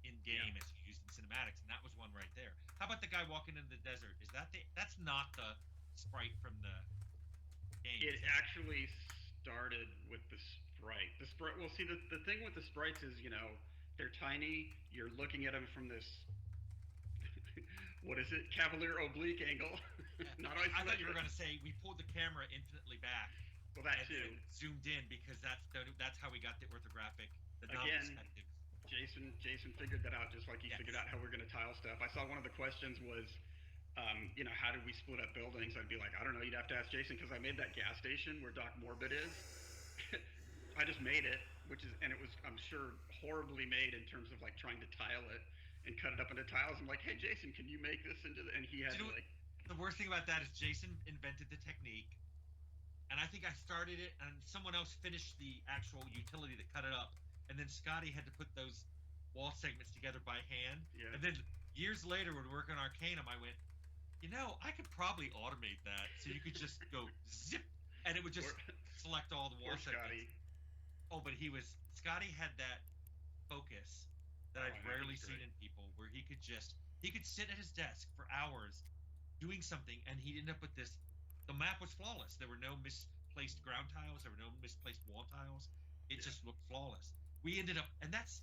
in game as you used in cinematics? And that was one right there. How about the guy walking into the desert? Is that that's not the sprite from the game? It actually started with the sprite. The sprite. Well, see, the thing with the sprites is, you know, they're tiny. You're looking at them from this. What is it? Cavalier oblique angle. Not I thought you were going to say we pulled the camera infinitely back. Well, that and too. then zoomed in because that's how we got the orthographic, the Again, non-perspective. Jason figured that out just like he figured out how we're going to tile stuff. I saw one of the questions was, you know, how did we split up buildings? I'd be like, I don't know. You'd have to ask Jason because I made that gas station where Doc Morbid is. I just made it, and it was, I'm sure, horribly made in terms of like trying to tile it and cut it up into tiles. I'm like, hey, Jason, can you make this into and he had to like. The worst thing about that is Jason invented the technique, and I think I started it, and someone else finished the actual utility that cut it up, and then Scotty had to put those wall segments together by hand. Yeah. And then years later, when we were working on Arcanum, I went, you know, I could probably automate that, so you could just go zip, and it would just select all the wall segments. Oh, but Scotty had that focus that I've rarely seen in people, where he could sit at his desk for hours doing something, and he'd end up with the the map was flawless. There were no misplaced ground tiles. There were no misplaced wall tiles. It just looked flawless. We ended up, and that's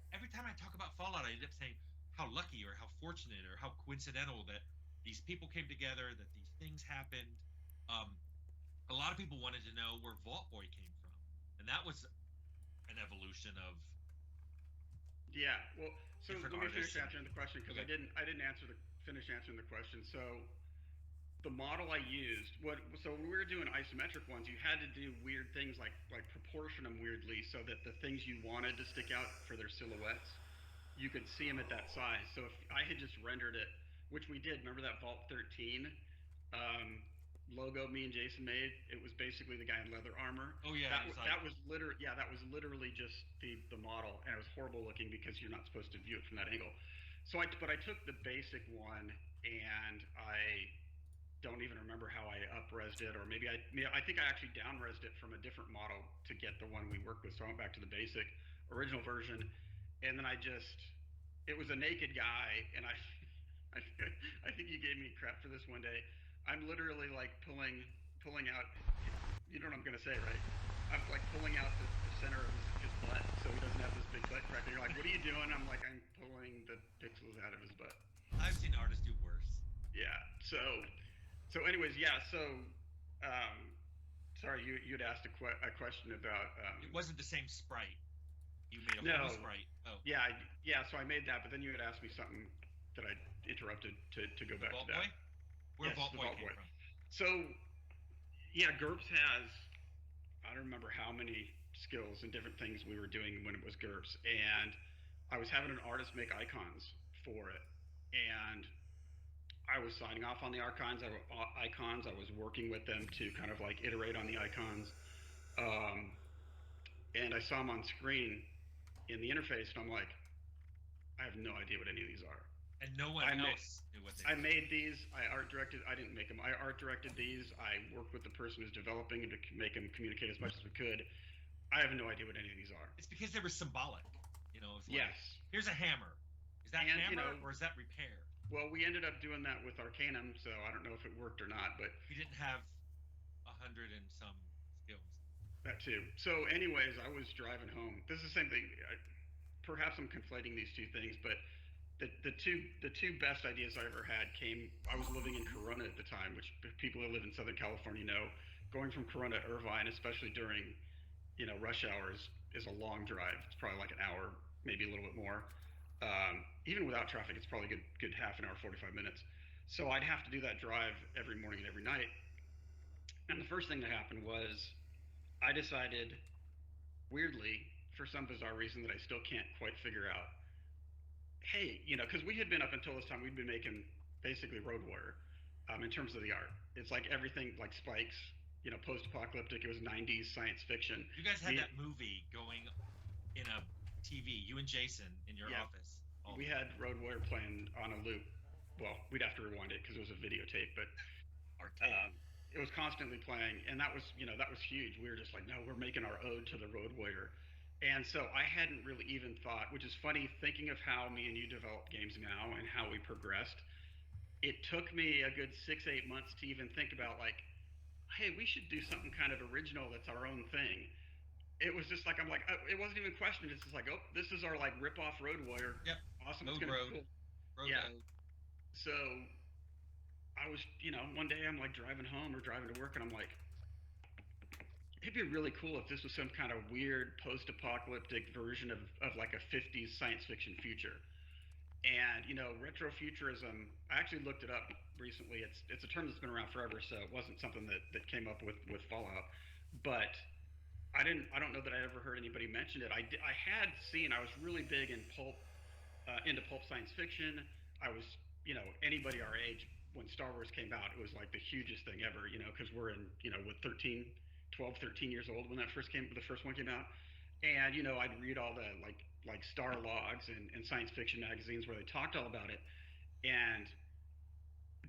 every time I talk about Fallout, I end up saying how lucky or how fortunate or how coincidental that these people came together, that these things happened. Um, a lot of people wanted to know where Vault Boy came from, and that was an evolution of Yeah. Well, so different let me finish artists. answering the question because Okay. I didn't finish answering the question. So the model I used, so when we were doing isometric ones, you had to do weird things like proportion them weirdly so that the things you wanted to stick out for their silhouettes, you could see them at that size. So if I had just rendered it, which we did, remember that Vault 13 logo me and Jason made? It was basically the guy in leather armor. Oh yeah, That was literally just the model, and it was horrible looking because you're not supposed to view it from that angle. So but I took the basic one and I don't even remember how I up-resed it, or maybe I think I actually down-resed it from a different model to get the one we worked with. So I went back to the basic original version, and then it was a naked guy, and I, I think you gave me crap for this one day. I'm literally like pulling out, you know what I'm gonna say, right? I'm like pulling out the center of his butt so he doesn't have this big butt crack. And you're like, what are you doing? I'm like, I'm pulling the pixels out of his butt. I've seen artists do worse. Yeah. So anyways, yeah. So, sorry, you'd asked a question about. It wasn't the same sprite. You made a No. full sprite. Oh. Yeah, yeah. So I made that, but then you had asked me something that I interrupted to go back Vault to that. Boy? Where Yes, Vault the Boy Vault came Boy. from. So, yeah, GURPS has, I don't remember how many skills and different things we were doing when it was GURPS, and I was having an artist make icons for it, and I was signing off on the icons. I was working with them to kind of like iterate on the icons, and I saw them on screen in the interface, and I'm like, I have no idea what any of these are. And no one else knew what they I were. made these. I art directed. I didn't make them. I art directed these. I worked with the person who's developing to make them communicate as much as we could. I have no idea what any of these are. It's because they were symbolic. You know, it's like, Yes. here's a hammer. Is that And, hammer or is that repair? Well, we ended up doing that with Arcanum, so I don't know if it worked or not, but He didn't have 100 and some skills. that too. So, anyways, I was driving home. This is the same thing. Perhaps I'm conflating these two things, but the two best ideas I ever had came. I was living in Corona at the time, which people who live in Southern California know. Going from Corona to Irvine, especially during rush hours, is a long drive. It's probably like an hour, maybe a little bit more. Even without traffic, it's probably a good half an hour, 45 minutes. So I'd have to do that drive every morning and every night. And the first thing that happened was I decided, weirdly, for some bizarre reason that I still can't quite figure out, hey, because we had been up until this time, we'd been making basically Road Warrior in terms of the art. It's like everything like Spikes, post-apocalyptic. It was 90s science fiction. You guys had that movie going in a TV, you and Jason in your office. We had Road Warrior playing on a loop. Well, we'd have to rewind it because it was a videotape, but it was constantly playing, and that was huge. We were just like, no, we're making our ode to the Road Warrior. And so I hadn't really even thought, which is funny, thinking of how me and you develop games now and how we progressed. It took me a good 6-8 months to even think about like, hey, we should do something kind of original that's our own thing. It was just like, I'm like, it wasn't even a question. It's just like, oh, this is our like rip-off Road Warrior. Yep. Awesome. Road it's gonna be cool. Road Yeah. Road. So I was, one day I'm like driving home or driving to work, and I'm like, it'd be really cool if this was some kind of weird post-apocalyptic version of like a 50s science fiction future. And retrofuturism, I actually looked it up recently. It's a term that's been around forever, so it wasn't something that came up with Fallout. But I don't know that I ever heard anybody mention it. I had seen, I was really big in into pulp science fiction. I was, anybody our age, when Star Wars came out, it was like the hugest thing ever, because we're in, with 12, 13 years old when the first one came out. And, I'd read all the like Star Logs and science fiction magazines where they talked all about it. And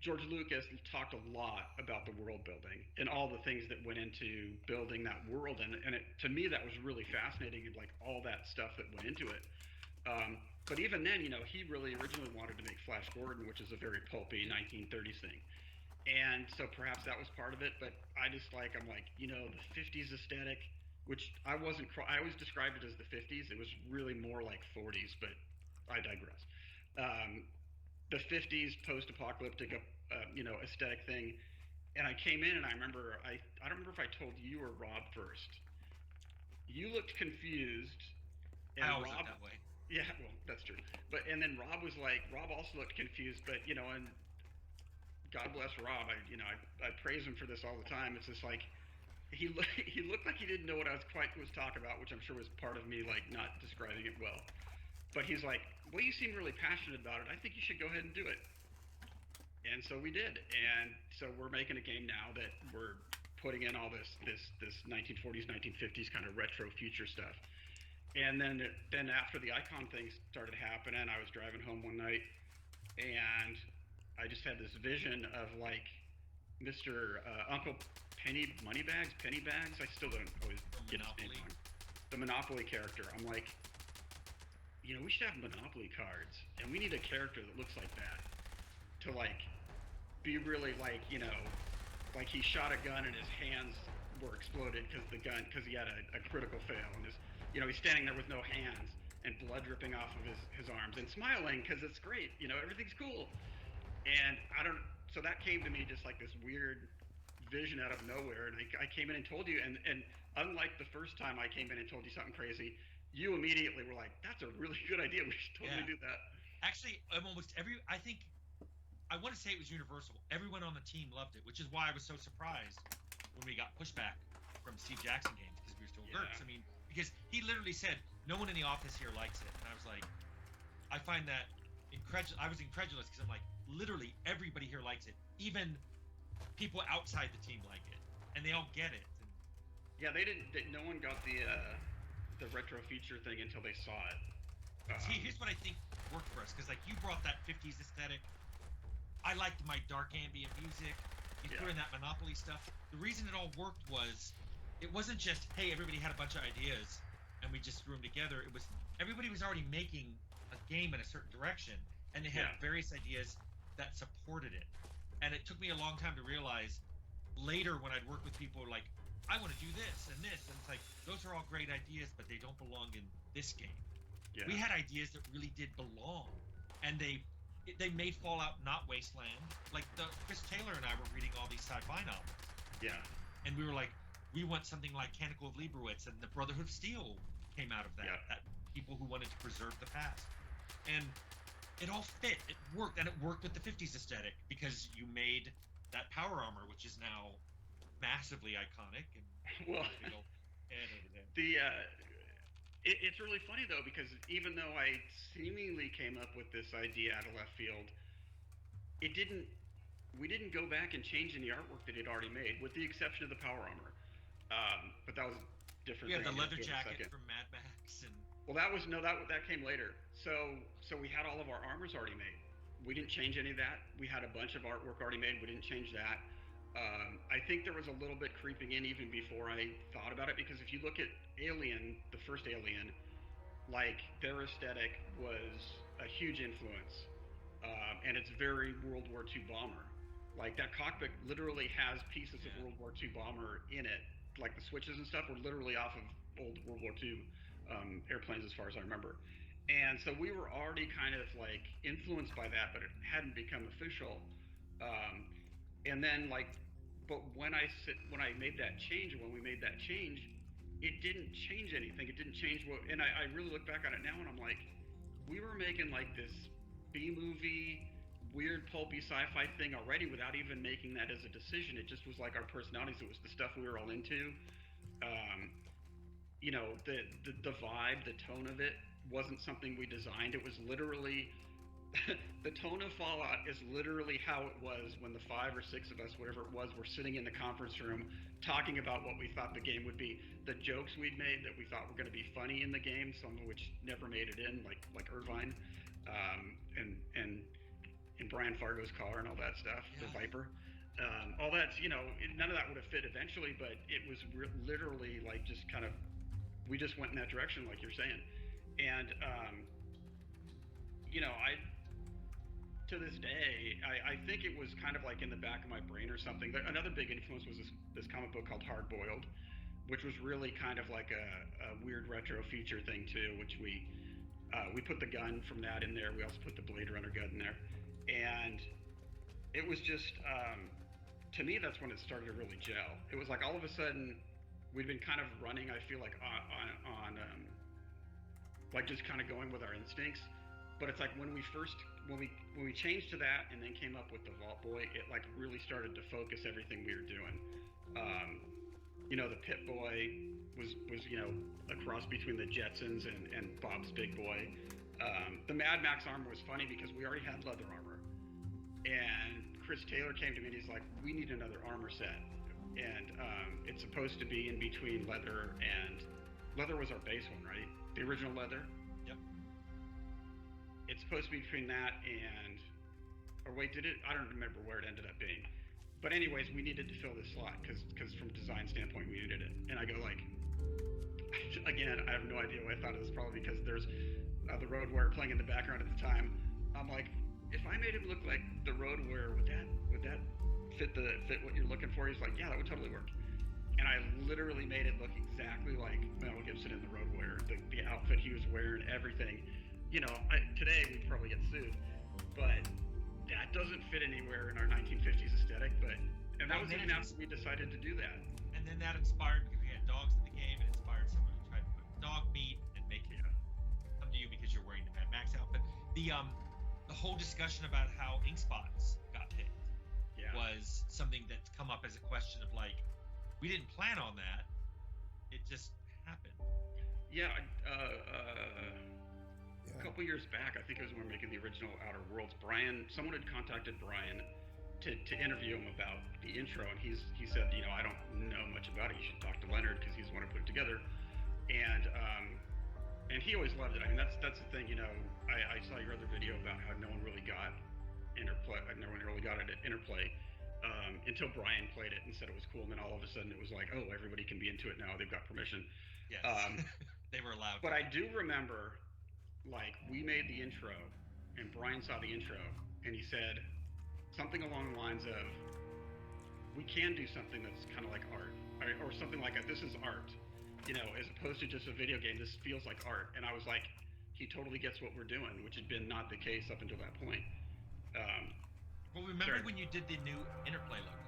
George Lucas talked a lot about the world building and all the things that went into building that world. And to me, that was really fascinating, like all that stuff that went into it. But even then, he really originally wanted to make Flash Gordon, which is a very pulpy 1930s thing. And so perhaps that was part of it, but I'm like, the 50s aesthetic, which I wasn't, I always described it as the 50s. It was really more like 40s, but I digress. The 50s post-apocalyptic, aesthetic thing. And I came in and I remember, I don't remember if I told you or Rob first. You looked confused, I and always Rob, look that way. yeah, well, that's true. And then Rob was like, Rob also looked confused, but and God bless Rob. I praise him for this all the time. It's just like he looked like he didn't know what I was talking about, which I'm sure was part of me like not describing it well. But he's like, well, you seem really passionate about it. I think you should go ahead and do it. And so we did. And so we're making a game now that we're putting in all this 1940s, 1950s kind of retro future stuff. And then after the icon thing started happening, I was driving home one night and I just had this vision of like Mr. Uncle Pennybags. I still don't always get his name wrong. The Monopoly character. I'm like, we should have Monopoly cards, and we need a character that looks like that to like be really like like he shot a gun and his hands were exploded because he had a critical fail, and he's standing there with no hands and blood dripping off of his arms and smiling because it's great, everything's cool. And so that came to me just like this weird vision out of nowhere, and I came in and told you, and unlike the first time I came in and told you something crazy, you immediately were like, that's a really good idea, we should totally do that. Actually, I think, I want to say it was universal. Everyone on the team loved it, which is why I was so surprised when we got pushback from Steve Jackson Games, because we were still GURPS. I mean, because he literally said, no one in the office here likes it. And I was like, I find that I was incredulous, because I'm like, literally everybody here likes it. Even people outside the team like it, and they all get it. And yeah, no one got the retro feature thing until they saw it. see, here's what I think worked for us, because like you brought that 50s aesthetic. I liked my dark ambient music. You threw in that Monopoly stuff. The reason it all worked was, it wasn't just, hey, everybody had a bunch of ideas and we just threw them together. It was, everybody was already making a game in a certain direction, and they had various ideas that supported it. And it took me a long time to realize later when I'd work with people like, I want to do this and this. And it's like, those are all great ideas, but they don't belong in this game. Yeah. We had ideas that really did belong. And they made Fallout not Wasteland. Like Chris Taylor and I were reading all these sci-fi novels. Yeah. And we were like, we want something like Canticle of Leibowitz, and the Brotherhood of Steel came out of that. Yeah. That people who wanted to preserve the past. And it all fit. It worked, and it worked with the 50s aesthetic, because you made that power armor, which is now massively iconic. And well, it's really funny though, because even though I seemingly came up with this idea out of left field, we didn't go back and change any artwork that he'd already made, with the exception of the power armor. But that was different. Yeah, the leather jacket from Mad Max, and well, that came later. So we had all of our armors already made. We didn't change any of that. We had a bunch of artwork already made. We didn't change that. I think there was a little bit creeping in even before I thought about it, because if you look at Alien, the first Alien, like their aesthetic was a huge influence, and it's very World War II bomber. Like that cockpit literally has pieces of World War II bomber in it. Like the switches and stuff were literally off of old World War II airplanes, as far as I remember. And so we were already kind of like influenced by that, but it hadn't become official. And then but when I made that change, when we made that change, it didn't change anything. It didn't change and I really look back on it now and I'm like, we were making like this B-movie, weird pulpy sci-fi thing already without even making that as a decision. It just was like our personalities. It was the stuff we were all into. The vibe, the tone of it wasn't something we designed. It was literally the tone of Fallout is literally how it was when the 5 or 6 of us, whatever it was, were sitting in the conference room talking about what we thought the game would be, the jokes we'd made that we thought were going to be funny in the game, some of which never made it in, like Irvine, and Brian Fargo's car and all that stuff, the Viper. All that's, none of that would have fit eventually, but it was literally like just kind of, we just went in that direction, like you're saying. And, to this day, I think it was kind of like in the back of my brain or something. Another big influence was this comic book called Hard Boiled, which was really kind of like a weird retro feature thing too, which we put the gun from that in there. We also put the Blade Runner gun in there, and it was just to me that's when it started to really gel. It was like all of a sudden we'd been kind of running, I feel like on like just kind of going with our instincts, but it's like when we changed to that and then came up with the Vault Boy, it like really started to focus everything we were doing. You know, the Pit Boy was you know a cross between the Jetsons and Bob's Big Boy. The Mad Max armor was funny because we already had leather armor, and Chris Taylor came to me and he's like, we need another armor set, and it's supposed to be in between leather and leather was our base one, right? The original leather. Yep. It's supposed to be between that and, or wait, did it? I don't remember where it ended up being. But anyways, we needed to fill this slot because from a design standpoint, we needed it. And I go like, again, I have no idea why I thought it was probably because there's the Road Warrior playing in the background at the time. I'm like, if I made him look like the Road Warrior, would that fit what you're looking for? He's like, yeah, that would totally work. And I literally made it look exactly like Mel Gibson in the Road Warrior. The outfit he was wearing, everything. You know, today we'd probably get sued, but that doesn't fit anywhere in our 1950s aesthetic. And that was even after we decided to do that. And then that inspired, because we had dogs in the game, it inspired someone to try to put dog meat and make it come to you because you're wearing the Mad Max outfit. The whole discussion about how ink spots got picked was something that's come up as a question of like, we didn't plan on that. It just happened. Yeah, a couple years back, I think it was when we were making the original Outer Worlds, someone had contacted Brian to interview him about the intro, and he said, you know, I don't know much about it. You should talk to Leonard because he's the one who put it together. And he always loved it. I mean, that's the thing, you know. I saw your other video about how no one really got interplay. No one really got it at Interplay. Until Brian played it and said it was cool, and then all of a sudden it was like, oh, everybody can be into it now. They've got permission. Yes, they were allowed. But I do remember, like, we made the intro, and Brian saw the intro, and he said something along the lines of, we can do something that's kind of like art, or something like that. This is art, you know, as opposed to just a video game. This feels like art. And I was like, he totally gets what we're doing, which had been not the case up until that point. Well, remember when you did the new Interplay logo?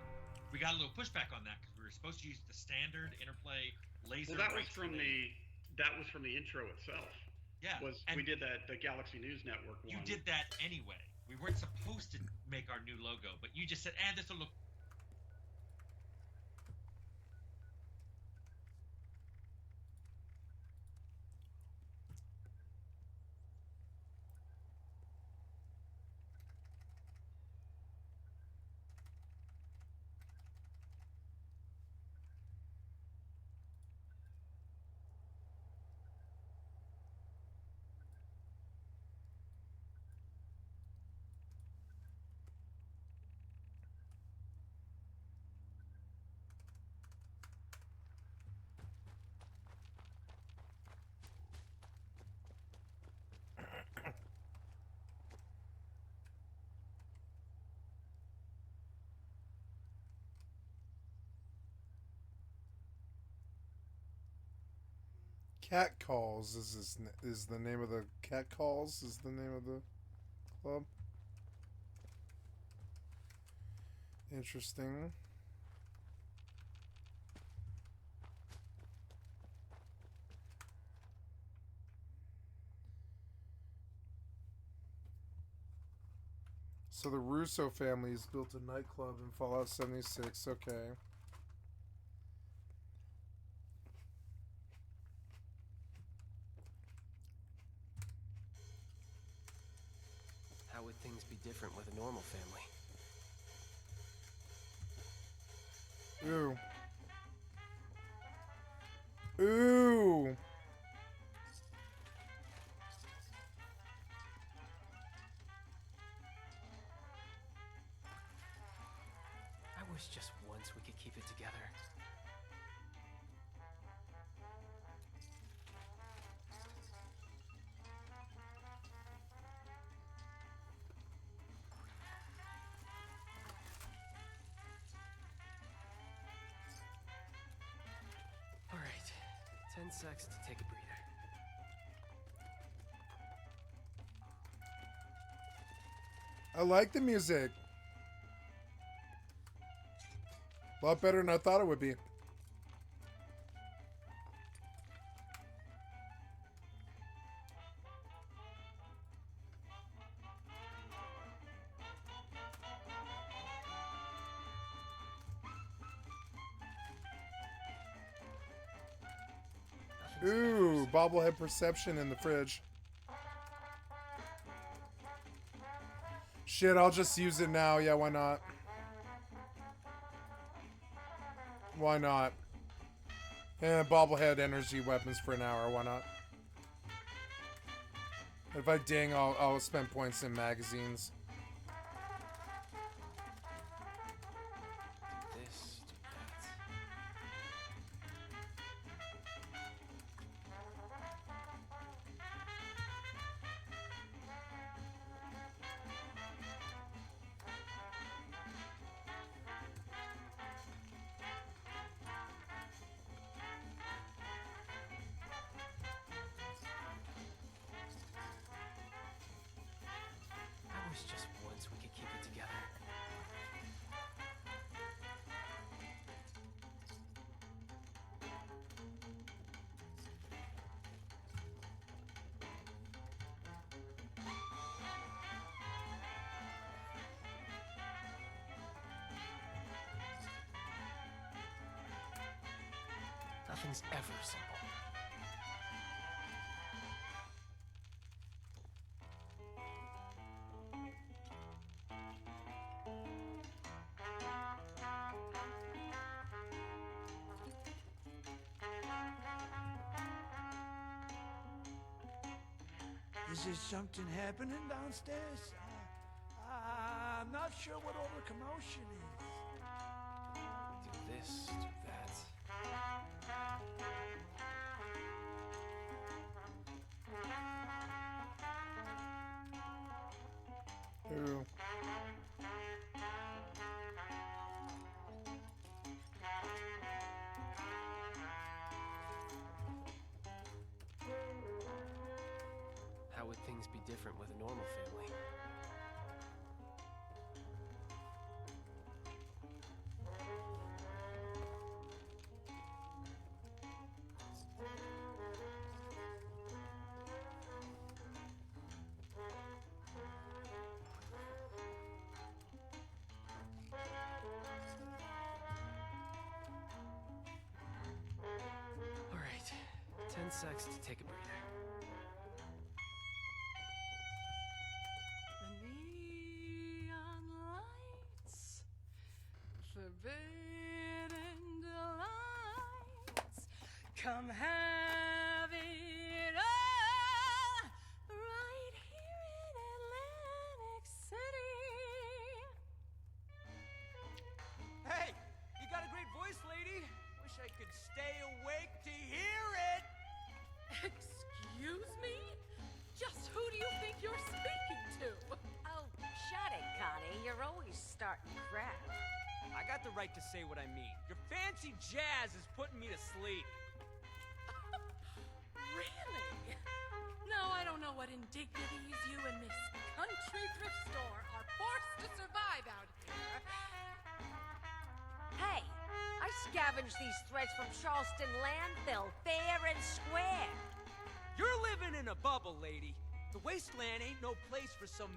We got a little pushback on that because we were supposed to use the standard Interplay laser. Well, that was from the intro itself. Yeah, we did that the Galaxy News Network one. You did that anyway. We weren't supposed to make our new logo, but you just said, this will look. Cat Calls is the name of the Cat Calls is the name of the club. Interesting. So the Russo family has built a nightclub in Fallout 76. Okay. How would things be different with a normal family? Ooh. Ooh. I wish just once we could keep it together. 10 secs to take a breather. I like the music. A lot better than I thought it would be. Ooh, bobblehead perception in the fridge. Shit, I'll just use it now. Yeah, why not? Why not? Bobblehead energy weapons for an hour. Why not? If I ding, I'll spend points in magazines. This, do that. I wish just once we could keep it together. Nothing's ever simple. Is there something happening downstairs? I'm not sure what all the commotion is. Do this, do that. Ooh. How would things be different with a normal family? All right, 10 secs to take a breather. The neon lights, forbidden delights, come have it all, right here in Atlantic City. Hey, you got a great voice, lady. Wish I could stay awake to hear it. Excuse me? Just who do you think you're speaking to? Oh, shut it, Connie. You're always starting crap. I got the right to say what I mean. Your fancy jazz is putting me to sleep. Really? No, I don't know what indignities you and this country thrift store are forced to survive out here. Hey, I scavenged these threads from Charleston landfill, fair and square. You're living in a bubble, lady. The wasteland ain't no place for some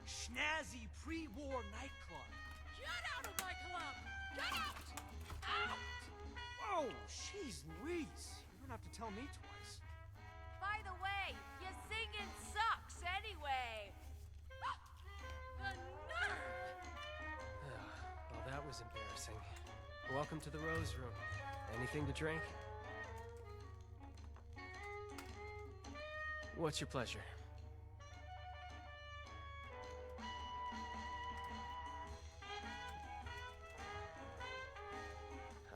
snazzy pre-war nightclub. Get out of my club! Get out! Out! Whoa, jeez Louise. You don't have to tell me twice. By the way, your singing sucks anyway. The nerve! Well, that was embarrassing. Welcome to the Rose Room. Anything to drink? What's your pleasure?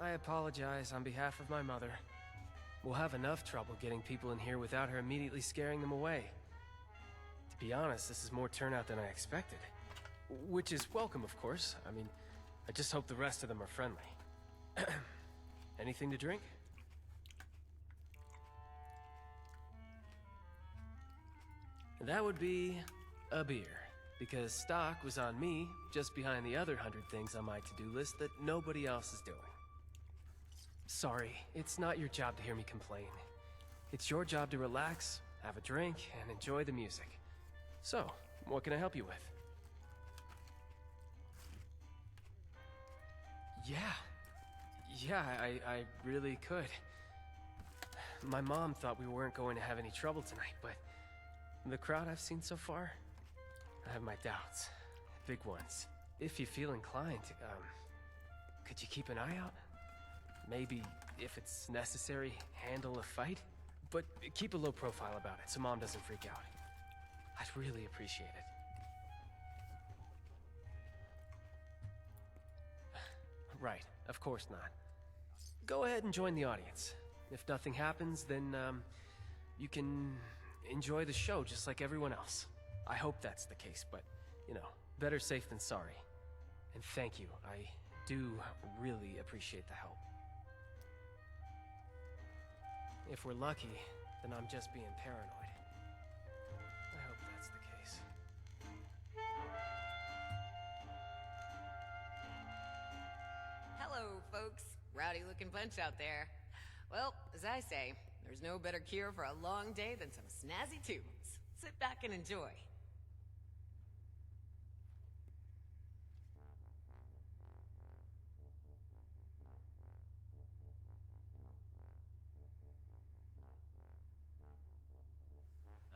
I apologize on behalf of my mother. We'll have enough trouble getting people in here without her immediately scaring them away. To be honest, this is more turnout than I expected. Which is welcome, of course. I mean, I just hope the rest of them are friendly. Anything to drink? That would be a beer. Because stock was on me, just behind the other 100 things on my to-do list that nobody else is doing. Sorry, it's not your job to hear me complain. It's your job to relax, have a drink, and enjoy the music. So, what can I help you with? Yeah, I really could. My mom thought we weren't going to have any trouble tonight, but the crowd I've seen so far, I have my doubts. Big ones. If you feel inclined, could you keep an eye out? Maybe, if it's necessary, handle a fight? But keep a low profile about it so Mom doesn't freak out. I'd really appreciate it. Right, of course not. Go ahead and join the audience. If nothing happens, then, you can enjoy the show just like everyone else. I hope that's the case, but, you know, better safe than sorry. And thank you. I do really appreciate the help. If we're lucky, then I'm just being paranoid. I hope that's the case. Hello, folks. Rowdy looking bunch out there. Well, as I say, there's no better cure for a long day than some snazzy tunes. Sit back and enjoy.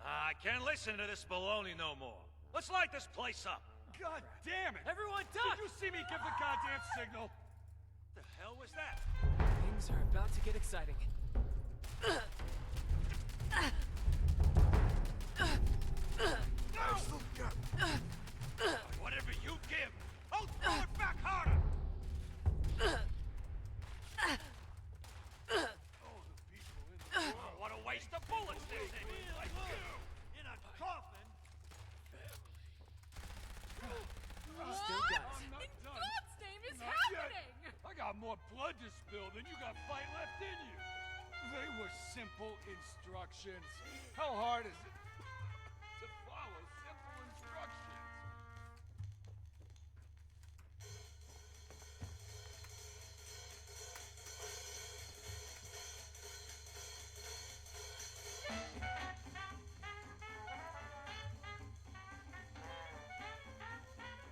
I can't listen to this baloney no more. Let's light this place up. God damn it! Everyone duck! Did you see me give the goddamn signal? The hell was that? Things are about to get exciting. Whatever you give, I'll throw it back harder! What a waste of bullets this is! Like you! In a coffin! Still got it. In God's name is Not yet. happening? I got more blood to spill than you got fight left in you. They were simple instructions. How hard is it to follow simple instructions?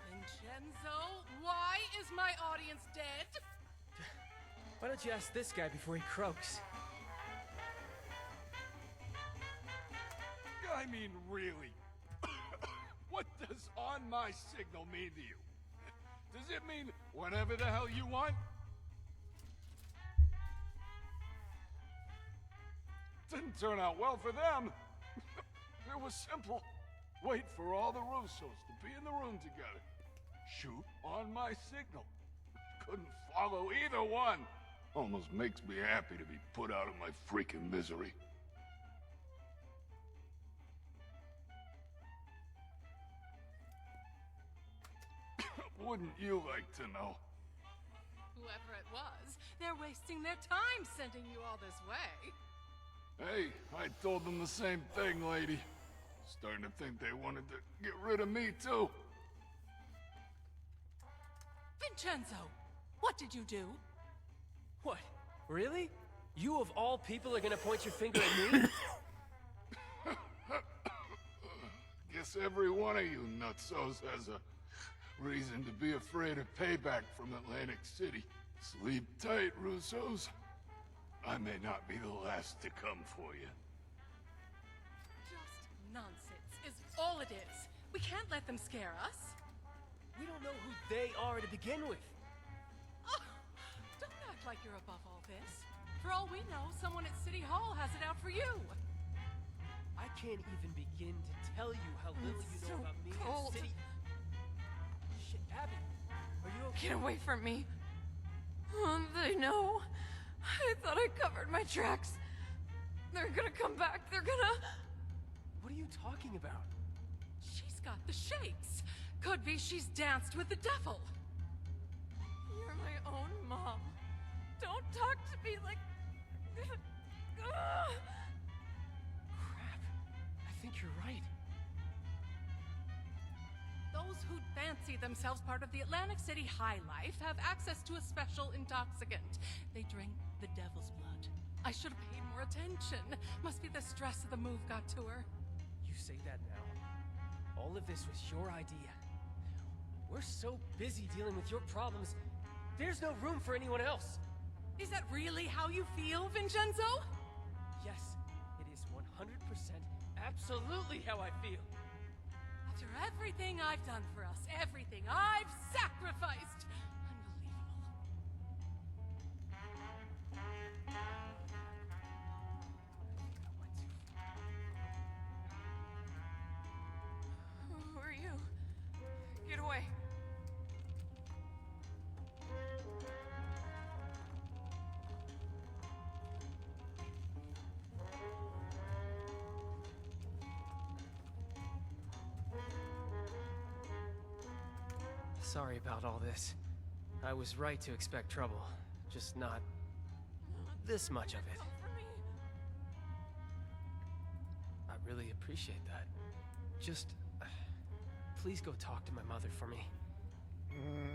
Vincenzo, why is my audience dead? Why don't you ask this guy before he croaks? I mean, really? What does on my signal mean to you? Does it mean whatever the hell you want? Didn't turn out well for them. It was simple. Wait for all the Russos to be in the room together. Shoot on my signal. Couldn't follow either one. Almost makes me happy to be put out of my freaking misery. Wouldn't you like to know? Whoever it was, they're wasting their time sending you all this way. Hey, I told them the same thing, lady. Starting to think they wanted to get rid of me, too. Vincenzo, what did you do? What? Really? You of all people are gonna point your finger at me? Guess every one of you nutsos has a reason to be afraid of payback from Atlantic City. Sleep tight, Russos. I may not be the last to come for you. Just nonsense is all it is. We can't let them scare us. We don't know who they are to begin with. Oh, don't act like you're above all this. For all we know, someone at City Hall has it out for you. I can't even begin to tell you how little It's you know so about me cold. and City. Shit, Abby, are you okay? Get away from me. They know. I thought I covered my tracks. They're gonna come back. They're gonna... What are you talking about? She's got the shakes. Could be she's danced with the devil. You're my own mom. Don't talk to me like... Crap. I think you're right. who fancy themselves part of the Atlantic City High Life have access to a special intoxicant. They drink the devil's blood. I should have paid more attention. Must be the stress of the move got to her. You say that now. All of this was your idea. We're so busy dealing with your problems, there's no room for anyone else. Is that really how you feel, Vincenzo? Yes, it is 100% absolutely how I feel. After everything I've done for us, everything I've sacrificed. Unbelievable. Who are you? Get away. Sorry about all this. I was right to expect trouble, just not this much of it. I really appreciate that. Just please go talk to my mother for me.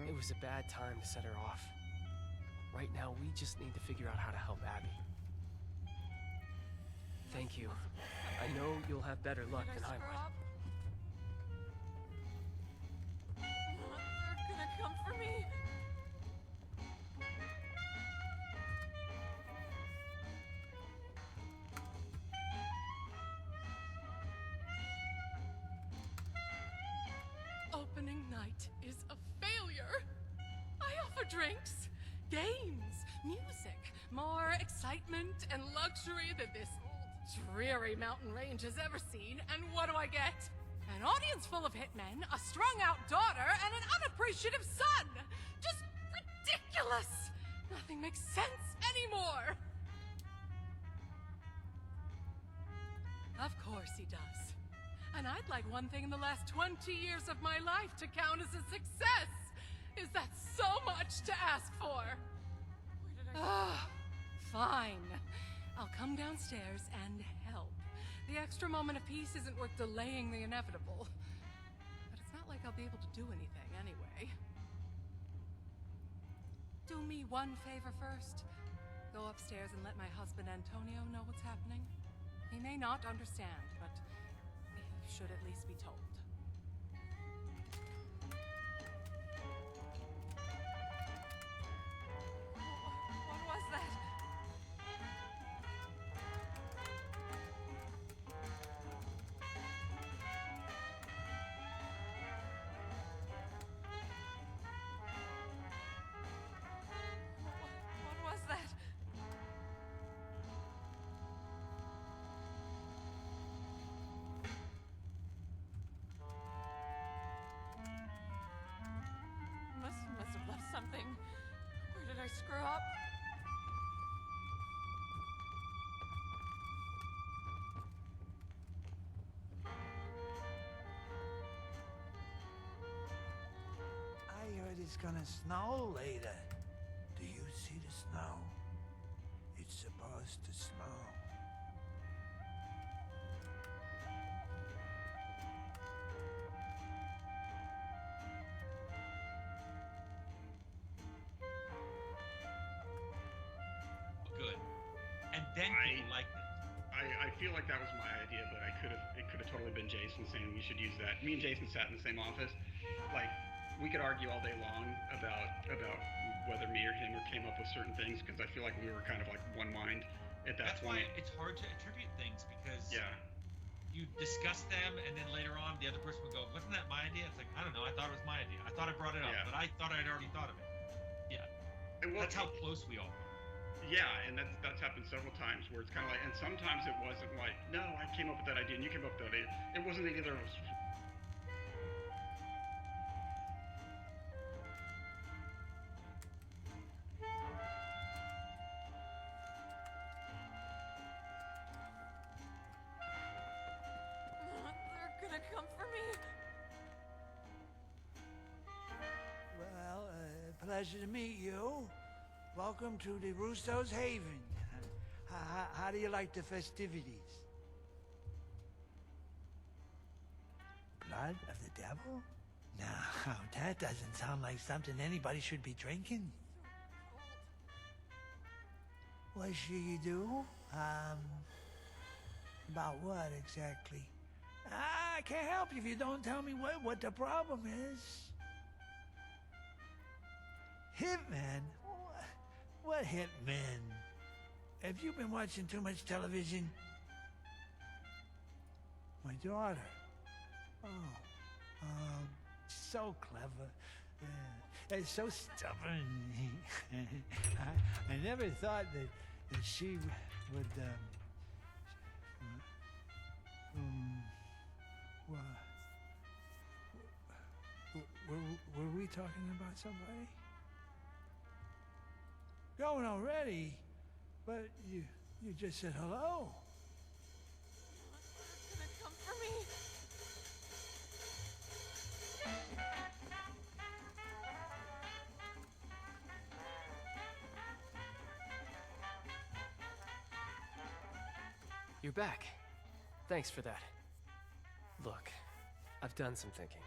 It was a bad time to set her off. Right now, we just need to figure out how to help Abby. Thank you. I know you'll have better luck than I would. They're gonna come for me. Opening night is a failure. I offer drinks, games, music, more excitement and luxury than this old, dreary mountain range has ever seen, and what do I get? An audience full of hitmen, a strung-out daughter, and an unappreciative son! Just ridiculous! Nothing makes sense anymore! Of course he does. And I'd like one thing in the last 20 years of my life to count as a success! Is that so much to ask for? Fine. I'll come downstairs and help. The extra moment of peace isn't worth delaying the inevitable. But it's not like I'll be able to do anything anyway. Do me one favor first. Go upstairs and let my husband Antonio know what's happening. He may not understand, but he should at least be told. What was that? What was that? Must have left something. Where did I screw up? I heard it's gonna snow later. Do you see the snow? It's supposed to snow. Good. And then people liked it. I feel like that was my idea, but it could have totally been Jason saying we should use that. Me and Jason sat in the same office. Like, we could argue all day long about whether me or him came up with certain things, because I feel like we were kind of like one mind at that That's point. why it's hard to attribute things, because Yeah. you discuss them and then later on the other person would go, wasn't that my idea? It's like, I don't know, I thought it was my idea. I thought I brought it up, Yeah. but I thought I'd already thought of it. Yeah. And That's how close we all are. Yeah, and that's happened several times where it's kind of like, and sometimes it wasn't like, no, I came up with that idea and you came up with that idea. It wasn't that either of us. They're gonna come for me. Well, pleasure to meet you. Welcome to the Russo's Haven. How do you like the festivities? Blood of the devil? Now, that doesn't sound like something anybody should be drinking. What should you do? About what exactly? I can't help you if you don't tell me what the problem is. Hitman? What hitman? Have you been watching too much television? My daughter. Oh, so clever. And so stubborn. I never thought that she would, were we talking about somebody? Going already? But you just said hello. Gonna come for me. You're back. Thanks for that. Look, I've done some thinking.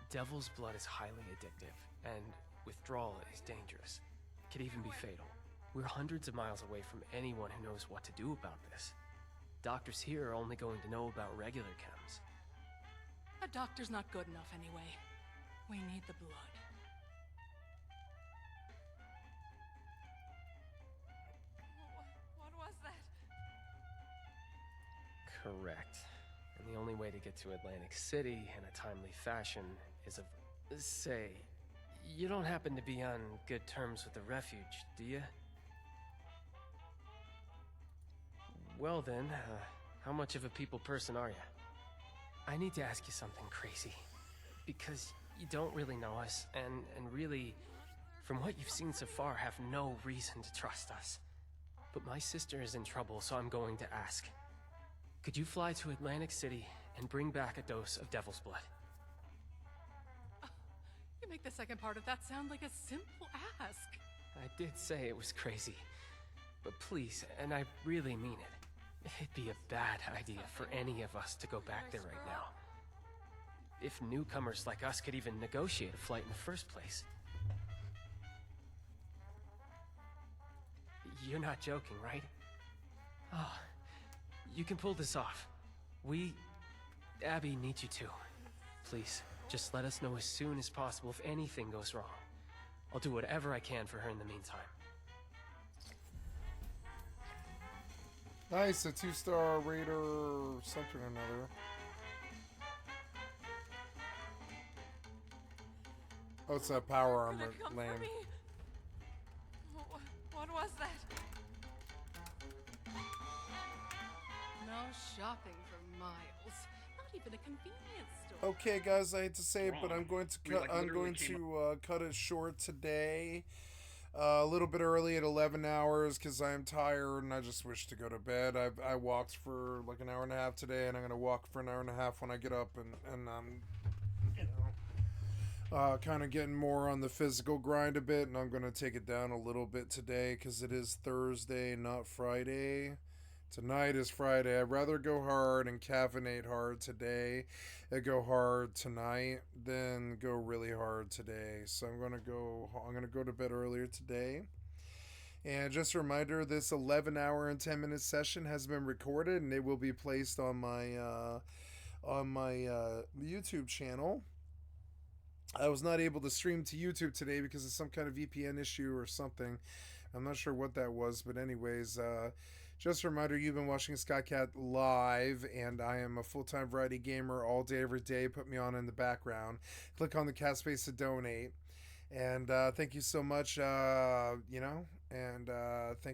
Devil's blood is highly addictive, and withdrawal is dangerous. It could even be fatal. We're hundreds of miles away from anyone who knows what to do about this. Doctors here are only going to know about regular chems. A doctor's not good enough anyway. We need the blood. What was that? Correct. And the only way to get to Atlantic City in a timely fashion is say, you don't happen to be on good terms with the refuge, do you? Well then, how much of a people person are you? I need to ask you something crazy. Because you don't really know us, and really, from what you've seen so far, have no reason to trust us. But my sister is in trouble, so I'm going to ask. Could you fly to Atlantic City and bring back a dose of Devil's Blood? You make the second part of that sound like a simple ask. I did say it was crazy. But please, and I really mean it, it'd be a bad idea for any of us to go back there right now. If newcomers like us could even negotiate a flight in the first place. You're not joking, right? Oh, you can pull this off. Abby needs you to. Please, just let us know as soon as possible if anything goes wrong. I'll do whatever I can for her in the meantime. Nice, a 2-star raider something or another. Oh, it's a power armor lame. What was that? No shopping for miles. Not even a convenience store. Okay, guys, I hate to say it, but I'm going to cut. I'm going literally to cut it short today. A little bit early at 11 hours because I'm tired and I just wish to go to bed. I walked for like an hour and a half today, and I'm gonna walk for an hour and a half when I get up, and I'm kind of getting more on the physical grind a bit, and I'm gonna take it down a little bit today because it is Thursday, not Friday. Tonight is Friday. I'd rather go hard and caffeinate hard today and go hard tonight than go really hard today. So I'm gonna go to bed earlier today. And just a reminder, this 11-hour and 10-minute session has been recorded, and it will be placed on my YouTube channel. I was not able to stream to YouTube today because of some kind of VPN issue or something. I'm not sure what that was, but anyways, just a reminder, you've been watching skycat.live, and I am a full-time variety gamer all day, every day. Put me on in the background. Click on the cat space to donate. And thank you so much, thank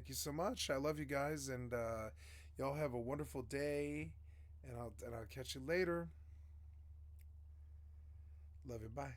you so much. I love you guys, and y'all have a wonderful day, and I'll catch you later. Love you, bye.